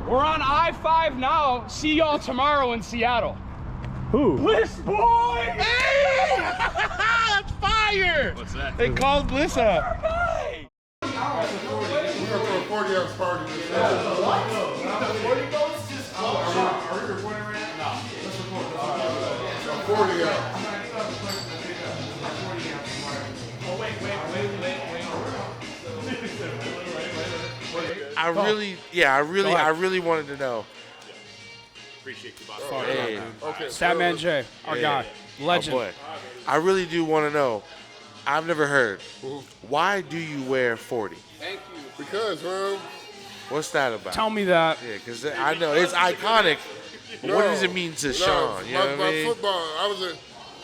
We're on I-5 now. See y'all tomorrow in Seattle. Who? Bliss boy! Hey! That's fire! What's that? They called Bliss up. We're gonna throw a 40-ounce party this year. A 40 ounce. I really wanted to know. Hey, Okay. Statman J, our guy. oh Legend. boy, I really do want to know. I've never heard. Why do you wear 40? Thank you. Because, man. What's that about? Tell me that. Yeah, because I know it's iconic. But what does it mean to Sean? You know what I mean? Football.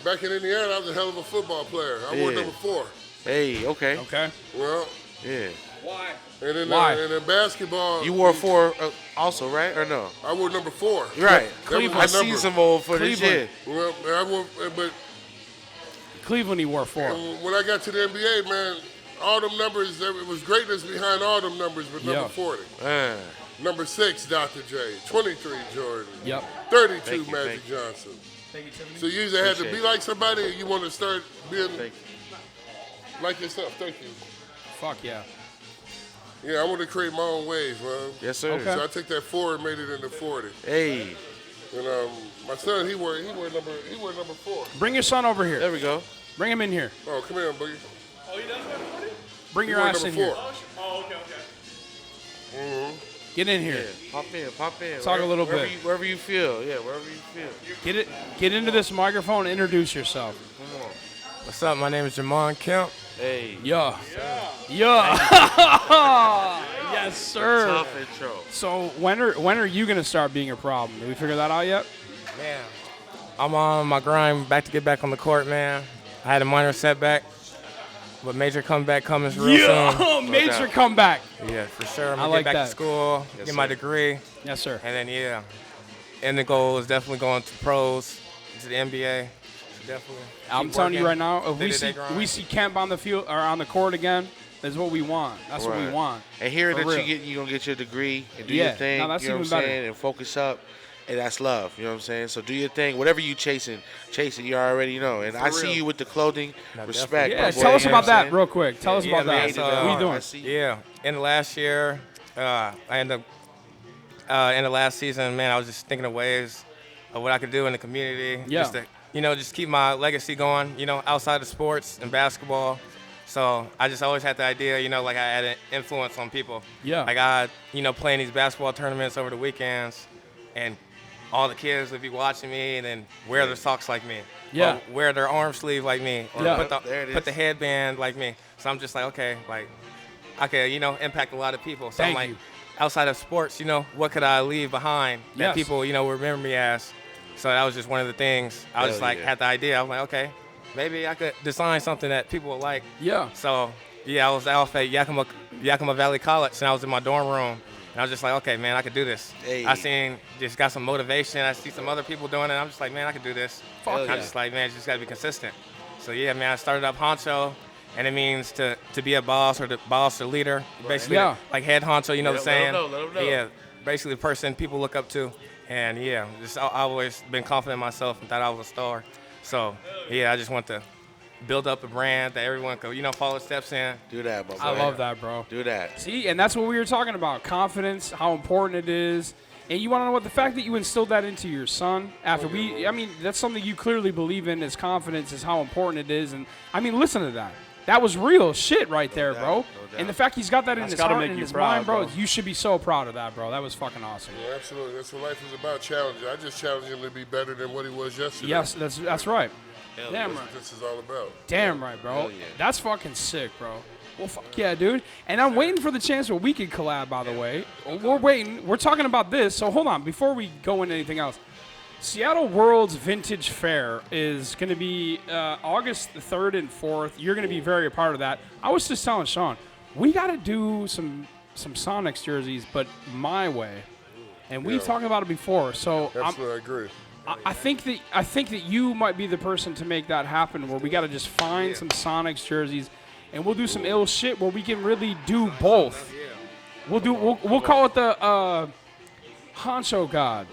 Back in Indiana, I was a hell of a football player. I wore number 4. Hey, okay. Okay. Well. Yeah. Why? And then, Why? And in basketball. You wore 4 also, right? Or no? I wore number 4. Right. Cleveland. I seen some old footage. Yeah. Well, I wore, but Cleveland, he wore 4. when I got to the NBA, man, all them numbers, it was greatness behind all them numbers, but number 40. Number 6, Dr. J. 23, Jordan. Yep. 32, Magic Johnson. Thank you, Tiffany. So you either had to be like somebody or you want to start being like yourself. Thank you. Fuck yeah. Yeah, I want to create my own waves, man. Yes, sir. Okay. So I took that 4 and made it into 40. Hey. And my son, he wore number 4. Bring your son over here. There we go. Bring him in here. Oh, come here, Boogie. Oh, he does wear 40? Bring He your wore ass in number here. 4. Oh, okay. Mm-hmm. Get in here. Yeah. Pop in. Talk a little bit. Wherever you feel. Yeah, wherever you feel. Get into this microphone and introduce yourself. Come on. What's up? My name is Jamon Kemp. Hey. Yeah. Yes, sir. Tough intro. So when are you gonna start being a problem? Did we figure that out yet? Man, I'm on my grind to get back on the court, man. I had a minor setback, but major comeback coming real soon. Major comeback. Yeah, for sure. I'm I gonna like get back that. to school, get my degree, Yes, sir. and then and the goal is definitely going to pros, to the NBA. Definitely. I'm keep telling you working, right now, if day-to-day grind. we see Kemp on the field or on the court again, that's what we want. That's what we Right. want. And hearing For that real. you're going to get your degree and do Yeah. your thing, No, that's you know even what I'm better. saying, and focus up, and that's love, you know what I'm saying? So do your thing. Whatever you chasing, you already know. And I see you with the clothing, respect. Yeah, my boy, tell us you know about what I'm that saying? real quick. Tell us Yeah, about man, that. so, What are you doing? I see. Yeah, in the last year, I ended up, in the last season, man, I was just thinking of ways of what I could do in the community. Yeah. Just to, just keep my legacy going, outside of sports and basketball. So I just always had the idea, like I had an influence on people. Yeah. Like I, playing these basketball tournaments over the weekends, and all the kids would be watching me and then wear their socks like me. Yeah. Or wear their arm sleeve like me. Or Yeah. There it put is. the headband like me. So I'm just like, okay, like I could, impact a lot of people. So Thank I'm like, you. outside of sports, what could I leave behind that Yes. people, remember me as? So that was just one of the things. I was just Hell like, yeah. had the idea. I was like, okay, maybe I could design something that people would like. Yeah. So, I was off at Yakima Valley College, and I was in my dorm room. And I was just like, okay, man, I could do this. Hey. I just got some motivation. I see some other people doing it. I'm just like, man, I could do this. Fuck I'm yeah. just like, man, you just got to be consistent. So, yeah, man, I started up honcho, and it means to be a boss or the boss or leader. Basically, Yeah. like head honcho, Let the 'em saying. know, let 'em know. Yeah, basically the person people look up to. And, yeah, just I've always been confident in myself and thought I was a star. So, yeah, I just want to build up a brand that everyone could, follow steps in. Do that, my boy. I love that, bro. Do that. See, and that's what we were talking about. Confidence, how important it is. And you want to know what the fact that you instilled that into your son after that's something you clearly believe in is confidence, is how important it is. And listen to that. That was real shit right there, bro. No doubt. And the fact he's got that in That's his gotta heart make and you his proud, mind, bro, bro. you should be so proud of that, bro. That was fucking awesome. Yeah, absolutely. That's what life is about, challenge. I just challenge him to be better than what he was yesterday. Yes, that's right. Damn That's right. what this is all about. Damn right, bro. Hell yeah. That's fucking sick, bro. Well, fuck yeah, dude. And I'm waiting for the chance where we could collab, by the way. We're waiting. We're talking about this. So hold on. Before we go into anything else, Seattle World's Vintage Fair is going to be August the 3rd and 4th. You're going to be very a part of that. I was just telling Sean, we got to do some Sonics jerseys, but my way. And we've talked about it before. So Absolutely, I agree. I think that you might be the person to make that happen. Where we got to just find some Sonics jerseys, and we'll do some ill shit where we can really do both. We'll call it the Honcho God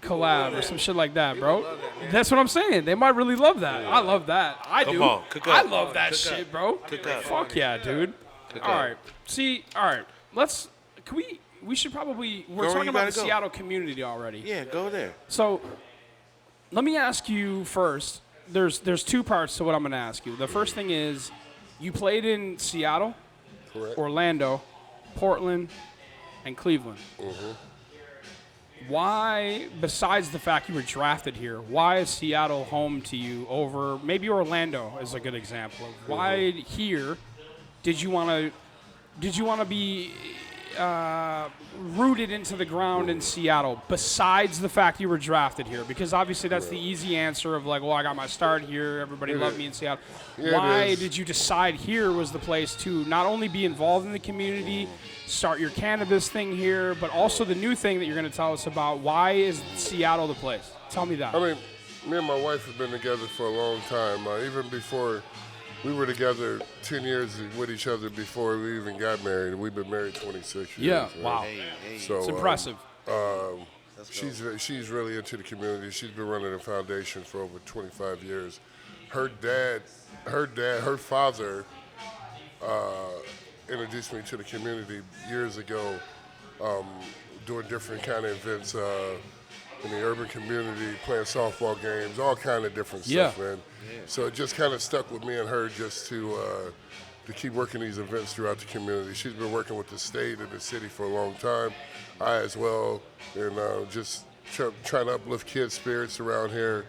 collab or some shit like that, bro. That's what I'm saying. They might really love that. I love that. I do. Come on, cook I up. love that Cook shit, up. bro. Cook up. Fuck yeah, dude. Cook All up. right. See, all right. Can we should probably, we're Go where talking you about the gotta go. Seattle community already. Yeah, go there. So let me ask you first. There's two parts to what I'm going to ask you. The first thing is, you played in Seattle, Correct. Orlando, Portland, and Cleveland. why, besides the fact you were drafted here, why is Seattle home to you over maybe Orlando is a good example of why here did you want to be rooted into the ground in Seattle besides the fact you were drafted here? Because obviously that's the easy answer of like, well, I got my start here, everybody loved me in Seattle. Why did you decide here was the place to not only be involved in the community, start your cannabis thing here, but also the new thing that you're going to tell us about? Why is Seattle the place? Tell me that. I mean, me and my wife have been together for a long time. Even before we were together 10 years with each other before we even got married. We've been married 26 years. Yeah, right? wow. So, it's impressive. She's really into the community. She's been running a foundation for over 25 years. Her father introduced me to the community years ago, doing different kind of events in the urban community, playing softball games, all kind of different stuff, man. So it just kind of stuck with me and her just to keep working these events throughout the community. She's been working with the state and the city for a long time. I as well, and just trying to uplift kids' spirits around here.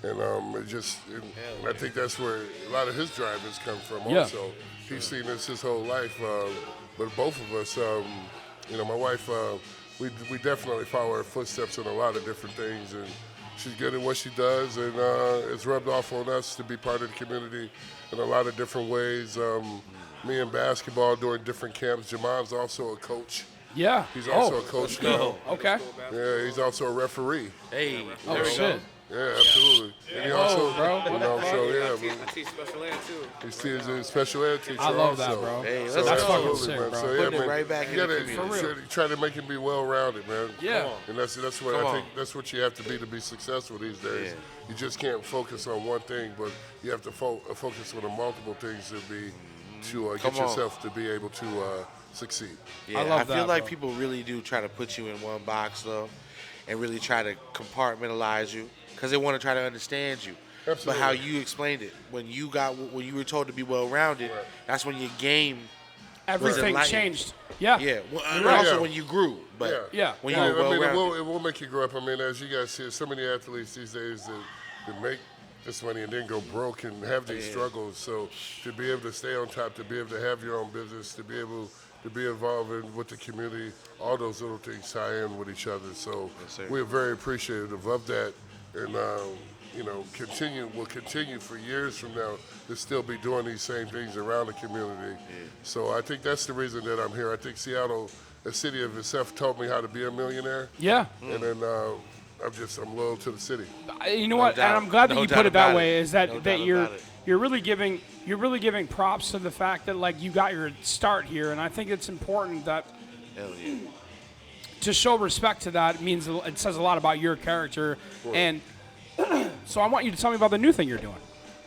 And I think that's where a lot of his drive has come from also. He's seen this his whole life, but both of us, my wife, we definitely follow her footsteps in a lot of different things, and she's good at what she does, and it's rubbed off on us to be part of the community in a lot of different ways. Me in basketball, doing different camps. Jamon's also a coach. Yeah. He's also a coach now. Okay. Yeah, he's also a referee. Hey, Oh, shit. Yeah, absolutely. And he also, bro. I teach special ed too. he's a special ed teacher. I love also. that, bro. Hey, So That's fucking absolutely, sick, man. bro. So, yeah, Putting it man, right back you in the gotta community. try to make him be well-rounded, man. Yeah. And that's what I think. That's what you have to be successful these days. Yeah. You just can't focus on one thing, but you have to focus on multiple things to get yourself to be able to succeed. Yeah, I love I feel that, like bro. people really do try to put you in one box, though, and really try to compartmentalize you because they want to try to understand you. Absolutely. But how you explained it, when you were told to be well-rounded, that's when your game Everything enlightened. changed. Yeah. Yeah, well, and Right. also Yeah. when you grew. But Yeah. when Yeah, you were I mean, well-rounded. it will make you grow up. I mean, as you guys see, so many athletes these days that make this money and then go broke and have these struggles. So to be able to stay on top, to be able to have your own business, to be able to be involved with the community, all those little things tie in with each other. So sir. we're very appreciative of that, and will continue for years from now to still be doing these same things around the community. So I think that's the reason that I'm here. I think Seattle, a city of itself, taught me how to be a millionaire, Yeah. and then I'm loyal to the city. You know what? doubt. And I'm glad that No you doubt put it that about way. it. Is that No that doubt you're about it. you're really giving props to the fact that like you got your start here, and I think it's important that Hell yeah. to show respect to that means it says a lot about your character. And so I want you to tell me about the new thing you're doing.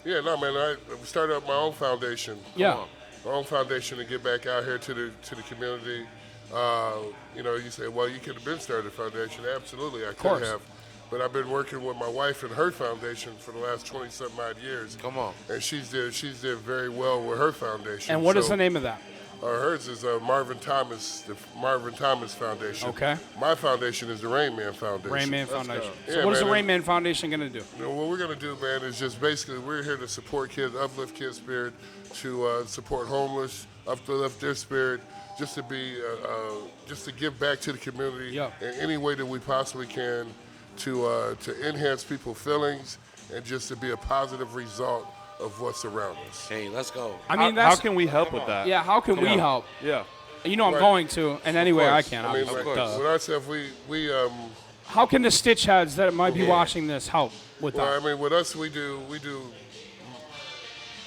Yeah, no, man. I started up my own foundation. Yeah. My own foundation to get back out here to the community. You say, well, you could have been started a foundation. Absolutely, I could course. have. But I've been working with my wife and her foundation for the last 20-something odd years. Come on. And she's did very well with her foundation. And what is the name of that? Hers is Marvin Thomas, the Marvin Thomas Foundation. Okay. My foundation is the Reignman Foundation. Reignman Foundation. So Yeah, what is the man, Reignman Foundation going to do? What we're going to do, man, is just basically we're here to support kids, uplift kids' spirit, to support homeless, uplift their spirit, just to be, just to give back to the community Yeah. in any way that we possibly can, to enhance people's feelings and just to be a positive result of what's around us. Hey, let's go. I mean, How that's can we help with that? yeah. How can we help? Yeah. You know, I'm Right. going to, and any way I can. I mean, obviously. like, Duh. with ourselves, we How can the Stitchheads that might be watching this help with well, that? I mean, with us, we do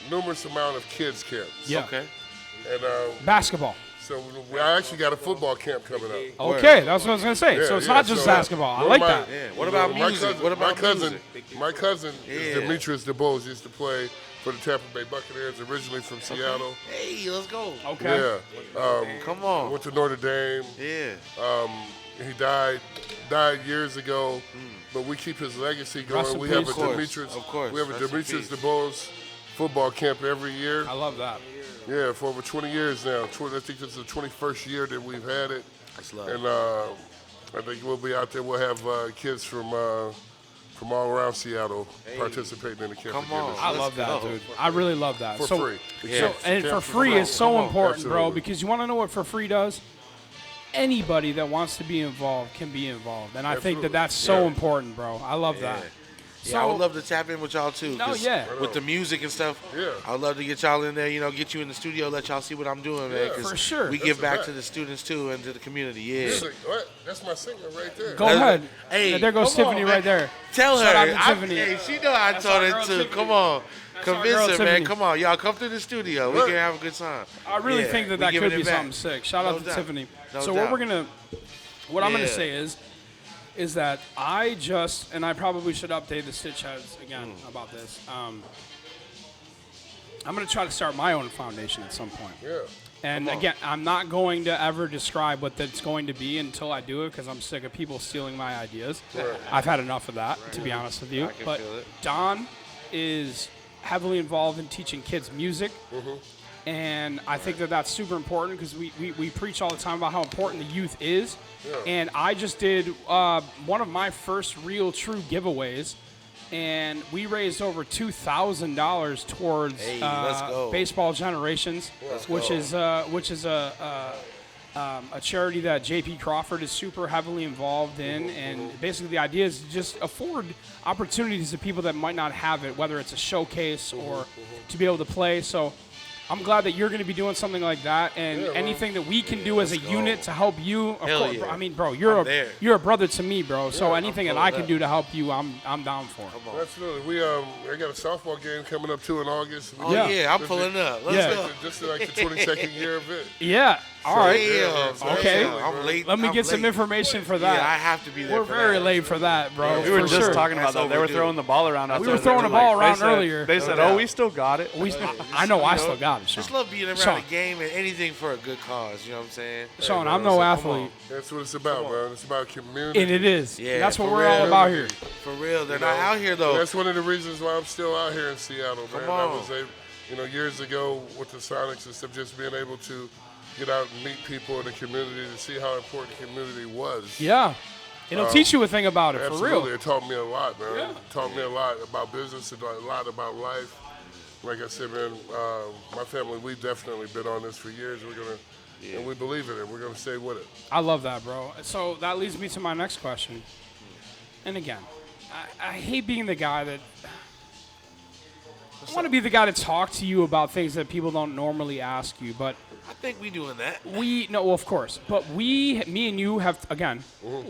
numerous amount of kids camps. Yeah. Okay. And Basketball. so I actually got a football camp coming up. Okay, that's what I was going to say. Yeah, so it's yeah, not just so basketball. I one like of my- that. Yeah. What about my music? cousin- What about my cousin? music? My cousin is Yeah. Demetrius DeBose. Used to play for the Tampa Bay Buccaneers, originally from Seattle. Hey, let's go. Okay. Yeah. Come on. Went to Notre Dame. Yeah. He died years ago, but we keep his legacy going. Rest in We have a peace. Demetrius. Of course. We have a Rest in Demetrius peace. DeBose football camp every year. I love that. Yeah, for over 20 years now. I think this is the 21st year that we've had it. That's love. And I think we'll be out there. We'll have kids from all around Seattle participating in the camp. Come on. I love that, dude. I really love that. For so, free. So, and for free is so important, bro, Absolutely. because you want to know what for free does? Anybody that wants to be involved can be involved. And I think that that's so important, bro. I love that. Yeah, I would love to tap in with y'all too. No, 'cause yeah. with the music and stuff. Yeah. I would love to get y'all in there. Get you in the studio, let y'all see what I'm doing, man. 'cause for sure. We That's give a back fact. to the students too and to the community. Yeah. Music, what? That's my singer right there. Go ahead. Hey, Yeah, there goes come on, Tiffany man. right there. Tell her. Shout out to Tiffany. Hey, she know I That's told our her girl, too. Tiffany. Come on. That's our Convince girl, her, Tiffany. man. Come on. Y'all come through the studio. We Look. can have a good time. I really Yeah, think that we that giving could be it back. something sick. Shout out No to doubt. Tiffany. No So doubt. what I'm gonna Yeah. say is that and I probably should update the Stitchheads again about this. I'm gonna try to start my own foundation at some point. Yeah. And again, I'm not going to ever describe what that's going to be until I do it because I'm sick of people stealing my ideas. I've had enough of that, to be honest with you. can But feel it. Don is heavily involved in teaching kids music. Mm-hmm. And I think that that's super important because we preach all the time about how important the youth is. Yeah. And I just did one of my first real true giveaways. And we raised over $2,000 towards Hey, let's go. Baseball Generations, which is a charity that J.P. Crawford is super heavily involved in. And basically the idea is to just afford opportunities to people that might not have it, whether it's a showcase or to be able to play. So I'm glad that you're going to be doing something like that, and anything that we can do as a unit to help you. Of Hell course, yeah. I mean, bro, you're there. you're a brother to me, bro. So anything that pulling I can up. do to help you, I'm down for. Absolutely. We I got a softball game coming up too in August. Oh, Yeah. yeah. I'm pulling up. Let's Yeah. go. Just like the 22nd year of it. Yeah. All right. Damn, Okay. man. I'm late. Let me I'm get some late. information for Yeah, I that. have to be there. We're for very that. late for that, bro. We were for just sure. talking about that. They were overdue. throwing the ball around. out We there. were throwing They the ball like- around they said- earlier. They said, "Oh, we still got it." I know I still got it, Sean. Just love being around Sean. the game and anything for a good cause. You know what I'm saying? Sean, I'm no athlete, That's what it's about, man. It's about community. and it is. Yeah, That's what for we're all real. about here. For real. They're You not know, out here, though. That's one of the reasons why I'm still out here in Seattle, man. Come I on. was years ago with the Sonics and stuff, just being able to get out and meet people in the community to see how important the community was. Yeah. It'll teach you a thing about it, for Absolutely. real. It taught me a lot, man. Yeah. It taught me a lot about business and a lot about life. Like I said, man, my family, we've definitely been on this for years. And we believe in it. We're going to stay with it. I love that, bro. So that leads me to my next question. And again, I hate being the guy that... I want to be the guy to talk to you about things that people don't normally ask you, but I think we doing that. well, of course. But me and you have, again,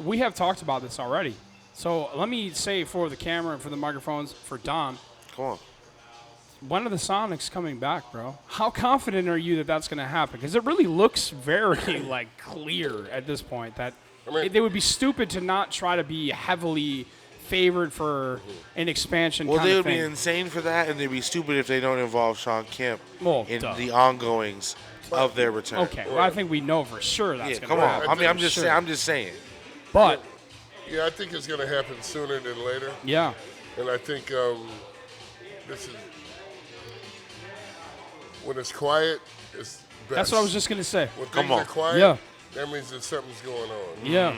we have talked about this already. So let me say for the camera and for the microphones, for Don, Come on. when are the Sonics coming back, bro? How confident are you that that's going to happen? Because it really looks very, clear at this point that they would be stupid to not try to be heavily favored for an expansion Well, kind they of would thing. be insane for that, and they'd be stupid if they don't involve Sean Kemp Well, in duh. the ongoings of their return. Okay, well, I think we know for sure that's Yeah, going to come on. happen. I mean, I'm just Sure. saying. I'm just saying. But, Yeah, I think it's going to happen sooner than later. yeah. And I think this is when it's quiet, it's best. That's what I was just going to say. When Come things on. are quiet, Yeah. that means that something's going on. Yeah.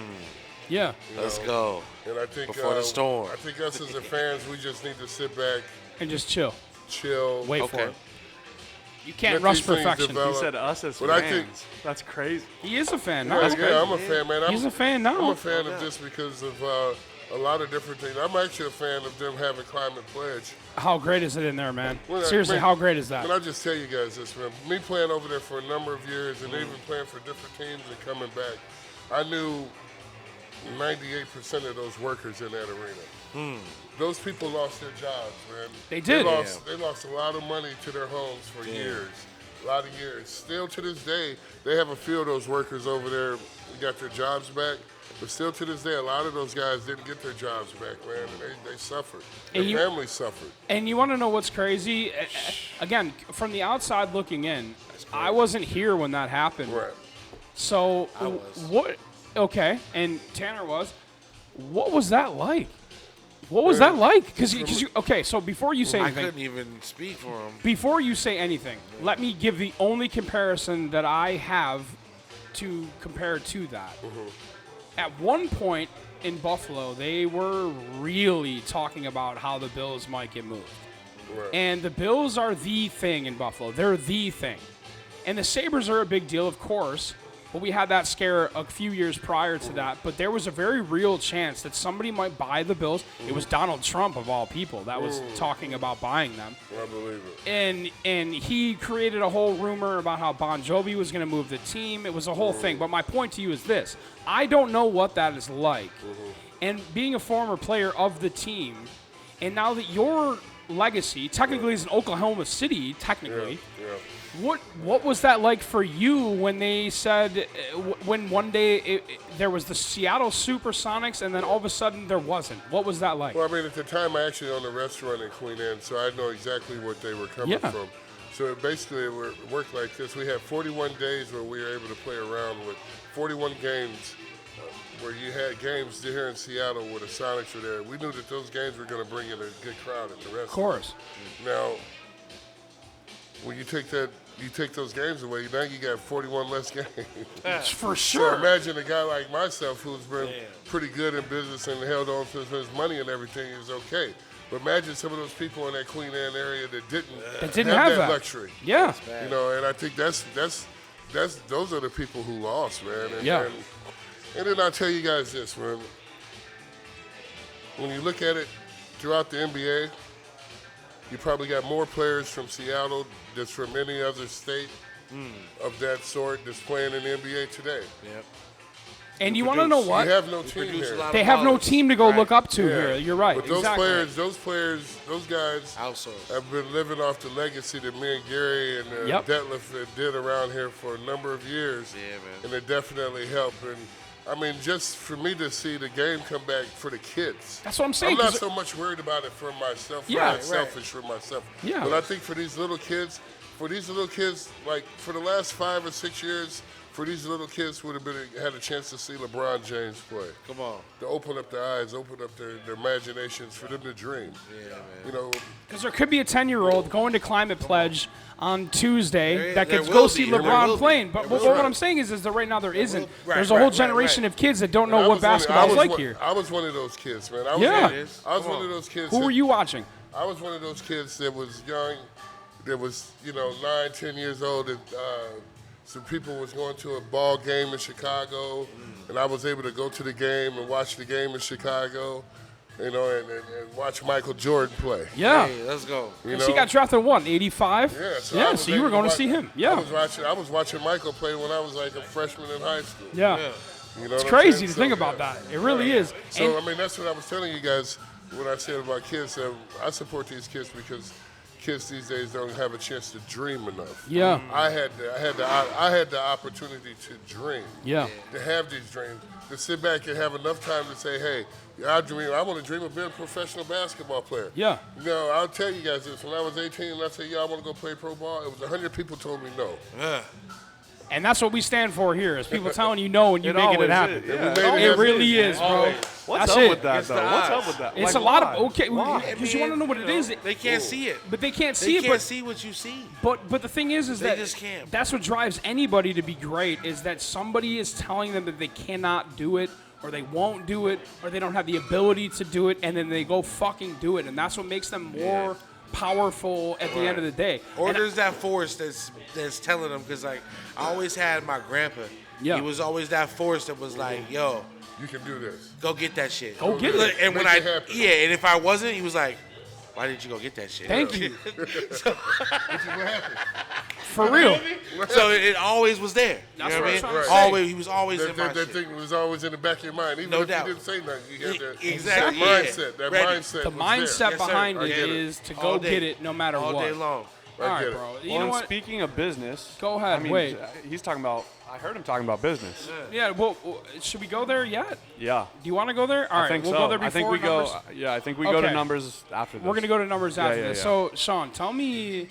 Yeah. Let's go. And I think Before the storm. I think us as the fans, we just need to sit back, And just chill. chill. Wait for Okay. it. You can't Let rush these things perfection. develop. He said us as But I fans. think- That's crazy. He is a fan Yeah, now. yeah, I'm a fan, man. He's a fan I'm now. a fan of this because of a lot of different things. I'm actually a fan of them having Climate Pledge. How great is it in there, man? Well, Seriously, man, how great is that? But I'll just tell you guys this, man. Me playing over there for a number of years and even playing for different teams and coming back, I knew 98% of those workers in that arena. Those people lost their jobs, man. They did. They lost a lot of money to their homes for years. A lot of years. Still to this day, they have a few of those workers over there who got their jobs back. But still to this day, a lot of those guys didn't get their jobs back, man. And they suffered. Their And you- families suffered. And you want to know what's crazy? Again, from the outside looking in, I wasn't here when that happened. Right. So what? Okay, and Tanner was. What was that like? What was that like? Because you. Okay, so before you say I anything, couldn't even speak for him. before you say anything, let me give the only comparison that I have to compare to that. at one point in Buffalo, they were really talking about how the Bills might get moved. Right. And the Bills are the thing in Buffalo. They're the thing. And the Sabres are a big deal, of course. But we had that scare a few years prior to that. But there was a very real chance that somebody might buy the Bills. It was Donald Trump, of all people, that was talking about buying them. I believe it. And he created a whole rumor about how Bon Jovi was going to move the team. It was a whole thing. But my point to you is this. I don't know what that is like. And being a former player of the team, and now that your legacy technically is in Oklahoma City, technically, what was that like for you when they said, when one day there was the Seattle Supersonics and then all of a sudden there wasn't? What was that like? Well, I mean, at the time I actually owned a restaurant in Queen Anne, so I know exactly what they were coming from. So basically it worked like this. We had 41 days where we were able to play around with 41 games where you had games here in Seattle where the Sonics were there. We knew that those games were going to bring in a good crowd at the restaurant. Of course. Now, when you take those games away, now you got 41 less games. For sure. So imagine a guy like myself who's been pretty good in business and held on to his money and everything is okay. But imagine some of those people in that Queen Anne area that didn't have that luxury. Yeah. You know, and I think that's those are the people who lost, man. And then I'll tell you guys this, man. When you look at it throughout the NBA, you probably got more players from Seattle than from any other state of that sort that's playing in the NBA today. Yep. And you want to know what? You have no team here. They have no team to go look up to here. You're right. But those players, those guys have been living off the legacy that me and Gary and Detlef did around here for a number of years. Yeah, man. And it definitely helped. And I mean, just for me to see the game come back for the kids. That's what I'm saying. I'm not so much worried about it for myself. I'm not selfish for myself. Yeah. But I think for these little kids, like for the last 5 or 6 years, for these little kids would have had a chance to see LeBron James play. Come on. To open up their eyes, open up their imaginations, for them to dream. Yeah, man. You know, because there could be a 10-year-old going to Climate Pledge on Tuesday that could there go will see be. LeBron playing. But what I'm saying is that right now there isn't. There's a whole generation of kids that don't know what basketball is like here. I was one of those kids, man. I was one of those kids. Who were you watching? I was one of those kids that was young, that was, 9, 10 years old, and some people was going to a ball game in Chicago, and I was able to go to the game and watch the game in Chicago, and watch Michael Jordan play. Yeah. Hey, let's go. He got drafted in what, 85? Yeah. So you were going to see him. Yeah. I was watching Michael play when I was like a freshman in high school. Yeah. You know it's crazy to think about that. It really is. So, I mean, that's what I was telling you guys when I said about kids. I support these kids because kids these days don't have a chance to dream enough. Yeah. I had the opportunity to dream. Yeah. To have these dreams, to sit back and have enough time to say, hey, I want to dream of being a professional basketball player. Yeah. I'll tell you guys this. When I was 18 and I said, I want to go play pro ball, it was 100 people told me no. And that's what we stand for here, is people telling you no and you making it happen. It really is, bro. What's up with that, though? What's up with that? It's a lot of, because you want to know what it is. They can't see it. But they can't see it. They can't see what you see. But the thing is They that just can't. That's what drives anybody to be great, is that somebody is telling them that they cannot do it, or they won't do it, or they don't have the ability to do it, and then they go fucking do it. And that's what makes them more powerful at the end of the day. Or there's that force that's telling them, because like I always had my grandpa. Yeah. He was always that force that was like, yo, you can do this. Go get that shit. Go get it. And when Make it happen. and if I wasn't, he was like, why didn't you go get that shit? Thank you. What happened? For real. So it always was there. That's you know what what I I'm mean? trying to say. He was always in my that shit. thing was always in the back of your mind. Even No if doubt. you didn't say nothing, you had that Exactly. mindset. That Ready. mindset The was mindset there. Yes, sir. behind I it get it. is to All go day. get it no matter All what. day long. All right, get it. bro. You Well, know and what? speaking of business, Go ahead, I mean, wait. He's talking about. I heard him talking about business. Yeah, well, should we go there yet? Yeah. Do you want to go there? All I right, think we'll so. go there before I think we numbers. go. Yeah, I think we go to Okay. numbers after this. We're going to go to numbers after yeah, this. yeah. So, Sean, tell me,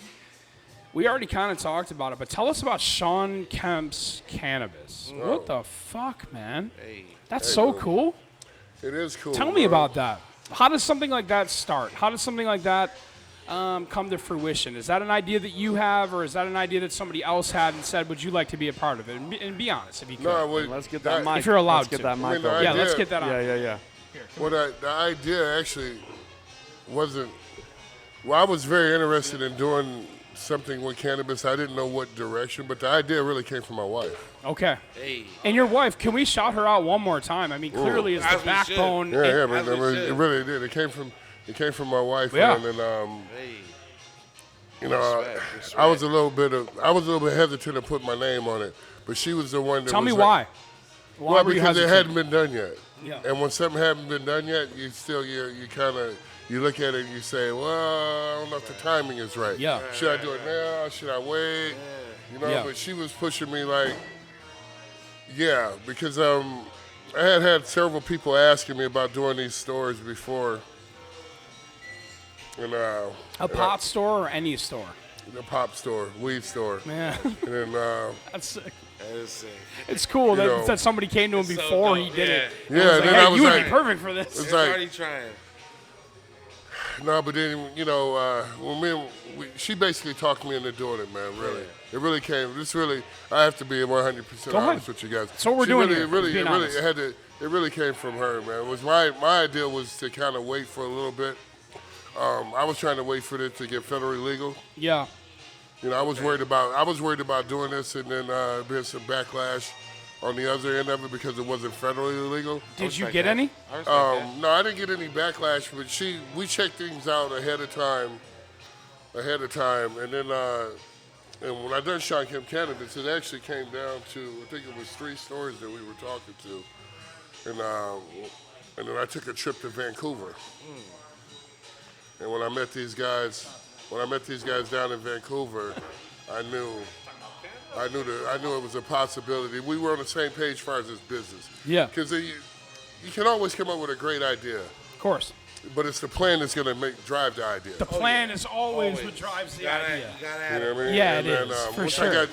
we already kind of talked about it, but tell us about Sean Kemp's cannabis. What the fuck, man? That's so cool. It is cool. Tell me bro. about that. How does something like that start? How does something like that come to fruition? Is that an idea that you have, or is that an idea that somebody else had and said, would you like to be a part of it? And be honest, if you could. No, Let's get that mic. If you're allowed Let's get to. that mic. I mean, the over. Yeah, idea- let's get that on. Yeah. Well, the idea actually wasn't. Well, I was very interested in doing something with cannabis. I didn't know what direction, but the idea really came from my wife. Okay. Hey. And your wife, can we shout her out one more time? I mean, clearly is the As we backbone. Yeah, yeah, As but we should. it really did. It came from my wife, Yeah. and then Hey. you know, Respect. I was a little bit hesitant to put my name on it, but she was the one that. Tell was me like, why. Why Well, were you because it hesitant? hadn't been done yet. Yeah. And when something hadn't been done yet, you kind of you look at it and you say, well, I don't know if the timing is right. Yeah. Should I do it now? Should I wait? You know, Yeah. but she was pushing me like, yeah, because I had several people asking me about doing these stores before. And A pot store or any store? the pop store, weed store. Yeah. And then That's sick. That is sick. It's cool that, know. that somebody came to him So before dope, he did it. yeah, Like, and then hey, I was you would like, be perfect for this. It's It's like- already trying. no, but then you know, when she basically talked me into doing it, man. Really, it really came. This really, I have to be 100% Go ahead. honest with you guys. That's what we're She doing really, here, is being honest. It really came from her, man. It was my idea was to kind of wait for a little bit. I was trying to wait for it to get federally legal. Yeah. You know, I was worried about doing this and then being some backlash on the other end of it because it wasn't federally legal. Did you respect get that. any? I respect that. No, I didn't get any backlash, but we checked things out ahead of time, and then and when I done Sean Kemp Cannabis, it actually came down to I think it was 3 stores that we were talking to, and then I took a trip to Vancouver, and when I met these guys down in Vancouver, I knew it was a possibility. We were on the same page as far as this business. Yeah. Because you can always come up with a great idea, Of course. but it's the plan that's going to drive the idea. The plan is always what drives the idea. You gotta You have know it. what I mean? Yeah, And it then, is, for once sure.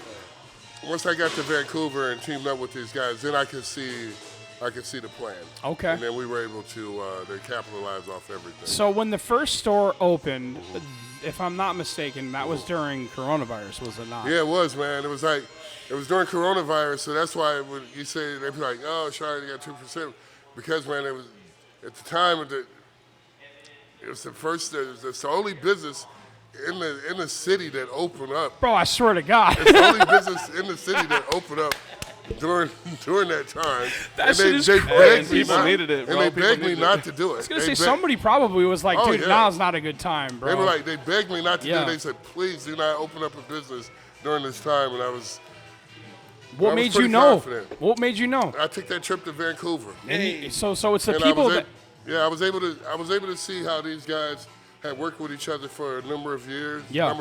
Once I got to Vancouver and teamed up with these guys, then I could see the plan. Okay. And then we were able to capitalize off everything. So when the first store opened, if I'm not mistaken, that was during coronavirus, was it not? Yeah, it was, man. It was during coronavirus, so that's why when you say they'd be like, "Oh, Sean, you got 2%," because man, it was at the time it was it's the only business in the city that opened up. Bro, I swear to God. It's the only business in the city that opened up during that time. That and shit is they crazy. begged me People not, needed it, bro. and they People begged me needed not it. to do it. I was going They to say, begged- somebody probably was like, Oh, dude, yeah. now's not a good time, bro. They were like, they begged me not to do Yeah. it. They said, please do not open up a business during this time. And I was what I was made you pretty know? confident. What made you know? I took that trip to Vancouver. So it's the And people that. I was able to see how these guys had worked with each other for a number of years. Yeah.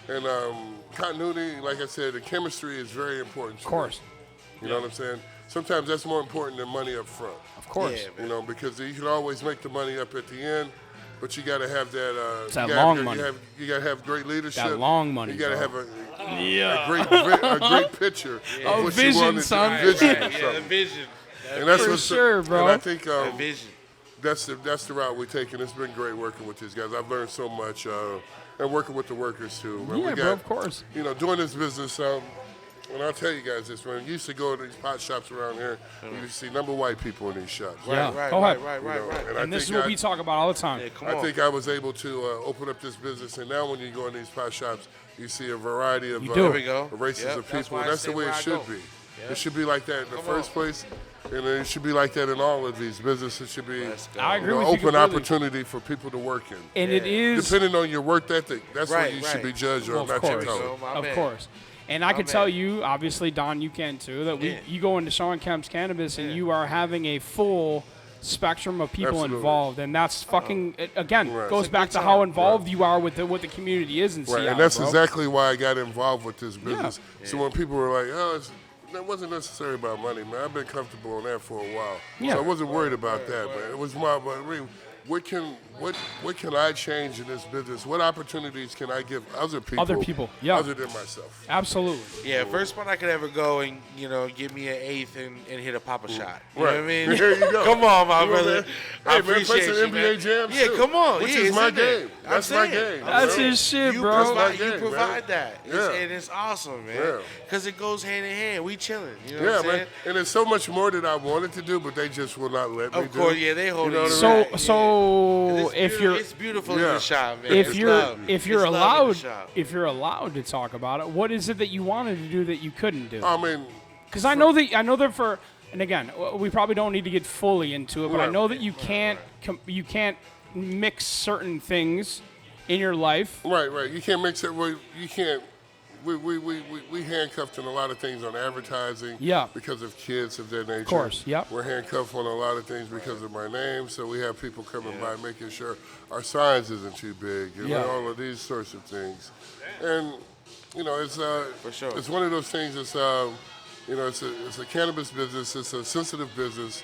And continuity, like I said, the chemistry is very important. Of course. You know what I'm saying? Sometimes that's more important than money up front. Of course. Yeah. You know, because you can always make the money up at the end, but you got to have that. It's that you gotta long have- money. You got to have great leadership. That long money, You got to bro. have a great picture A of what vision, you want to son. do. Vision or Yeah, the something. vision. And that's For what's sure, bro. And I think The vision. that's the route we're taking. It's been great working with these guys. I've learned so much, and working with the workers too. Man. Yeah, we bro, got, of course. You know, doing this business. And I'll tell you guys this, man. You used to go to these pot shops around here. You used to see number white people in these shops. Yeah. Right, Go right, ahead. right, You know, right. and I And this is think what we talk about all the time. Yeah, come I on. think I was able to open up this business, and now when you go in these pot shops, you see a variety of, You do. There we go. races Yep, of that's people. why I That's say the way where it I should go. be. Yep. It should be like that in the Come first on. place, and it should be like that in all of these businesses. It should be Let's go. I agree with you open completely. opportunity for people to work in. And it is. Depending on your work ethic, that's what Right, you should right. be judged Well, on, of not your course. color. So, my Of man. course. And I can My tell man. you, obviously, Don, you can too, that Yeah. you go into Sean Kemp's Cannabis and you are having a full spectrum of people Absolutely. involved. And that's fucking, it, again, Right. goes It's a back good to how time. involved you are with what the community is in Right, Seattle, and that's bro. exactly why I got involved with this business. So when people were like, "Oh, that wasn't necessarily about money, man," I've been comfortable in that for a while, Yeah. so I wasn't worried about that, man. It was my, but I mean, what can I change in this business? What opportunities can I give other people? Other than myself. Absolutely. Yeah, first spot I could ever go and give me an eighth and hit a pop-up shot. You know what I mean? There you go. Come on, my Come on, brother. man. I Hey, man, play appreciate some you, NBA man. jams Yeah, too, come on. which Yeah, is it's my in there. game. I'm That's my saying. game. That's bro. his shit, You bro. provide, game, you provide man. that. Yeah. And it's awesome, man. Yeah. Because it goes hand in hand. We chilling. You know Yeah, what I'm man. saying? And there's so much more that I wanted to do, but they just will not let me do. Of course, yeah, they hold You know it. what I mean? So It's beautiful in Yeah. the shop, man. if It's you're love. if you're It's love in the allowed shop. if you're allowed to talk about it, what is it that you wanted to do that you couldn't do? I mean, Because I know that for, and again, we probably don't need to get fully into it, but I Right. know that you can't mix certain things in your life. right. You can't mix it. You can't. We handcuffed in a lot of things on advertising. Yeah. Because of kids of that nature. Of course, yep. We're handcuffed on a lot of things because of my name. So we have people coming by making sure our signs isn't too big and Yeah. all of these sorts of things. And it's For sure. It's one of those things. It's it's a cannabis business. It's a sensitive business.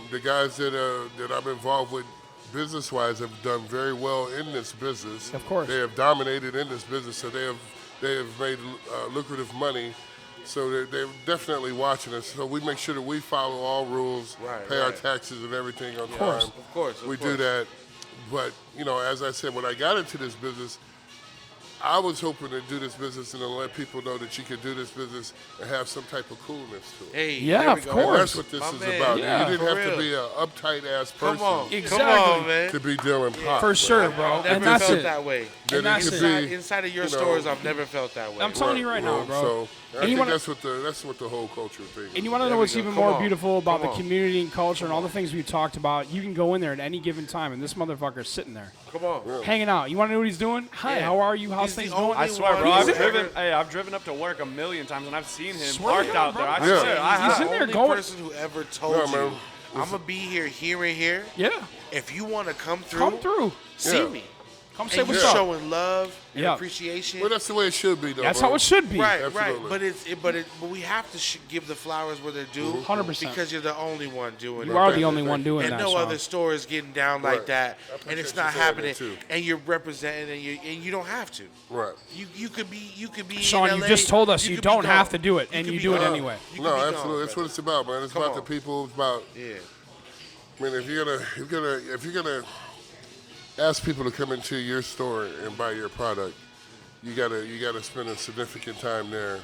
The guys that I'm involved with, business-wise, have done very well in this business. Of course. They have dominated in this business, so they have made lucrative money. So they're definitely watching us. So we make sure that we follow all rules, pay our taxes and everything on time. Of course. We do that. But as I said, when I got into this business, I was hoping to do this business and to let people know that you could do this business and have some type of coolness to it. Hey, Yeah, there we of go. course. And that's what this My is man. about. Yeah, You didn't for have real. to be an uptight ass person Come on. Exactly. Come on, man. to be dealing pot. For man. sure, bro. Never And that's felt it. that way. That And it that's could it. be, Inside of your you know, stores, I've never felt that way. I'm telling you right now, bro. So I And you think wanna- that's what the whole culture thing is. And you want to know There we what's go. even Come more on. beautiful about Come the on. community and culture and all the things we talked about? You can go in there at any given time, and this motherfucker's sitting there, Come on. hanging out. You want to know what he's doing? Hi, Yeah. how are you? How's He's the things only going? I swear, bro. He's I've driven up to work a million times, and I've seen him Swear to parked God, out there. bro. I Yeah. swear, I He's have. in there only going- person who ever told Yeah, you, man. I'm going to be here and here. Yeah, If you want to come through, come through. see Yeah. me. Come say And what's you're up. showing love and Yeah. appreciation. Well, that's the way it should be, though. That's bro. how it should be. Right, Absolutely. right. But we have to give the flowers where they're due. 100%. Because you're the only one doing You it. are the only one doing And that, no Sean. other store is getting down like Right. that, I appreciate and it's you not saying happening. that, too. And you're representing, and you don't have to. Right. You could be. Sean, in you LA, just told us you could be don't have gone. to do it, and could you be do it gone. anyway. You could No, be gone, absolutely. That's what brother. it's about, man. It's Come about on. the people. It's about. Yeah. I mean, if you're gonna ask people to come into your store and buy your product, you gotta spend a significant time there.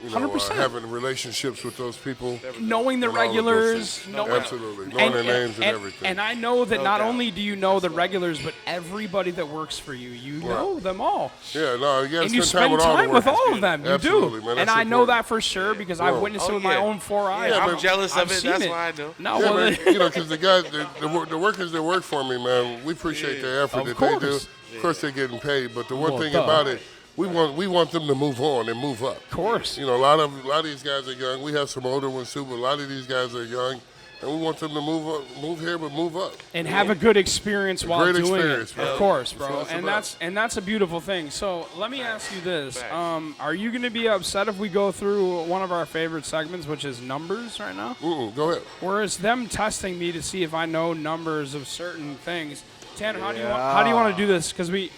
100%. Having relationships with those people. Knowing the and all of those regulars, things. knowing Absolutely, knowing their names and everything. And I know that No not doubt. only do you know the regulars, but everybody that works for you, you know them all. Yeah, no, you gotta And you spend time spend with all the time with workers. all of them. You Absolutely, do. man, And that's I know important. that for sure because I've Well, witnessed it oh, with my yeah. own 4 eyes. Yeah, I'm but jealous I've of it. seen That's it. why I know. No, Yeah, well, man, because the guys, the workers that work for me, man, we appreciate their effort Of that they do. course. Of course, they're getting paid, but the one Well, thing duh. about it, we want them to move on and move up. of course. A lot of these guys are young. We have some older ones too, but a lot of these guys are young, and we want them to move here, but move up. And have a good experience while great doing experience, it. man. Of course, That's what bro. it's And about. that's a beautiful thing. So let me ask you this: are you going to be upset if we go through one of our favorite segments, which is numbers, right now? Go ahead. Where it's them testing me to see if I know numbers of certain things. Tanner, how do you want to do this? Because we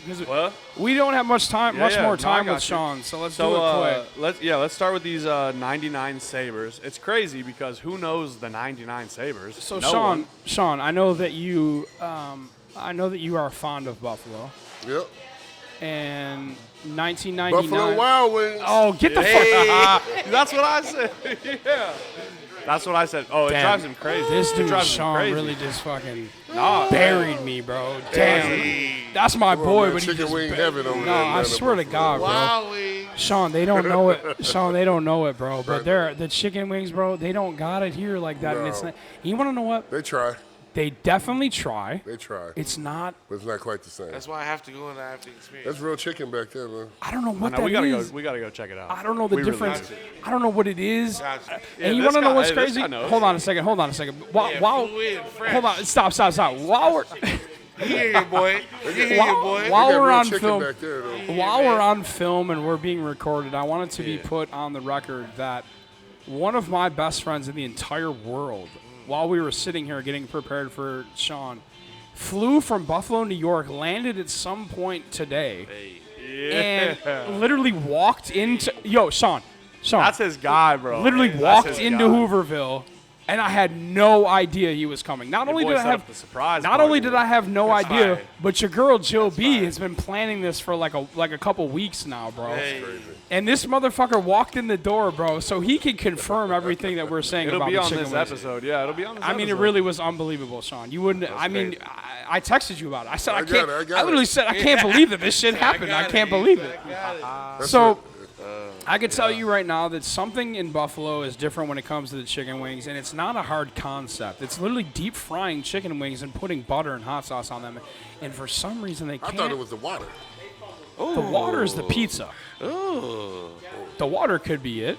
don't have much time, more No, I time got with you. Sean. So let's do it quick. Let's start with these 99 Sabres. It's crazy because who knows the 99 Sabres? So No Sean, one. Sean, I know that you are fond of Buffalo. Yep. And 1999. Buffalo Wild Wings. Oh, get the fuck! That's what I said. Yeah. That's what I said. Oh, it Damn. drives him crazy. This It dude drives him Sean crazy. really just fucking Nah, buried me, bro. Damn, that's my Come on, boy, man. but he Chicken just wing heaven over no. there, I man, swear to Buffalo. God, bro. Wow, we. Sean, they don't know it. Sean, they don't know it, bro. But the chicken wings, bro. They don't got it here like that. And it's No. not, you want to know what? They try. They definitely try. They try. It's not. But it's not quite the same. That's why I have to go and I have to experience. That's real chicken back there, man. I don't know what No, that we gotta is. go. We gotta go check it out. I don't know the We really difference. do. I don't know what it is. Gotcha. And you this want to know guy- what's hey, this crazy? guy knows. Hold on a second. While fluid, fresh. hold on. Stop. While we're You hear your boy. You hear your boy. while They got we're real on chicken film, back there, though. while we're on film and we're being recorded, I want it to be Yeah. put on the record that one of my best friends in the entire world, while we were sitting here getting prepared for Sean, flew from Buffalo, New York, landed at some point today, and literally walked into Sean. That's his guy, bro. Literally That's walked his into guy. Hooverville, and I had no idea he was coming. Not only boy did I set have up the surprise not only party. did I have no That's idea, fine. but your girl Jill B has been planning this for like a couple weeks now, bro. And this motherfucker walked in the door, bro, so he can confirm everything that we're saying It'll about be the on chicken this wings. episode. Yeah, it'll be on this I mean, it episode. really was unbelievable, Sean. You wouldn't. I mean, I texted you about it. I said I got can't. it, I got I literally it. said I can't believe that this shit happened. I can't believe it. So. I can tell you right now that something in Buffalo is different when it comes to the chicken wings, and it's not a hard concept. It's literally deep frying chicken wings and putting butter and hot sauce on them, and for some reason they I can't. thought it was the water. The water is the pizza. Ooh. The water could be it.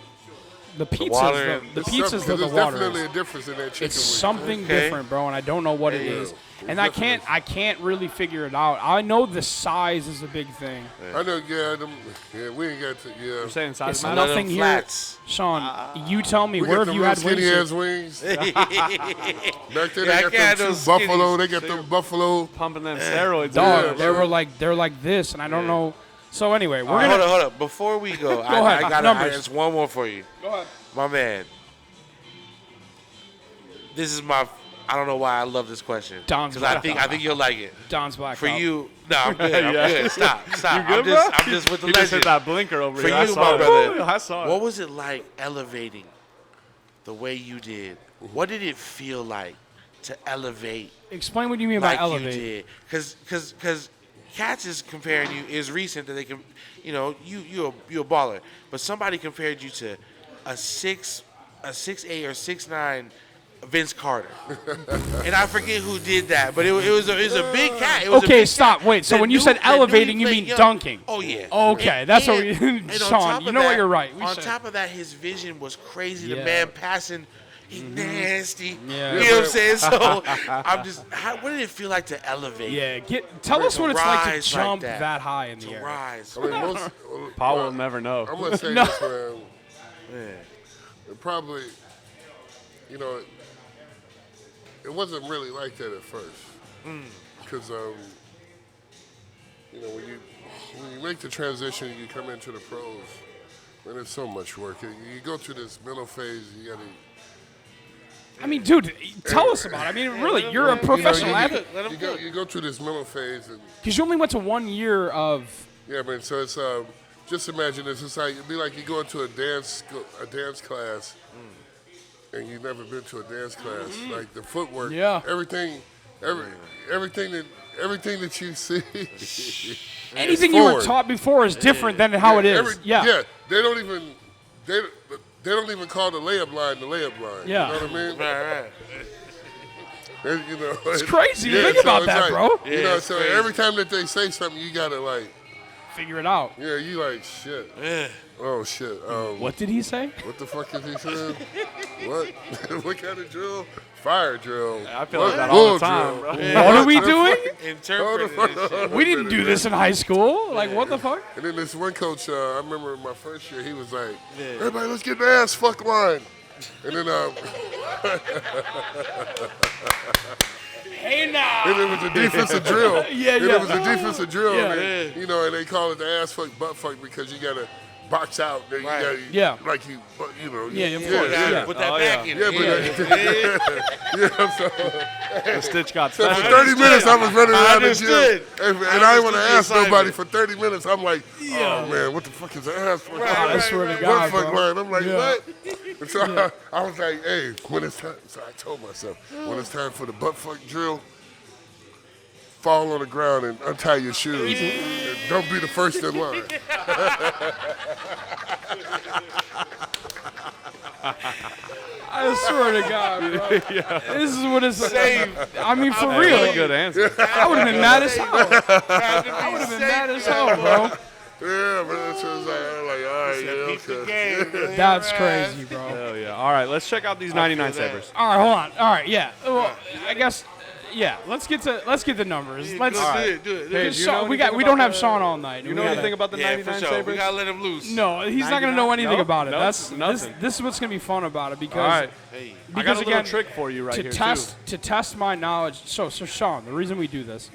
The pizza water is the and- pizza's the There's water. definitely Is. a difference in that chicken It's wing. something Okay. different, bro, and I don't know what it Yeah. is. It's And I definitely- can't really figure it out. I know the size is a big thing. I know, we ain't got to, You're saying size It's matter? None of nothing them here. flats. Sean, you tell me, we where got have them you real had skinny wings? ass wings. Back there, Yeah, I they got can't them those two buffalo. skinnies. They got them buffalo. Pumping them steroids. Dog, Yeah, they're like this, and I don't know. So anyway, we're Hold gonna up, hold up. Before we go, ahead, I got numbers. just one more for you. go ahead. My man. This is my. I don't know why I love this question. Don's Because I black. think you'll like it. Don's black. For you, no, I'm good. I'm Yeah. good. Stop. You good, I'm just with the He just hit legend. that blinker over For here. I you, saw my it. brother. I saw it. What was it like elevating the way you did? What did it feel like to elevate Explain what you mean like by you elevate. did? Because Cats is comparing you is recent that they can, you're a baller, but somebody compared you to a 6'8" or 6'9" Vince Carter, and I forget who did that, but it was a big cat. It was a Okay, big stop. cat. Wait. So That when you knew- said that knew he elevating, you played mean young. dunking? Oh yeah. Okay, that's what we. and on Sean, top you of know what? that- You're right. We on should- top of that, his vision was crazy. Yeah. The man passing, he nasty. Yeah. You know what I'm saying? So I'm just. What did it feel like to elevate? Yeah, tell us To what it's like to rise like jump that. that high in the To air. rise. I mean, most, Paul will never know. I'm gonna say No. this, man. It probably, it wasn't really like that at first, because when you make the transition, you come into the pros, man, it's so much work. You go through this mental phase. You gotta. I mean, dude, tell us about it. I mean, really, you're a professional athlete. You go through this mental phase, and Because you only went to 1 year of. yeah, man. So it's just imagine this. It's like it'd be like you go into a dance class, and you've never been to a dance class. Like the footwork, Yeah. everything that you see. Anything you were forward. taught before is different than how it is. Yeah, they don't even call the layup line the layup line. Yeah. You know what I mean? Right. It's crazy to think about that, bro. You know, so every time that they say something, you gotta like, Figure it out. yeah, you like shit. Oh shit. What did he say? What the fuck is he saying? What? What kind of drill? Fire drill. I feel What? like that all the Bull time, drill. bro. What are we doing? Interpret this shit. We didn't do this in high school. Like, what the fuck? And then this one coach, I remember my first year, he was like, everybody, let's get the ass fuck line. And then Hey, now. and it was a defensive drill. Yeah, and yeah. it was a defensive drill. Yeah. And and they call it the ass fuck, butt fuck because you got to box out. Then Right. you gotta, Yeah. Like you, Yeah, of course. Yeah. Put that Oh, back yeah. in. Yeah, but so The Stitch got for special. 30 minutes, I was running around the gym. understood. And I didn't want to understood the ask nobody. assignment. For 30 minutes, I'm like, oh, man, what the fuck is the ass fuck? I swear to What God, fuck bro. line? I'm like, Yeah. what? And so I was like, hey, when it's time, so I told myself, when it's time for the butt fuck drill, fall on the ground and untie your shoes. And don't be the first in line. I swear to God, bro. This is what it's like. I mean, for Really real. good answer. I would have been mad as hell. I would have been mad as hell, bro. Yeah, but it's just like, I'm like, all right, yeah, Peep the okay. game. That's crazy, bro. Hell yeah. All right, let's check out these 99 sabers. All right, hold on. All right, yeah. Well, I guess, Yeah, let's get the numbers. Let's. Do it. Hey, Because do you know we anything don't about have the- Sean all night. You know anything about the Yeah, 99 for sure. Sabres? We gotta let him loose. No, he's not gonna know 99? anything Nope, about it. nope, That's nothing. this is what's gonna be fun about it because All right. Hey, I got because a little again trick for you right to here, test my knowledge. So Sean, the reason we do this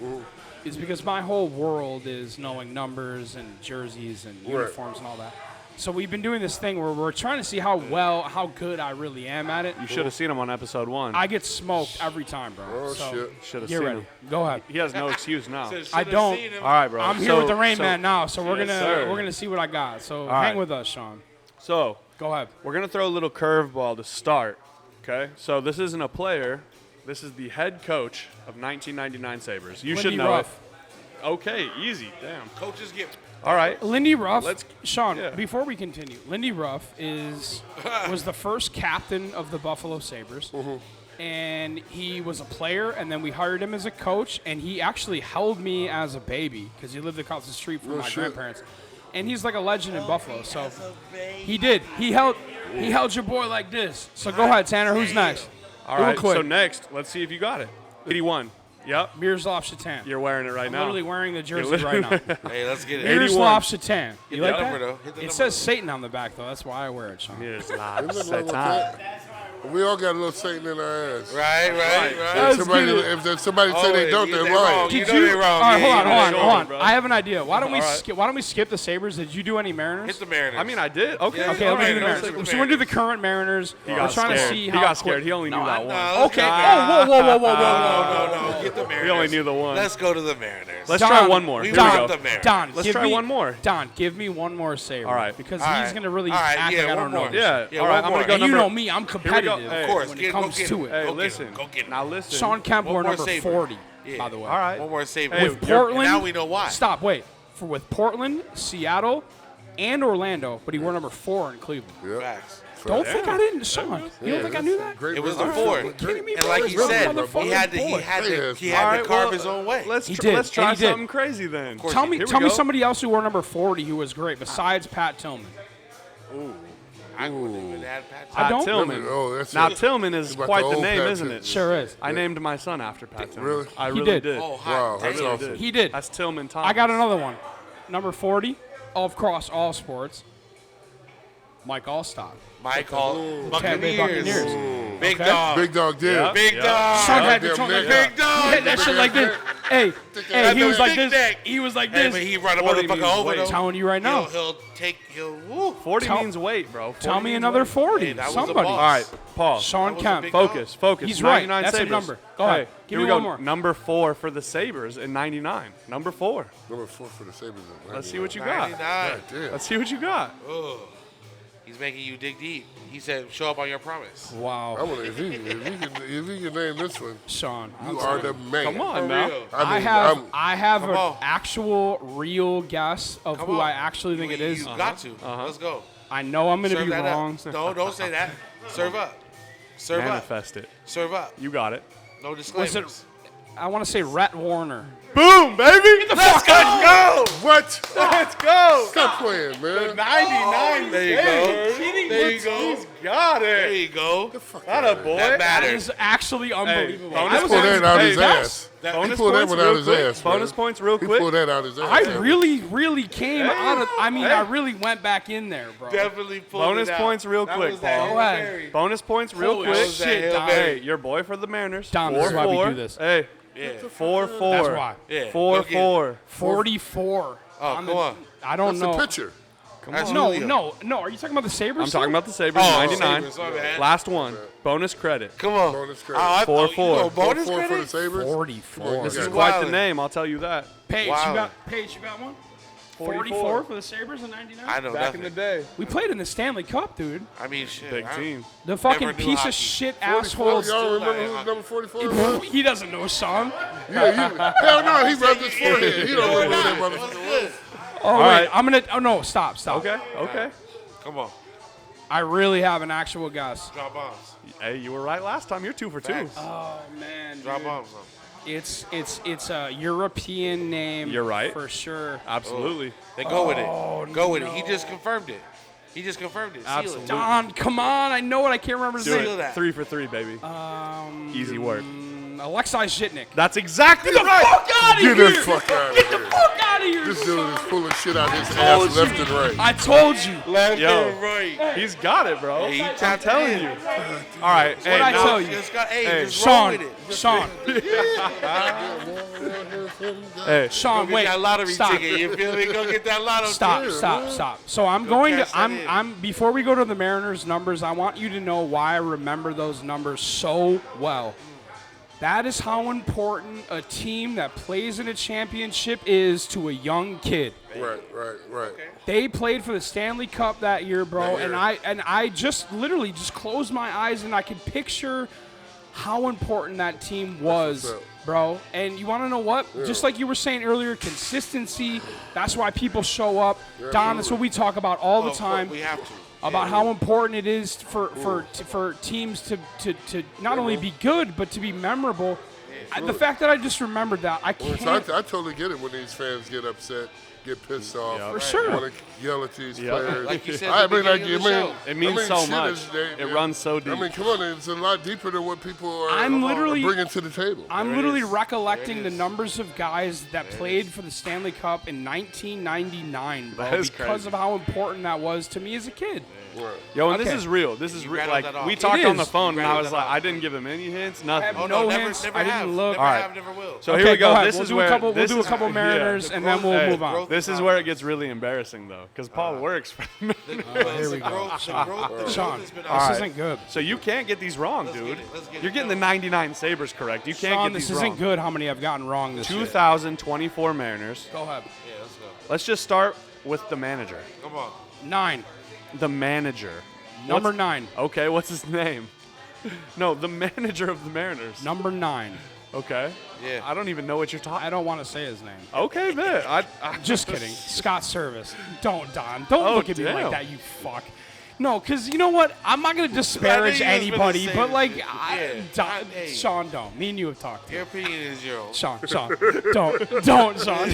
is because my whole world is knowing numbers and jerseys and uniforms and all that. So we've been doing this thing where we're trying to see how good I really am at it. You should have seen him on episode 1. I get smoked every time, bro. Oh, so shit. Should have get seen ready. him. Go ahead. He has no excuse now. I don't. All right, bro. I'm here So- with the Reignman so- now, so we're Yes, gonna sir. we're gonna see what I got. So right. hang with us, Sean. So Go ahead. we're gonna throw a little curveball to start. Okay. So this isn't a player. This is the head coach of 1999 Sabres. You should Lindy know Ruff. it. Okay, easy. Damn. coaches get. All right. Lindy Ruff. Let's- Sean, yeah. before we continue, Lindy Ruff was the first captain of the Buffalo Sabres. And he was a player, and then we hired him as a coach, and he actually held me as a baby because he lived across the street from my shit. grandparents. And he's like a legend in Buffalo. So he did. He held your boy like this. So go ahead, Tanner. Who's next? All Real right. quick. So next, let's see if you got it. 81. Yep. Miroslav Shatan. You're wearing it right I'm now. literally wearing the jersey right now. Hey, let's get it. 81. Miroslav Shatan. You the like number, that? though. Hit the It number. says Satan on the back, though. That's why I wear it, Sean. Miroslav Isn't it like Satan. that? We all got a little Satan in our ass. Right. If somebody say they don't, they're lying. You know they're wrong. All right, Yeah, hold on. sure, bro. I have an idea. Why don't we All right. skip the Sabres? Did you do any Mariners? Hit the Mariners. I mean, I did. Okay. Yeah, Okay, all let me right, do the no, Mariners. let's take So we're gonna do the current Mariners. He We're got trying scared. to see He how got quick- scared. He only knew that one. Okay. Nah, Whoa. Get the Mariners. He only knew the one. Let's go to the Mariners. Let's Don, try one more. we Here we want go. the Mariners. Don, Let's give try me one more. Don, give me one more Sabre. All right. Because All he's right. gonna really All right, act yeah, like I one don't know. more. this. Yeah. Yeah, all right. one I'm more. gonna go And you number. know me, I'm competitive Hey, Of course. when Get it it, comes go get to him. it. Hey, Go get listen. him. Go get him. Now listen. Sean Kemp One wore more number Sabre. 40, Yeah. by the way. All right. One more Sabre. Hey, With Portland, now we know why. Stop, wait. With Portland, Seattle, and Orlando, but he wore number 4 in Cleveland. Yep. Facts. Don't think I didn't, Sean. You don't think I knew that? Great It was the business. 4. kidding me, And bro? like It's he really said, motherfucking he had to All All carve well, his own way. Let's He tr- did, let's try and he did. something crazy then. course. Tell me Here we tell me go. somebody else who wore number 40 who was great besides Pat Tillman. I wouldn't even add Pat. I don't. Pat Tillman. Oh, that's Now it. Tillman is About quite the the old name, Pat isn't Tillman. it? Sure is. I named my son after Pat Tillman. Really? I He really did. Oh, hot Wow, that's damn. awesome. He did. That's Tillman Thomas. I got another one. Number 40, across all sports. Mike Allstott. Mike Hall. Tampa Bay Buccaneers. Buccaneers. Big Okay. dog. Big dog did. Yeah. Big dog. Sean had the Goddamn trunk like neck. that. Big dog. He had that shit like this. Hey, he was like Big this. neck. He was like Hey, this. but he run a 40 motherfucker means over weight. though. Telling you right now. He'll woo. 40 Tell- means weight, bro. 40 Tell me means another weight. 40. Hey, that was a Somebody. boss. All right, Paul. Sean That was a Kemp. big Focus. He's right. 99 That's a Sabres. number. Go Hey, ahead. Give here me we go. one more. Number 4 for the Sabres in 99. Number 4. Number 4 for the Sabres. Let's see what you got. 99. Damn. Let's see what you got. Ugh. He's making you dig deep. He said, "Show up on your promise." Wow. If you can name this one, Sean. you are the man. Come on For now. real. I I'm- have Come an on. actual real guess of Come who on. I actually think it is. You got to. Let's go. I know I'm going to Serve be that wrong. up. No, don't say that. Serve up. Serve up. Manifest it. Serve up. You got it. No disclaimers. Was it? I want to say Rhett Warner. Boom, baby. Let's go. What? Let's go. Stop playing, man. 99. There you go. There you go. Got There it. you go. That a boy. That That matters. is actually unbelievable. bonus I He was pulled actually- that out Hey, his yes. ass. He Bonus pulled that points one real out his quick. ass. Bonus man. points real He quick. pulled that out his ass. I man. really came out of. I mean, I really went back in there, bro. Definitely pulled Bonus it out. points real That quick, was that Paul. Hail Go ahead. Mary. Bonus points real Holy quick. shit, Hail Don. Mary. Hey, your boy for the Mariners. Don, this is why we 4-4. do this. Hey, Yeah. 4-4. That's why. Yeah. 4-4. 44. Oh, come on. I don't That's know. the picture. That's No, Julio. no. Are you talking about the Sabres? I'm talking about the Sabres, Oh, 99. Sabres, my bad. Last one. Bonus credit. Come on. Bonus credit. Oh, I thought 4-4. you know bonus 4 for the credit? Sabres. 44. This is Okay. quite the Wildin'. name, I'll tell you that. Paige, Wow. you got one? 44 for the Sabres in 99? I know Back nothing. in the day. We played in the Stanley Cup, dude. I mean, shit. Big I- team. The fucking Never knew piece hockey. of shit 44. asshole. Y'all remember like who's hockey. number 44 was? He doesn't know, Sean. Yeah, hell no, he rubbed his forehead. He don't remember that What's motherfucker. this? Oh, wait. right. I'm going to. Oh, no. Stop. Okay, okay. Come on. I really have an actual guess. Drop bombs. Hey, you were right last time. You're 2 for 2. Facts. Oh, man. Drop dude. bombs. It's a European name. You're right. For sure. Absolutely. Then go with Oh, it. Go with it. He just confirmed it. Seal Absolutely. it. Don, come on. I know it. I can't remember his Do name. Seal it. that. 3 for 3, baby. Easy work. Alexei Zhitnik. That's exactly Get the right. fuck out of Get here! the fuck out of Get the here. fuck out of here! This dude is full of shit out his told ass you. left and right. I told you. Left Yo. and right. He's got it, bro. Hey, he I'm tapped telling in. you. All right. Hey, What'd I now- tell you? Hey, just roll Sean, with it. Sean, Hey, Sean, Get wait, that lottery stop. ticket. You feel me? Go get that lotto Stop, ticket. stop. So I'm going to, cash that in. I'm, before we go to the Mariners numbers, I want you to know why I remember those numbers so well. That is how important a team that plays in a championship is to a young kid. Right. They played for the Stanley Cup that year, bro, That and year. I just literally just closed my eyes and I could picture how important that team was, what's up. bro. And you want to know what? Just like you were saying earlier, consistency. That's why people show up. Yeah, Don, that's what we talk about all the Oh, time. We have to. About how important it is for teams to not only be good but to be memorable. The fact that I just remembered that, I Well, can't. I totally get it when these fans get upset, get pissed off. Yeah. For sure. Want to yell at these players. Like you said I at the mean, like, beginning of the show. It means so shit much. is- It runs so deep. I mean, come on, it's a lot deeper than what people are literally- bringing to the table. I'm literally recollecting the numbers of guys that played for the Stanley Cup in 1999, bro, That is because crazy. of how important that was to me as a kid. Right. Yo, and Okay. this is real. This is real. rattled Like, that off. we It talked on the is. phone, You and I rattled was that like, off. I didn't give him any hints, I nothing. have Oh, no no, never, hints. never I didn't have. look. Never All right. have, never will. So Okay, here we go. go ahead. This We'll is do a where couple- we'll this do a is- couple Mariners, and then we'll Hey, move on. growth This is where it gets really embarrassing, though, because Paul works for the Here we go. Sean, has been this All right. isn't good. So you can't get these wrong, Let's dude. get it, let's get it. You're getting the 99 Sabres correct. You can't Sean, get this these isn't wrong. good how many I've gotten wrong this year. 2024 Mariners. Go ahead. Yeah, let's go. Let's just start with the manager. Come on. 9. The manager. Number What's- 9. Okay, what's his name? No, the manager of the Mariners. Number 9. Okay. Yeah. I don't even know what you're talking. I don't want to say his name. Okay, man. I Just kidding. Scott Service. Don't, Don. Don't Oh, look at me like damn. that, you fuck. No, because you know what? I'm not going to disparage I knew you was gonna anybody, say but this like, shit. I, Yeah. Don, Hey. Sean, don't. Me and you have talked. Your opinion is your own. Sean, don't, Sean.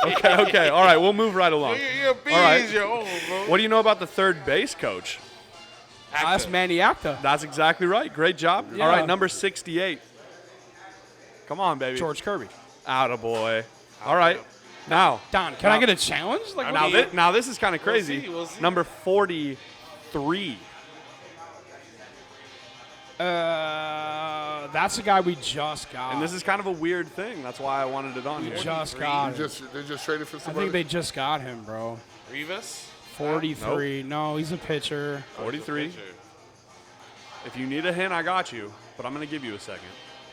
Okay. All right, we'll move right along. Your opinion All right. is your own, bro. What do you know about the third base coach? That's Manny Acta. That's exactly right. Great job. Yeah. All right, number 68. Come on, baby. George Kirby. Attaboy. All right. Now, Don, can I get a challenge? Like, what do you- now this is kind of crazy. We'll see. Number 43. that's a guy we just got. And this is kind of a weird thing. That's why I wanted it on here. just got him. They just traded for I somebody. think they just got him, bro. Rivas? 43. No, he's a pitcher. 43. If you need a hint, I got you. But I'm going to give you a second.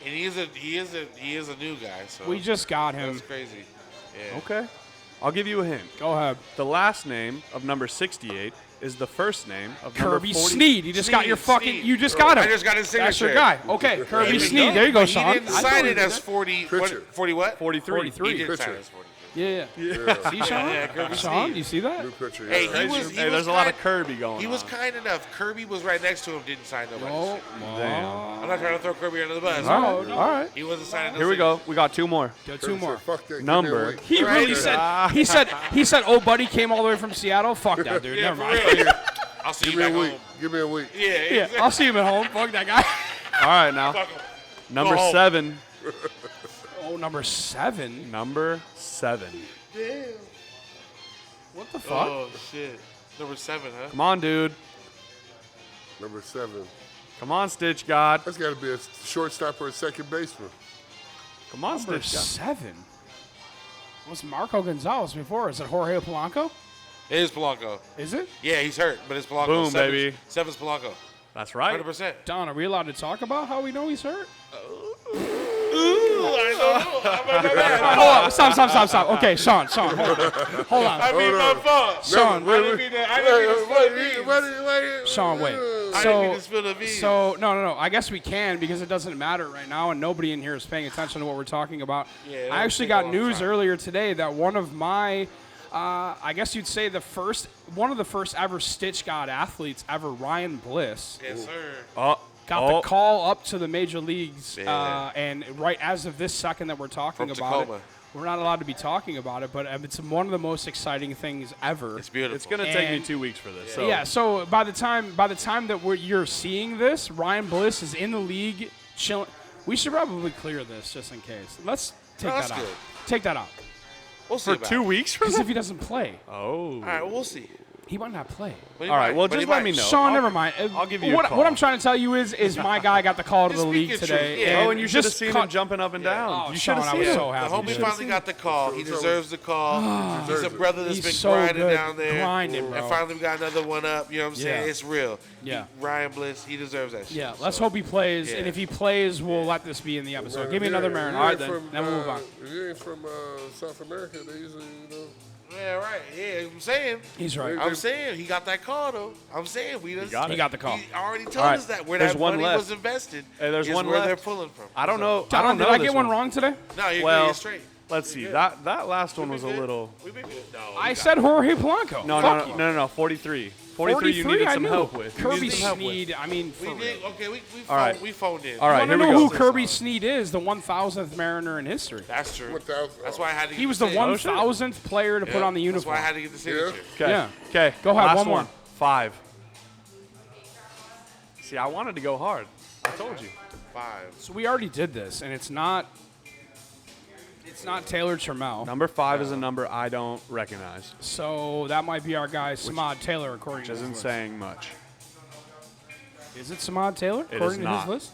And he is a new guy, so We just got him. that's crazy. Yeah. Okay. I'll give you a hint. Go ahead. The last name of number 68 is the first name of Kirby number 40. Sneed. You just got your fucking. Sneed. You just got him. I just got his That's your signature. guy. Okay, Kirby He Sneed. There you go, He Sean. didn't I sign told it you as that. 40. Pitcher. What, 40 what? 43. 43. He didn't sign Pitcher. it as 40. Yeah. Yeah. See, Sean? Yeah, Kirby Sean, Sneed. you see that? New pitcher. Hey, yeah. he was. Hey, there's a lot of Kirby going on. He was kind enough. Kirby was right next to him. Didn't sign nobody. Oh, Damn. I'm not trying to throw Kirby under the bus. No, no. All right. He wasn't signing. Here we go. We got two more. Two Kirby more. said, "Fuck that, give me a Number. week." He really said. He said. Oh, buddy came all the way from Seattle. Fuck that, dude. Yeah, Never for mind. real. I'll see Give you me a back week. home. Give me a week. Yeah. Yeah, I'll see him at home. Fuck that guy. All right, now. Fuck him. Number Go home. 7. Oh, number 7. Number 7. Damn. What the fuck? Oh shit. Number 7, huh? Come on, dude. Number 7. Come on, Stitchgod. That's got to be a shortstop or a second baseman. Come on, Number Stitchgod. 7. What's Marco Gonzalez before? Is it Jorge Polanco? It is Polanco. Is it? Yeah, he's hurt, but it's Polanco. Boom, baby. 7's Polanco. That's right. 100%. Don, are we allowed to talk about how we know he's hurt? I don't know. I'm not bad. Hold on. Stop. Okay, Sean, hold on. I mean, my fault. Sean, I didn't mean to. I didn't mean to spill the beans. Sean, wait. I didn't mean to spill the beans. So, no. I guess we can because it doesn't matter right now, and nobody in here is paying attention to what we're talking about. Yeah, it'll I actually take a got long news time. earlier today that one of my, I guess you'd say one of the first ever Stitchgod athletes ever, Ryan Bliss, Yes, sir. got the call up to the major leagues, Yeah. and right as of this second that we're talking From about Tacoma. it, we're not allowed to be talking about it, but it's one of the most exciting things ever. It's beautiful. It's going to take me And- 2 weeks for this. So. Yeah, so by the time that you're seeing this, Ryan Bliss is in the league, chilling. We should probably clear this just in case. Let's take No, that that's out. good. Take that out. We'll see For about 2 it. weeks from Because now? if he doesn't play, Oh. All right, we'll see. he might not play. But he All right, might, well, but he just let might. me know. Sean, never mind. I'll give you a what, call. what I'm trying to tell you is my guy got the call to the Just league speak your today. truth, yeah. Oh, and you should have just seen cut- him jumping up and down. Oh, you should Sean, have I seen was him. so The happy. homie finally got the call. He deserves the call. He's a brother that's He's been so grinding good. down there. Grinding, bro. And finally we got another one up. You know what I'm saying? Yeah. It's real. Yeah. Ryan Bliss, he deserves that shit. Yeah, let's hope he plays. Yeah. And if he plays, we'll let this be in the episode. Give me another Marin. All right, then we'll move on. If you ain't from South America, they usually, Yeah, right. Yeah, I'm saying. He's right. I'm saying he got that call though. I'm saying he got it. He got the call. He already told All right, us that where there's that one money left. was invested. Hey, there's is one where left. they're pulling from. I don't know. Don, I don't know did I this get one wrong today? No, you're Well, good. Straight. Let's see. That last one was a little. We been good. No, I said Jorge Polanco. No. 43. 43 you needed I some knew. help with. You Kirby needed some help with. Sneed, I mean, for we real. did. Okay, we All right. phoned in. All right, Want to here we know go. who Kirby Sneed is? The 1,000th Mariner in history. That's true. 1,000. That's why I had to. He was the 1,000th player to put on the That's uniform. why I had to get the signature. Okay. Yeah. Okay. Go ahead, Last one more. 5. See, I wanted to go hard. I told you. 5. So we already did this, and it's not Taylor Trammell. Number 5 is a number I don't recognize, So that might be our guy, Samad Taylor, according which to his isn't list. saying much. Is it Samad Taylor, It according is to not. his list?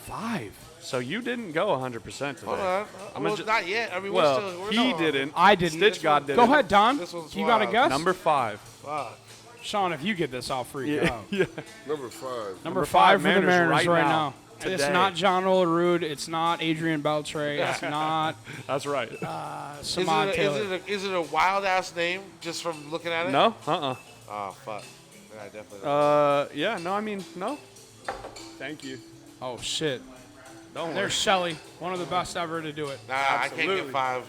5. So you didn't go 100% today. Hold on. I'm Well, gonna not yet. I mean, Well, we're still. he no, didn't. I didn't. Stitchgod did. Go ahead, Don. This one's You got a wild. guess? Number 5. Fuck. Sean, if you get this, I'll freak out. Yeah. Number 5. Number 5 for the Mariners Mariners right right now. now. It's Today. not John Olerud. It's not Adrian Beltre. It's not That's right. Samad Taylor. Is it a wild ass name just from looking at it? No? Oh fuck. Yeah, definitely. Yeah, no, I mean, no. Thank you. Oh, shit. Don't worry. There's Shelly, one of the best ever to do it. Nah, I can't absolutely. get 5.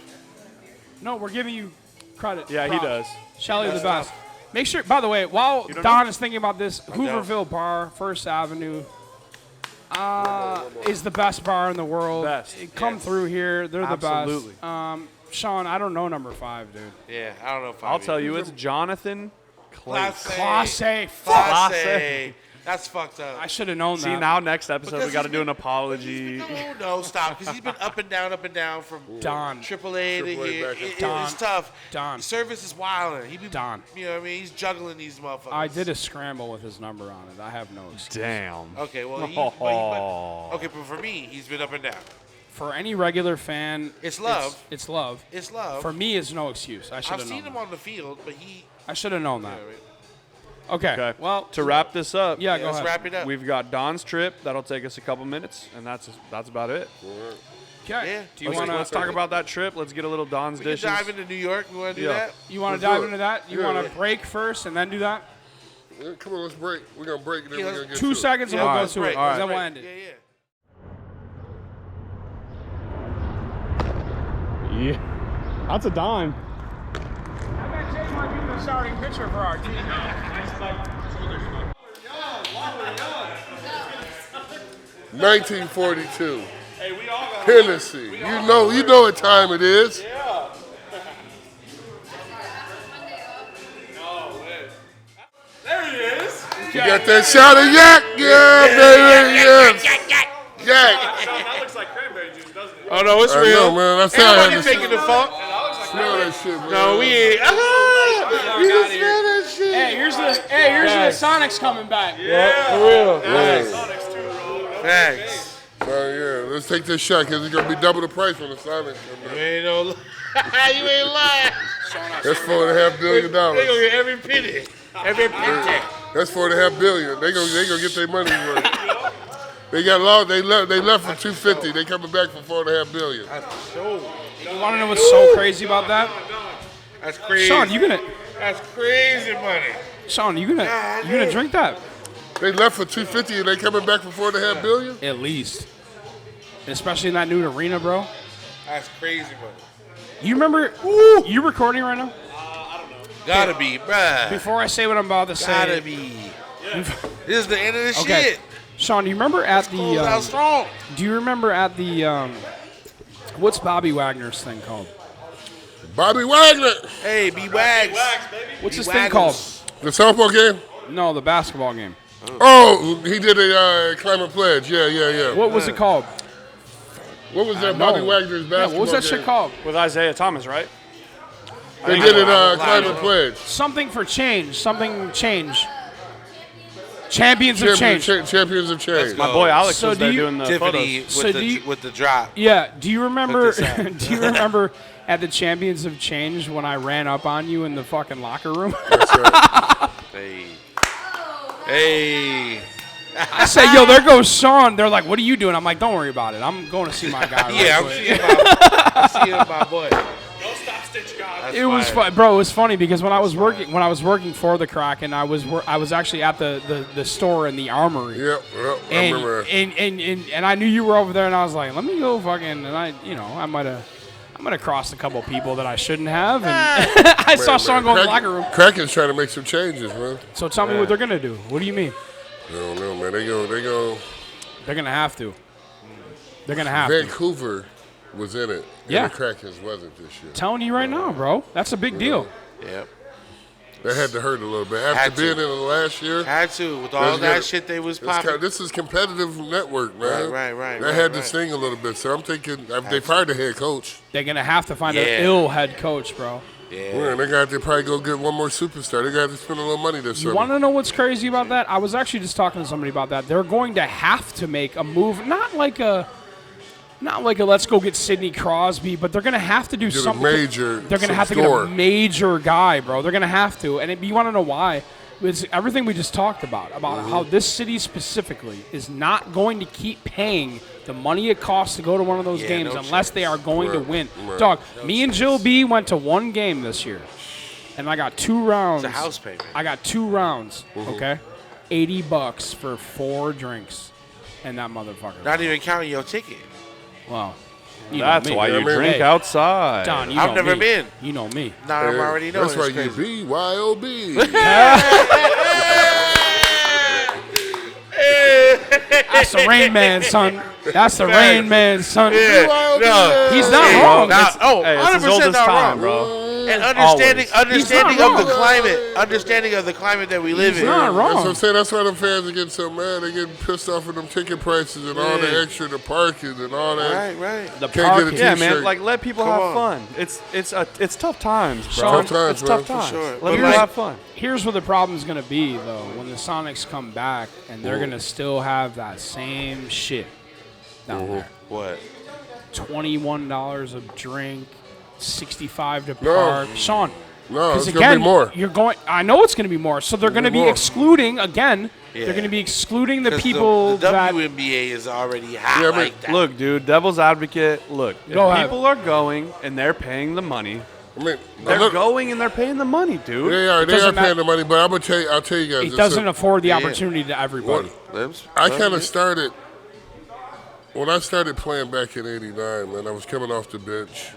No, we're giving you credit. Yeah, he props. does. Shelly the best. Make sure, by the way, while don't Don know? is thinking about this, don't. Hooverville Bar, First Avenue, is the best bar in the world. Best. Come through here. They're the Absolutely. best. Sean, I don't know number 5, dude. Yeah, I don't know if I'll tell you, it's Jonathan Clay. Class A. Fuck. Class Class A. That's fucked up. I should have known See, that. now next episode Because we got to he's do an been- apology. No, stop. Because he's been up and down from Don. AAA to AAA here. back and Don. It's tough. Don. Service is wild. He be, Don. You know what I mean? He's juggling these motherfuckers. I did a scramble with his number on it. I have no excuse. Damn. Okay, well, okay, but for me, he's been up and down. For any regular fan, It's love. It's love. It's love. For me, it's no excuse. I should I've have seen known him that. on the field, but he. I should have known You that. know what I mean? Okay. Okay. Well, To wrap this up, yeah, go Let's ahead. wrap it up. we've got Don's trip. That'll take us a couple minutes, and that's about it. Okay. Yeah. Do you Let's, want let's talk about that trip. Let's get a little Don's We can dishes. dive into New York. You want to do Yeah. that? You want Let's to dive do it. into that? You Yeah, want yeah. to break first and then do that? Yeah, come on, let's break. We're going to break and then Yeah, we're let's- going to get 2 to seconds and Yeah, we'll go let's to break. it. All right. Then we'll Break. end it. Yeah. Yeah. That's a dime. I bet Jay might be the starting pitcher for our team. it. 1942. Hennessy. You know what time it is. You got that shot of yak? Yeah, baby, yes. Yak. That looks like cranberry juice, doesn't it? Oh no, it's I real. know, man. That's how I had Ain't to nobody faking the funk. smell that shit, man. No, we ain't. You can smell that shit. Hey, here's the Sonics coming back. For real. Yeah. Thanks. So, yeah, let's take this shot because it's going to be double the price when the Sonics come You back. ain't no. You ain't lying. That's $4.5 billion. They gonna get every penny. Every penny. That's $4.5 billion. They gonna get their money's worth. They got lost. They left for $250. They coming back for $4.5 billion. You want to know what's so crazy about that? That's crazy. Sean, you gonna That's crazy money. you gonna drink that? They left for $250 and they coming back for $4.5 billion. At least, especially in that new arena, bro. That's crazy money. You remember? You recording right now? Gotta be, bruh. Before I say what I'm about to say, Gotta be. This is the end of the Okay. shit. Sean, do you remember at Close out the? strong. Do you remember at the? What's Bobby Wagner's thing called? Bobby Wagner. Hey, B Wags. What's B this thing called? Waggles. The softball game. No, the basketball game. Oh, he did a climate pledge. Yeah. What was it called? What was that Bobby Wagner's basketball Yeah, what was that game? shit called? With Isaiah Thomas, right? They did it climate pledge. Something for change. Something change. Champions of change. Champions of change. My boy Alex So was do there you- doing the Tiffany photos. with the drop. Yeah. Do you remember? Check this out. Do you remember at the Champions of Change when I ran up on you in the fucking locker room? That's right. Hey. I said, "Yo, there goes Sean." They're like, "What are you doing?" I'm like, "Don't worry about it. I'm going to see my guy." Yeah, I'm seeing my boy. Don't stop Stitchgod. It was fun, bro. It was funny because when I was working for the Kraken, I was actually at the store in the Armory. Yep. I remember that. And I knew you were over there, and I was like, let me go fucking. And I might have crossed a couple people that I shouldn't have, and I saw Sean go in the locker room. Kraken's trying to make some changes, man. So tell me what they're gonna do. What do you mean? I don't know, man. They're They're gonna have to. They're gonna have to. Vancouver was in it. Yeah. And the Krakens wasn't this year. Telling you right now, bro. That's a big deal. Yep. That had to hurt a little bit. After being in it last year. Had to. With all that shit they was popping. This is competitive network, man. Right. That had to sting a little bit. So I'm thinking they fired the head coach. They're gonna have to find an ill head coach, bro. Yeah, they got to probably go get one more superstar. They got to spend a little money this summer. You want to know what's crazy about that? I was actually just talking to somebody about that. They're going to have to make a move, not like a let's go get Sidney Crosby, but they're going to have to do something. Major. They're going to have to get a major guy, bro. They're going to have to. And you want to know why? It's everything we just talked about how this city specifically is not going to keep paying the money it costs to go to one of those games unless they are going to win. Dog, me and Jill B went to one game this year, and I got 2 rounds. It's a house payment. I got 2 rounds, okay? $80 for 4 drinks, and that motherfucker. Not even counting your ticket. Wow. That's why you drink outside. Don, you I've know never me. been. You know me. Nah, I'm already knowing. That's why It's you BYOB. That's the Rain Man, son. That's the Rain Man, son. No, He's not wrong. Hey, it's his 100% oldest not time, wrong. bro. And understanding wrong. of the climate, understanding of the climate that we live He's in. not wrong. That's what I'm saying. That's why the fans are getting so mad. They're getting pissed off with them ticket prices and all the extra, the parking and all that. Right. The Can't parking. get a Yeah, t-shirt. man. Like, let people have fun. It's tough times, bro. Tough times, it's bro. tough times. sure. Let But people like- have fun. Here's what the problem's going to be, though, when the Sonics come back, and they're going to still have that same shit down there. What? $21 a drink, $65 to park. Sean, No, because it's going to again, be more. you're going. I know it's going to be more. So they're going to be more. excluding again. Yeah. They're going to be excluding the 'Cause people the that. WNBA is already hot Yeah, but like that. Look, dude, devil's advocate. Look, if Go ahead. people are going and they're paying the money, I mean, they're look, going and they're paying the money, dude. They are doesn't paying the money, but I'll tell you guys. It this. doesn't afford the opportunity to everybody. I kind of started when I started playing back in '89. Man, I was coming off the bench.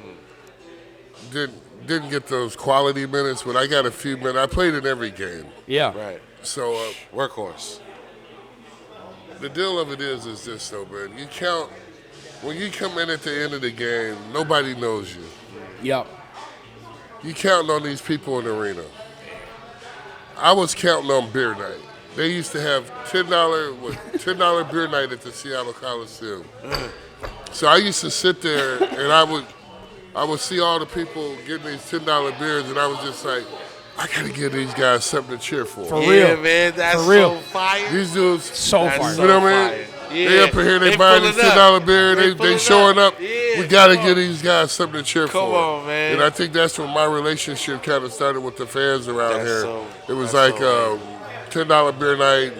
Didn't get those quality minutes, but I got a few minutes. I played in every game. Yeah. Right. So Workhorse. the deal of it is this though, man. You count when you come in at the end of the game. Nobody knows you. Yep. You counting on these people in the arena. I was counting on beer night. They used to have $10 beer night at the Seattle Coliseum. So I used to sit there and I would see all the people getting these $10 beers, and I was just like, I gotta give these guys something to cheer for. For real. Man, that's For real. so fire. These dudes, So That's far. you know what I mean? They up in here, they buying these $10 beer, they showing up. We gotta give these guys something to cheer for. Come on, man. And I think that's when my relationship kind of started with the fans around That's here. so- It was that's like so $10 beer night,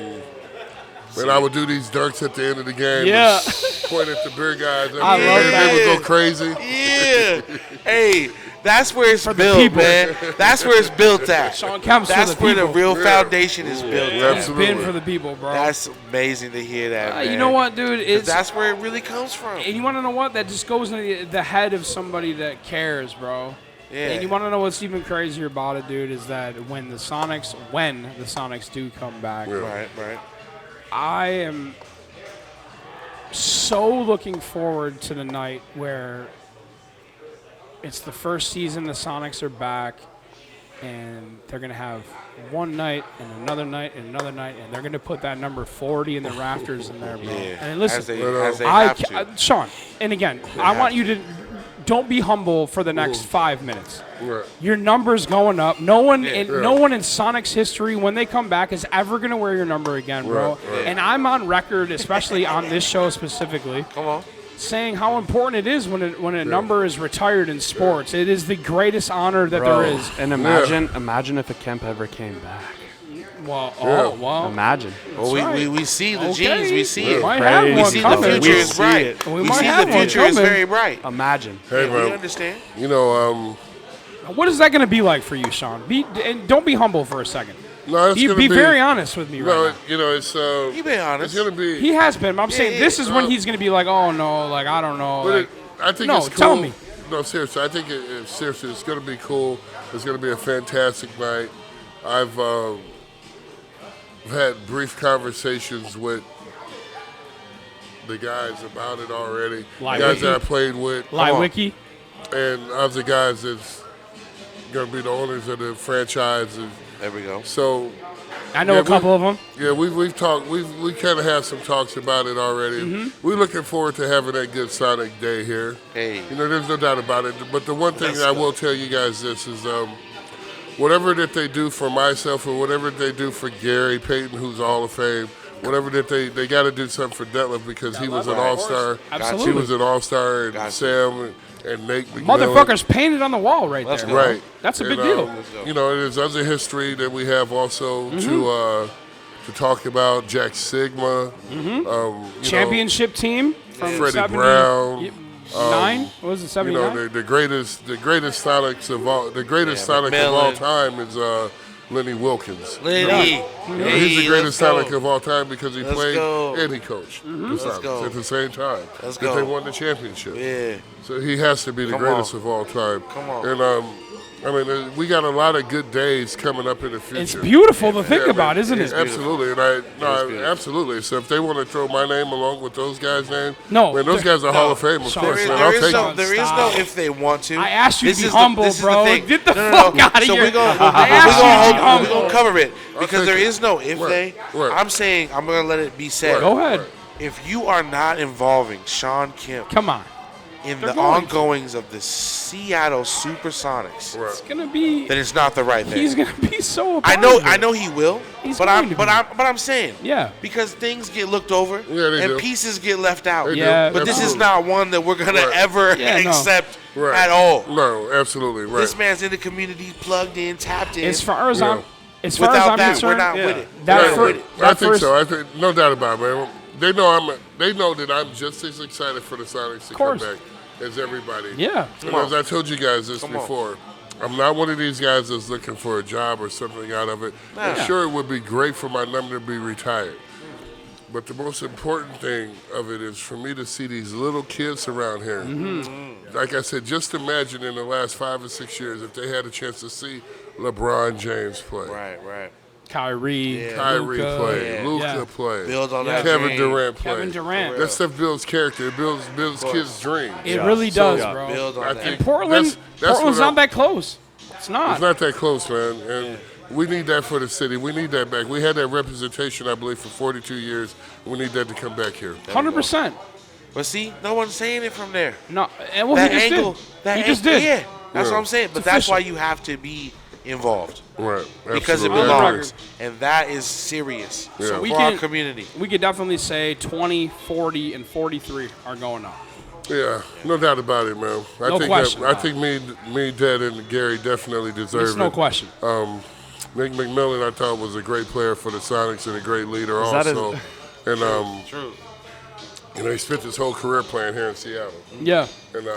and I would do these dunks at the end of the game. Yeah. And point at the beer guys. I love that. They would go crazy. Yeah. Hey, that's where it's the built, people. man. That's where it's built at. Sean Kemp's for That's the where the people. real foundation is built at. Absolutely. Been for the people, bro. That's amazing to hear that, man. You know what, dude? 'Cause It's that's where it really comes from. and you want to know what? That just goes into the head of somebody that cares, bro. Yeah. And you want to know what's even crazier about it, dude, is that when the Sonics do come back, Right. I am so looking forward to the night where it's the first season the Sonics are back, and they're going to have one night and another night and another night, and they're going to put that number 40 in the rafters in there, bro. Yeah. And listen, as they have to. Sean, and again, I want you to don't be humble for the next 5 minutes. Right. Your number's going up. No one in Sonic's history, when they come back, is ever going to wear your number again, bro. Right. And I'm on record, especially on this show specifically, Come on. saying how important it is when a number is retired in sports. It is the greatest honor that there is. And imagine if a Kemp ever came back. Well, Imagine. Well, we see the genes. We see We it. might have We one see the coming. future is bright. We We might see have the one future is coming. very bright. Imagine. Hey, We man. understand. You know, What is that going to be like for you, Sean? And don't be humble for a second. no, it's gonna Be very honest with me right No, now. you know, it's You been honest. It's gonna be. He has been. But I'm saying yeah, this is when he's going to be like, oh no, like I don't know. But Like, I think no, it's cool. tell me. No, seriously, I think seriously, it's going to be cool. It's going to be a fantastic night. I've had brief conversations with the guys about it already. Like guys Wiki? that I played with. Lie Wiki. And other guys that's going to be the owners of the franchise. And There we go. so, I know Yeah, a couple of them. yeah, we've talked. We kind of had some talks about it already. Mm-hmm. We're looking forward to having that good Sonic day here. Hey. You know, there's no doubt about it. But the one thing I will tell you guys this is, whatever that they do for myself or whatever they do for Gary Payton, who's Hall of Fame, whatever that they got to do something for Detlef because he was an all-star. Absolutely. He was an all-star, and Gotcha. Sam and Nate McMillan. Motherfuckers painted on the wall right Let's there. go. Right. That's a big And, deal. You know, there's other history that we have also to talk about. Jack Sigma. You know, Championship team from Freddie 70 Brown. 9? What was it, You 79? know, the greatest Sonics of all, the greatest Sonic of all time is Lenny Wilkins. Liddy. You know, he's the greatest let's Sonic go. of all time because he Let's played go. and he coached the Sonics go. at the same time. Let's That they go. won the championship. Yeah. So he has to be the Come greatest on. of all time. Come on. And I mean, we got a lot of good days coming up in the future. It's beautiful to think Yeah, about, man. isn't it? Absolutely, absolutely. So if they want to throw my name along with those guys' names, No, man, those guys are Hall of Fame, of Sean, course. There Man, I'll is take no, it. there is no if they want to. I asked you This to be is the- humble, this is the bro. thing. Get the No, fuck out of so here. we're going I asked you to be humble. to cover it because there take it. is no if Right, they. right. I'm saying I'm going to let it be said. Go ahead. If you are not involving Sean Kemp Come on. in They're the going to. ongoings of the Seattle Supersonics, Right. It's gonna be. then it's not the right thing. He's gonna be so. a I part know, of it. I know he will, He's but going to be. I'm saying, Yeah. because things get looked over Yeah, they and do. pieces get left out. They do. Yeah, But this is Absolutely. not one that we're gonna Right. ever Yeah, no. accept Right. at all. No, absolutely, right. This man's in the community, plugged in, tapped in. As far as Yeah. I'm concerned, Without that, we're not yeah. with it. That We're Yeah, not fir- with it. I that think first- so. I think no doubt about it, man. They know that I'm just as excited for the Sonics to come course. back as everybody. Yeah. And as I told you guys this Come on. before, I'm not one of these guys that's looking for a job or something out of it. I'm Nah. sure it would be great for my number to be retired. But the most important thing of it is for me to see these little kids around here. Like I said, just imagine in the last 5 or 6 years if they had a chance to see LeBron James play, Right. Kyrie, Kyrie Luka, play, Yeah. Luka play, Build on that Kevin dream. Durant play. Kevin Durant. That stuff builds character. It builds kids' dreams. It really does, Yeah. bro. Build on I that. think Portland, that's Portland's what not that close. It's not. It's not that close, man. And we need that for the city. We need that back. We had that representation, I believe, for 42 years. We need that to come back here. 100%. But see, no one's saying it from there. No, and well, That he just angle, did. that He just angle- did. Yeah, that's Yeah. what I'm saying. But It's that's official. why you have to be involved Right. because it Absolutely. belongs, and that is serious Yeah. for We our can- community. We could definitely say 20, 40, and 43 are going up. Yeah, no doubt about it, man. No question. I think me, Dad, and Gary definitely deserve There's no it. question. Nick McMillan, I thought, was a great player for the Sonics and a great leader Is that also. And True. you know, he spent his whole career playing here in Seattle. Yeah. And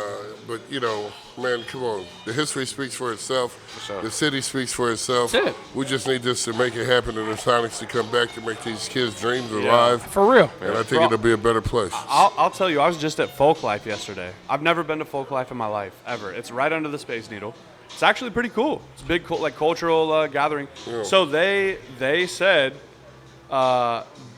but you know, man, come on. The history speaks for itself. sure. The city speaks for itself. That's it. We just need this to make it happen and the Sonics to come back to make these kids' dreams alive. For real. And I think it'll be a better place. I'll tell you, I was just at Folk Life yesterday. I've never been to Folk Life in my life, ever. It's right under the Space Needle. It's actually pretty cool. It's a big cultural gathering. Yeah. So they said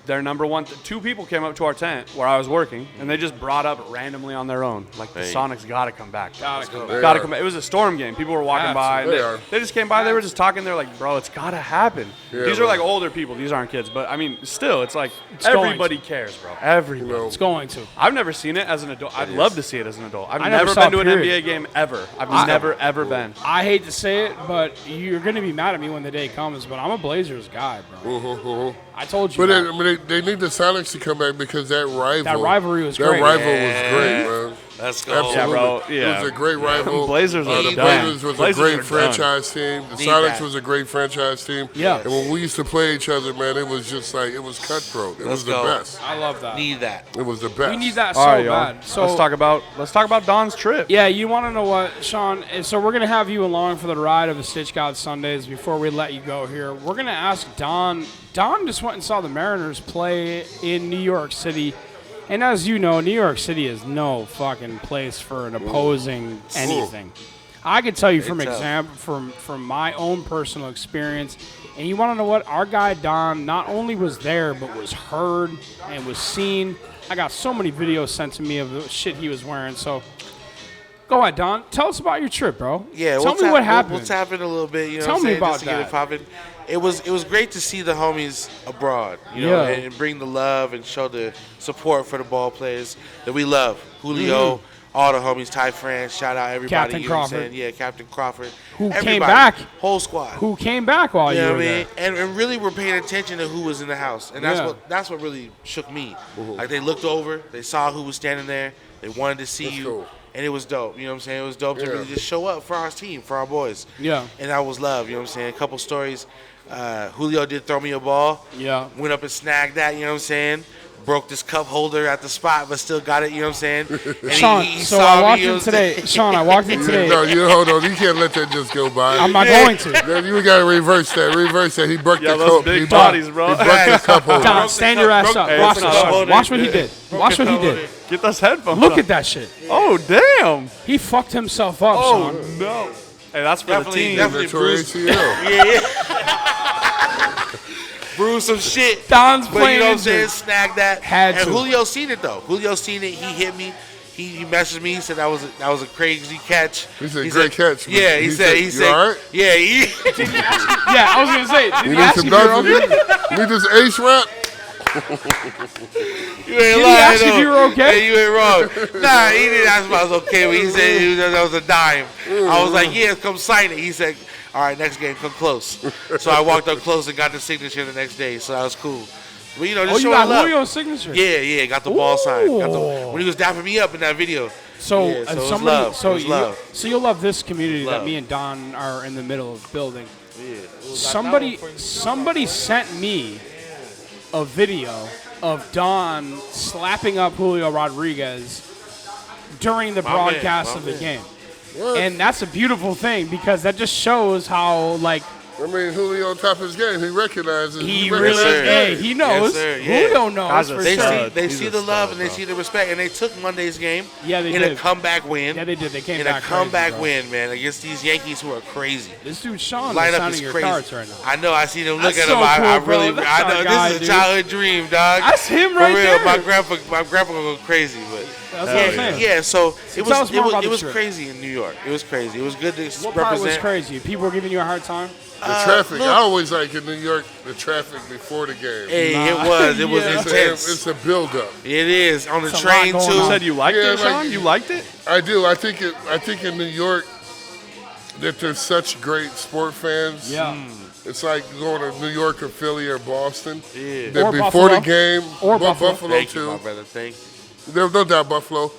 their number one. Two people came up to our tent where I was working, and they just brought up randomly on their own, like the Sonics got to come back. Got to come back. It was a storm game. People were walking by. And they just came by. They were just talking. They're like, bro, it's got to happen. Yeah, these are like older people. These aren't kids. But, I mean, still, it's like everybody cares, bro. Everybody. It's going to. I've never seen it as an adult. I'd love to see it as an adult. I've never been to an NBA game ever. I've never, ever been. I hate to say it, but you're going to be mad at me when the day comes, but I'm a Blazers guy, bro. I told you. But they need the Sonics to come back because that rivalry was great. That rival was great, man. Let's go. Absolutely. Yeah, bro. Yeah. It was a great rival. Blazers the Blazers was a great franchise team. The Sonics was a great franchise team. Yeah. And when we used to play each other, man, it was just like, it was cutthroat. It was the best. I love that. Need that. It was the best. We need that so bad. So let's talk about Don's trip. Yeah, you want to know what, Sean? So we're going to have you along for the ride of the Stitchgod Sundays. Before we let you go here, we're going to ask Don. Don just went and saw the Mariners play in New York City. And as you know, New York City is no fucking place for an opposing anything. I could tell you from my own personal experience. And you want to know what? Our guy Don not only was there, but was heard and was seen. I got so many videos sent to me of the shit he was wearing. So go ahead, Don. Tell us about your trip, bro. Yeah, tell me what happened. We'll tap in a little bit. You know, tell me about just to get it popping. It was great to see the homies abroad, you know, and bring the love and show the support for the ball players that we love. Julio, all the homies, Ty France, shout out everybody. Captain you Crawford. Know what I'm saying? Yeah, Captain Crawford. Who came back. Whole squad. Who came back while you were there. And really were paying attention to who was in the house. And that's what really shook me. Like they looked over, they saw who was standing there, they wanted to see you. Cool. And it was dope, you know what I'm saying? It was dope to really just show up for our team, for our boys. Yeah. And that was love, you know what I'm saying? A couple stories. Julio did throw me a ball. Yeah. Went up and snagged that, you know what I'm saying? Broke this cup holder at the spot, but still got it, you know what I'm saying? And Sean, I walked in today. Sean, I walked in today. No, hold on. You can't let that just go by. I'm not going to. You got to reverse that. He broke the cup. Big bodies, bro. He broke the cup holder. Don, stand your ass up. Watch what he did. Watch what he did. Get those headphones. Look at that shit. Oh, damn. He fucked himself up, Sean. Oh, no. Hey, that's for the team. Definitely bruised. Bruised some shit. Don's but playing. You know what I'm saying? Snagged that. And Julio seen it though. Julio seen it. He hit me. He messaged me. He said that was a crazy catch. He said great catch. Yeah. He said. You all right? Yeah. Yeah. I was gonna say. Did he ask some if you were okay? Need this ace rap? You ain't lying. Did he ask if you were okay? Hey, you ain't wrong. Nah, he didn't ask if I was okay. But he said that was a dime. I was like, yeah, come sign it. He said, all right, next game, come close. So I walked up close and got the signature the next day. So that was cool. But, you know, just you showing got love. Julio's signature? Yeah, got the ball signed. When he was dapping me up in that video. So, it was love. So you'll love this community that me and Don are in the middle of building. Yeah. Somebody sent me a video of Don slapping up Julio Rodriguez during the broadcast of the game. What? And that's a beautiful thing because that just shows how, like, I mean, Julio on top of his game. He recognizes. He knows. Yes, Julio knows for sure. They see the love and they see the respect. And they took Monday's game in a comeback win. Yeah, they did. They came back in a comeback win, man, against these Yankees who are crazy. This dude Sean is signing your cards right now. I know. I see them look at him. I know. This is a childhood dream, dog. That's him right there. My grandpa go crazy, but that's what I'm saying. Yeah. So it was crazy in New York. It was crazy. It was good to represent. What part was crazy? People were giving you a hard time. The traffic. I always like in New York the traffic before the game. Hey, it was intense. It's a build-up. It is on the train too. You said you liked it, Sean? You liked it? I do. I think in New York that there's such great sport fans. Yeah. It's like going to New York or Philly or Boston. Yeah. That before the game, or Buffalo Thank too. You, my brother. Thank you. There's no doubt Buffalo.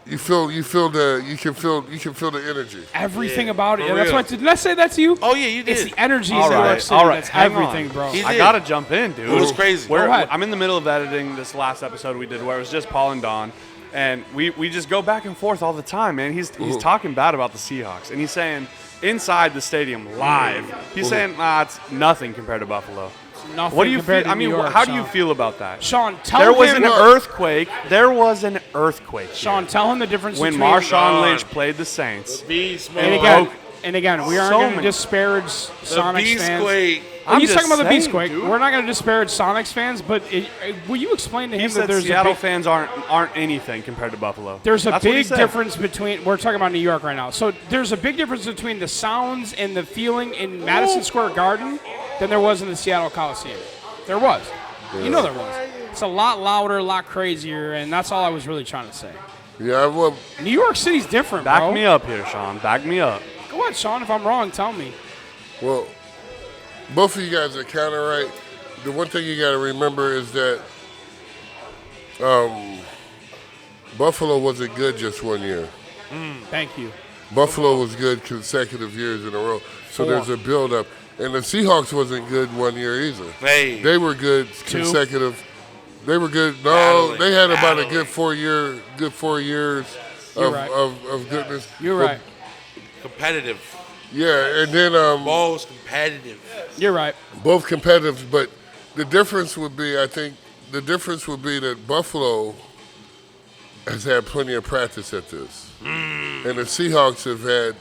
You can feel the energy. Everything about it. Yeah, that's why. Didn't I say that to you? Oh yeah, you did. It's the energy in New York City. That's everything, bro. I gotta jump in, dude. It was crazy. Go ahead. I'm in the middle of editing this last episode we did where it was just Paul and Don, and we just go back and forth all the time, man. He's talking bad about the Seahawks, and he's saying inside the stadium live, he's saying it's nothing compared to Buffalo. Nothing. What do you feel? I mean, York, how do you feel about that? Sean, tell him. There was an earthquake. Sean, tell him the difference when between Marshawn Lynch played the Saints. The beast, and again, we aren't going to disparage Sonics fans. He's talking about the saying, Beastquake. dude. We're not going to disparage Sonics fans, but will you explain to He him said that there's Seattle a big, fans aren't anything compared to Buffalo. there's a That's what he big said. difference between, we're talking about New York right now, so there's a big difference between the sounds and the feeling in Madison Square Garden than there was in the Seattle Coliseum. There was. You know there was. It's a lot louder, a lot crazier, and that's all I was really trying to say. Yeah, well, New York City's different, Back bro. me up here, Sean. Back me up. Go ahead, Sean. If I'm wrong, tell me. well, both of you guys are kind of right. The one thing you got to remember is that Buffalo wasn't good just one year. Thank you. Buffalo was good consecutive years in a row. So there's a build-up. And the Seahawks wasn't good one year either. Hey. They were good consecutive. They were good. No, Battling, they had about a battling. good 4 years You're of, right. of goodness. You're But, right. Competitive. Yeah, and then Most competitive. You're right. both competitive, but the difference would be, I think, that Buffalo has had plenty of practice at this. And the Seahawks have had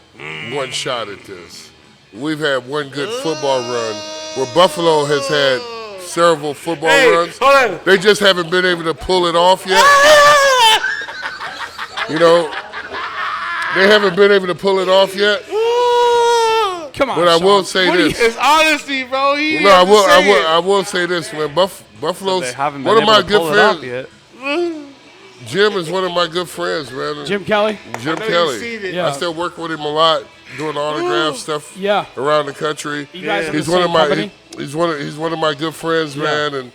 one shot at this. We've had one good football run where Buffalo has had several football runs. Hold on. They just haven't been able to pull it off yet. You know, they haven't been able to pull it off yet. Come on, But I Sean. will say What do you- this. It's honesty, bro. He No, have to say it. I will say this, man. Buffalo's They haven't one been of my able to pull good it off friends. yet. Jim is one of my good friends, man. Jim Kelly? Jim know Kelly. you've seen it. Yeah. I still work with him a lot, doing autograph stuff Yeah. around the country. You guys are He's the one same of my company? he's one of my good friends, man, and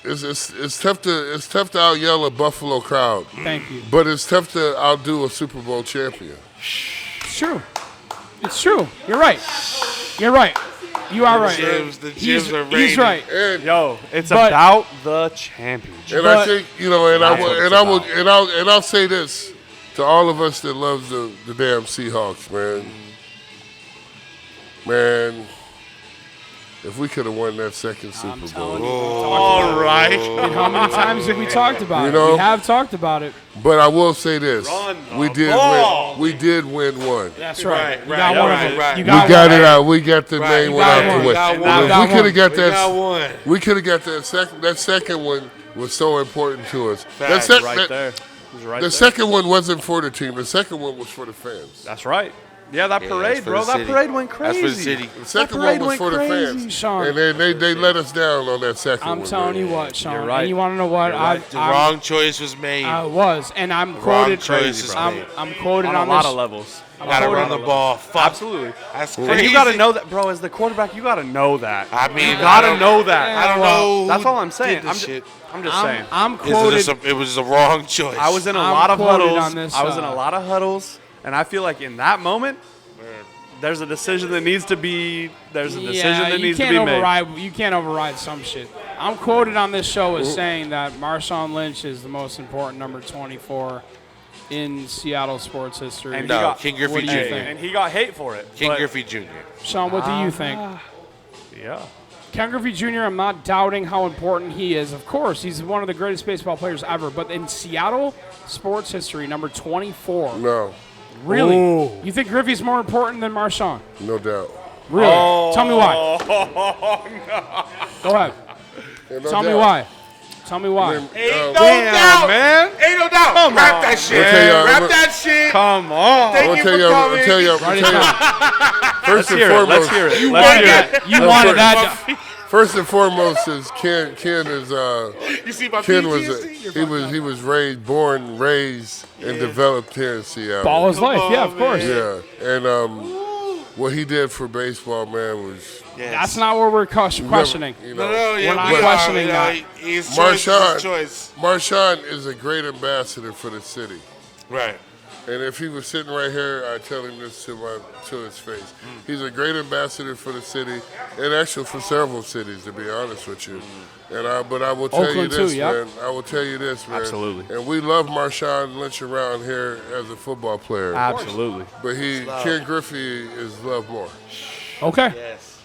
it's tough to out yell a Buffalo crowd, Thank you. but it's tough to outdo a Super Bowl champion. It's true. It's true. You're right. You're right. You are right. The Jims are He's reigning. right. And Yo, it's But- about the championship. And I think, you know, and That's what it's about. I'll say this to all of us that loves the damn Seahawks, man. Man, if we could have won that second Super Bowl. All right. And how many times have we talked about You it? know? We have talked about it. But I will say this: Run we the did ball. win. We did win one. That's right. Right, You right, got one of right, them. right. You We got got one. it out. We got the Right, main you one got out one. the way. You got one. If got we could one. have got We got that. one. We could have got that second. That second one was so important to us. Facts. Right there. He's right The there. second one wasn't for the team. The second one was for the fans. That's right. Yeah, that Yeah, parade, that's for bro. the That city. parade went That's crazy. for the city. The second parade one was went for the crazy, fans. Sean. And they let us down on that second I'm one. telling man. you what, Sean. You're right. And you want to know what? You're right. The wrong choice was made. I was, and I'm Wrong quoted. choices made. I'm quoted On on a lot this. of levels. Gotta run the ball. Fuck. Absolutely. That's And crazy. you got to know that, bro. As the quarterback, you got to know that. I mean, you got to I don't- know that. I don't know. That's who all I'm saying. did this shit. I'm just saying. I'm It quoted. was the wrong choice. I was in a I'm lot of quoted huddles. on this, I was in a lot of huddles, and I feel like in that moment, there's a decision that needs to be. There's a decision that needs to be made. You can't override some shit. I'm quoted on this show as saying that Marshawn Lynch is the most important number 24 in Seattle sports history. And No, got- King what Griffey do you Jr. think? And he got hate for it. King but- Griffey Jr. Sean, what do you think? Yeah. Ken Griffey Jr., I'm not doubting how important he is. Of course, he's one of the greatest baseball players ever. But in Seattle sports history, number 24. No, Really? Ooh. You think Griffey's more important than Marshawn? no doubt. Really? Tell me why. Go ahead. Yeah, no Tell me doubt. why. Tell me why. Ain't no doubt, man. Ain't no doubt. Come Rap on. that shit. I'll tell y'all, Rap I'm that shit. Come on. Thank I'll you tell for you. coming. I'll tell you. Write it down. First and Hear it. Let's foremost, hear it. You Let's wanted hear that. it. You wanted that. first and foremost is Ken. Ken is You see my Ken was PTSD? he was born, raised, and developed here in Seattle. Ball is life. on, Yeah, of course. Yeah, and what he did for baseball, man, was Yes. That's not what we're questioning. You No, know, no, yeah, We're not we questioning are. that. His choice is his choice. Marshawn is a great ambassador for the city. Right. And if he was sitting right here, I'd tell him this to his face. He's a great ambassador for the city, and actually for several cities, to be honest with you. And but I will tell you Oakland this, too, yep. man. I will tell you this, man. Absolutely. And we love Marshawn Lynch around here as a football player. Absolutely. But Ken Griffey is loved more. Okay. Yes.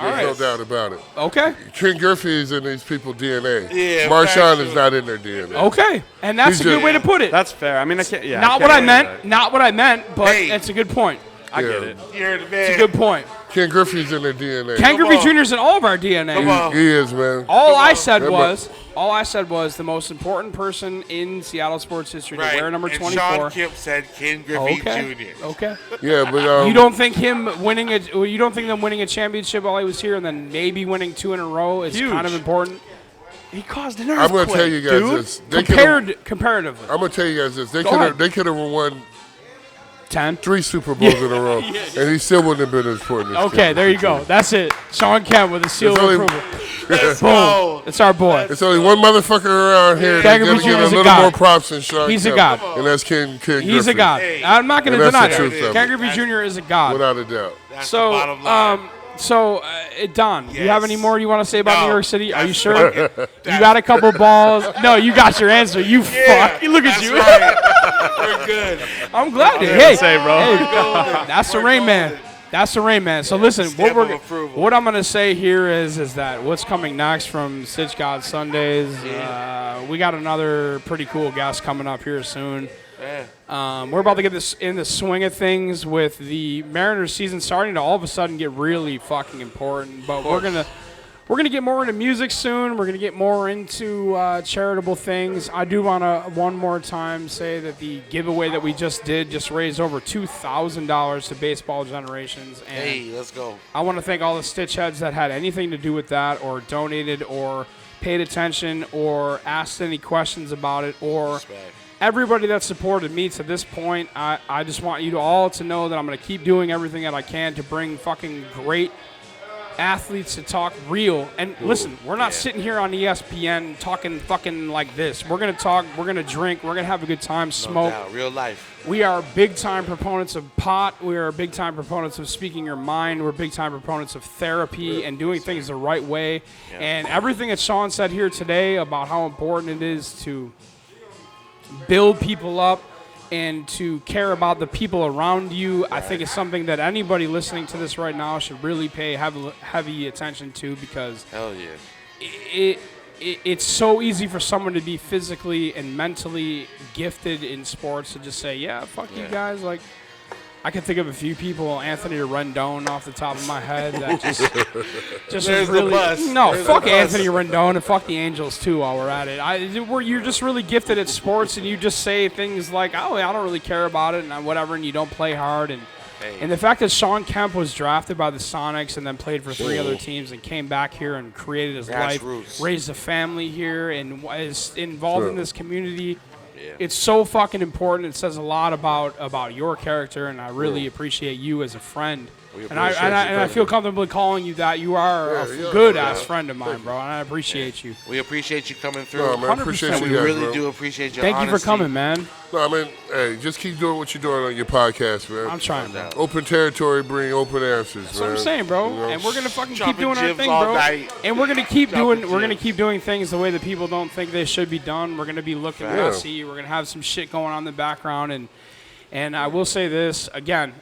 There's no doubt about it. Okay. Ken Griffey is in these people's DNA. Yeah, Marshawn factual. is not in their DNA. Okay. And that's He's a good just- way to put it. That's fair. I mean, I can't. Yeah. Not I what I can't meant. say that. Not what I meant. But Hey. it's a good point. I get Yeah. it. You're the man. It's a good point. Ken Griffey's in their DNA. Ken Griffey Jr. is in all of our DNA. He is, man. All I said was the most important person in Seattle sports history to wear number 24. Sean Kemp said Ken Griffey Jr. Okay. Yeah, but you don't think them winning a championship while he was here and then maybe winning 2 in a row is kind of important? He caused an earthquake. I'm going to tell you guys this. Comparatively. I'm going to tell you guys this. They could have won 3 Super Bowls in a row, and he still wouldn't have been as important. Okay, there you go. That's it. Sean Kemp with a seal of approval. Boom. It's our boy. It's only one motherfucker around here Ken that's going to Griffey get Jr. a is a little god. more props than Sean He's Kemp, a god. and that's Ken Griffey. He's a god. I'm not going to And deny that's the that. truth of it. Ken Griffey Jr. is a god. Without a doubt. That's the bottom line. Don, do you have any more you want to say about No. New York City? Are you sure? You got a couple balls? No, you got your answer. You fuck. Look at you. Right. We're good. I'm glad. Hey, bro. that's the Reignman. That's the Reignman. So listen, Stamp of approval. what I'm gonna say here is that what's coming next from Stitchgod Sundays. We got another pretty cool guest coming up here soon. We're about to get this in the swing of things with the Mariners season starting to all of a sudden get really fucking important. But we're gonna get more into music soon. We're gonna get more into charitable things. I do want to one more time say that the giveaway that we just did just raised over $2,000 to Baseball Generations. And Hey, let's go. I want to thank all the Stitchheads that had anything to do with that, or donated, or paid attention, or asked any questions about it, or everybody that supported me to this point. I just want you all to know that I'm going to keep doing everything that I can to bring fucking great athletes to talk real. And listen, we're not sitting here on ESPN talking fucking like this. We're going to talk, we're going to drink, we're going to have a good time, smoke. No doubt. Real life. We are big-time proponents of pot. We are big-time proponents of speaking your mind. We're big-time proponents of therapy and doing things the right way. Yeah. And everything that Sean said here today about how important it is to build people up and to care about the people around you, I think is something that anybody listening to this right now should really pay heavy attention to, because Hell yeah. it's so easy for someone to be physically and mentally gifted in sports to just say, yeah, fuck you guys. Like, I can think of a few people, Anthony Rendon off the top of my head, that just There's really. the bus. No, There's fuck the bus. Anthony Rendon and fuck the Angels too. While we're at it, you're just really gifted at sports, and you just say things like, "Oh, I don't really care about it," and whatever, and you don't play hard, and the fact that Sean Kemp was drafted by the Sonics and then played for 3 other teams and came back here and created his life, raised a family here, and is involved in this community. It's so fucking important. It says a lot about your character, and I really appreciate you as a friend. And I feel comfortable calling you that. You are a good-ass friend of mine, bro, and I appreciate you. We appreciate you coming through. No, man, I appreciate you We guys, really bro. do appreciate your Thank you honesty. for coming, man. No, I mean, hey, just keep doing what you're doing on your podcast, man. I'm trying, bro. Open territory, bring open answers, That's what I'm saying, bro. You know? And we're gonna fucking keep Jumping doing our jibs thing, all bro. night. And we're gonna keep Jumping doing. We're gonna jibs. keep doing things the way that people don't think they should be done. We're gonna be looking Yeah. messy. We're gonna have some shit going on in the background. And I will say this again.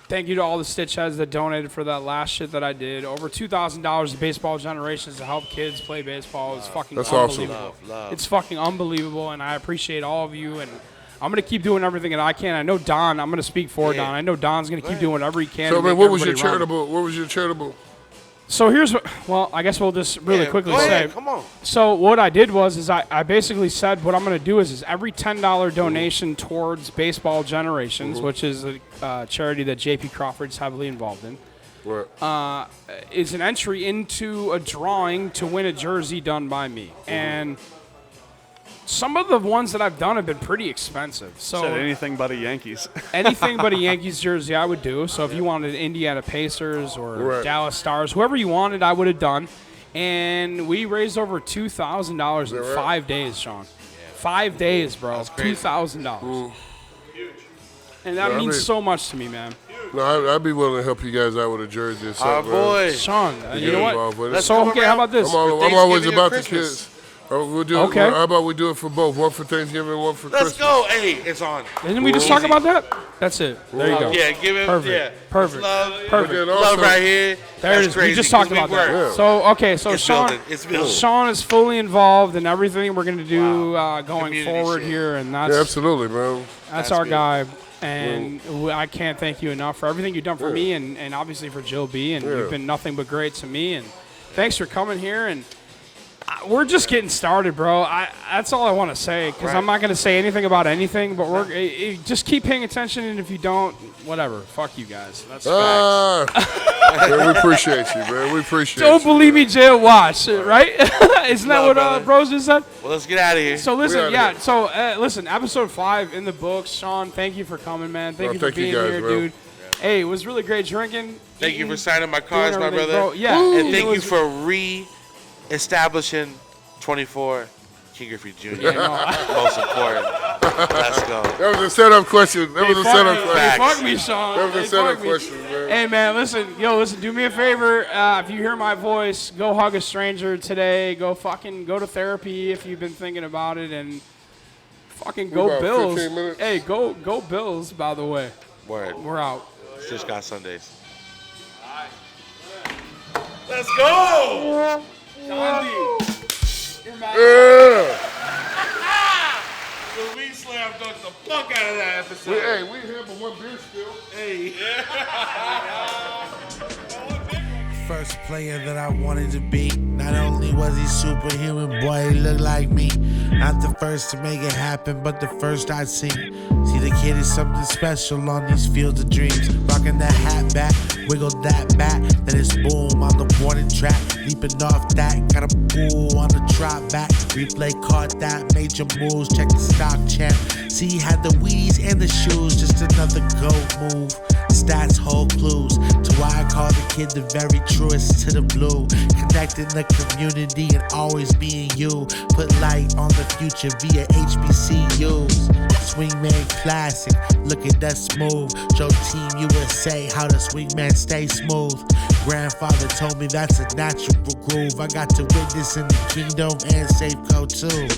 Thank you to all the Stitchheads that donated for that last shit that I did. Over $2,000 to Baseball Generations to help kids play baseball. It's fucking That's awesome. unbelievable. Love. It's fucking unbelievable, and I appreciate all of you. And I'm gonna keep doing everything that I can. I know Don. I'm gonna speak for Don. I know Don's gonna keep doing whatever he can. So, to man, make what was your everybody around. charitable? What was your charitable? So here's what. Well, I guess we'll just really quickly Go say. ahead, come on. So what I did was I basically said what I'm going to do is every $10 donation towards Baseball Generations, which is a charity that J.P. Crawford's heavily involved in, What? is an entry into a drawing to win a jersey done by me. And some of the ones that I've done have been pretty expensive. So Said anything but a Yankees. anything but a Yankees jersey I would do. So if you wanted Indiana Pacers or Right. Dallas Stars, whoever you wanted, I would have done. And we raised over $2,000 in right? 5 days, Sean. 5 days, bro. crazy. $2,000. And that Yeah, I means mean- so much to me, man. No, I'd be willing to help you guys out with a jersey or Our something. man. boy. Sean, you Get know involved what? with it. So, come okay, around. how about this? I'm always Thanksgiving about or the Christmas. kids. We'll do Okay. How about we do it for both? One for Thanksgiving, one for Let's Christmas. go. Hey, it's on. Didn't we just talk about that? That's it. There you go. Yeah, give it. Perfect. Yeah. Perfect. Love. Perfect. Then Love also- right here. There That's it is. Crazy, We just talked 'cause about we that. work. Yeah. So okay, so It's Sean, building. It's building. Sean is fully involved in everything we're going to do going Community forward shit. here, and Yeah, that's absolutely, man. our good. guy. And I can't thank you enough for everything you've done for me and obviously for Jill B. And you've been nothing but great to me. And thanks for coming here. And we're just getting started, bro. That's all I want to say because I'm not going to say anything about anything. But we're just keep paying attention. And if you don't, whatever. Fuck you guys. That's facts. Man, we appreciate you, man. We appreciate Don't you. believe me, Jill. Watch, right? Isn't that what bros just said? Well, let's get out of here. So listen, listen, episode 5 in the books. Sean, thank you for coming, man. Thank you for being guys, here, bro. dude. Hey, it was really great drinking. Thank you for signing my cards, my brother. Bro. Yeah. And thank you for re-establishing 24 King Griffey Jr. Most important. Let's go. That was a setup question. That was a setup question. Fuck me, Sean. That was a setup question, man. Hey, man, listen, do me a favor. If you hear my voice, go hug a stranger today. Go to therapy if you've been thinking about it, and fucking go about Bills. 15 minutes? Hey, go Bills, by the way. Word. We're out. Stitchgod Sundays. Let's go! Yeah. So we slam dunked the fuck out of that episode. We here for one beer still. Hey. First player that I wanted to be. Not only was he superhuman, boy, he looked like me. Not the first to make it happen, but the first I'd seen. See, the kid is something special on these fields of dreams. Rocking that hat back, wiggle that bat, then it's boom on the warning track. Leaping off that, got a pool on the drop back. Replay caught that, major moves, check the stock champ. See, he had the Wheaties and the shoes, just another GOAT move. Stats hold clues to why I call the kid the very truest to the blue. Connecting the community and always being you. Put light on the future via HBCUs. Swingman classic, look at that smooth. Joe Team USA, how the swingman stay smooth. Grandfather told me that's a natural groove. I got to witness in the kingdom and Safeco too.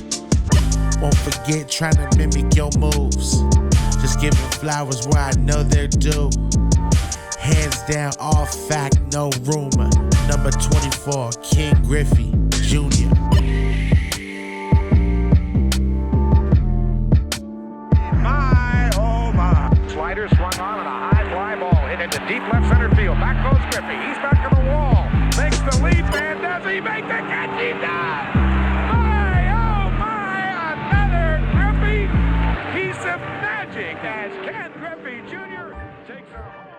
Won't forget trying to mimic your moves. Just giving flowers where I know they're due. Hands down, all fact, no rumor. Number 24, King Griffey Jr. My, oh my. Slider swung on and a high fly ball hit into deep left center field. Back goes Griffey. He's back to the wall. Makes the leap and does he make the catch? He does. My, oh my, another Griffey piece of magic as Ken Griffey Jr. takes her home.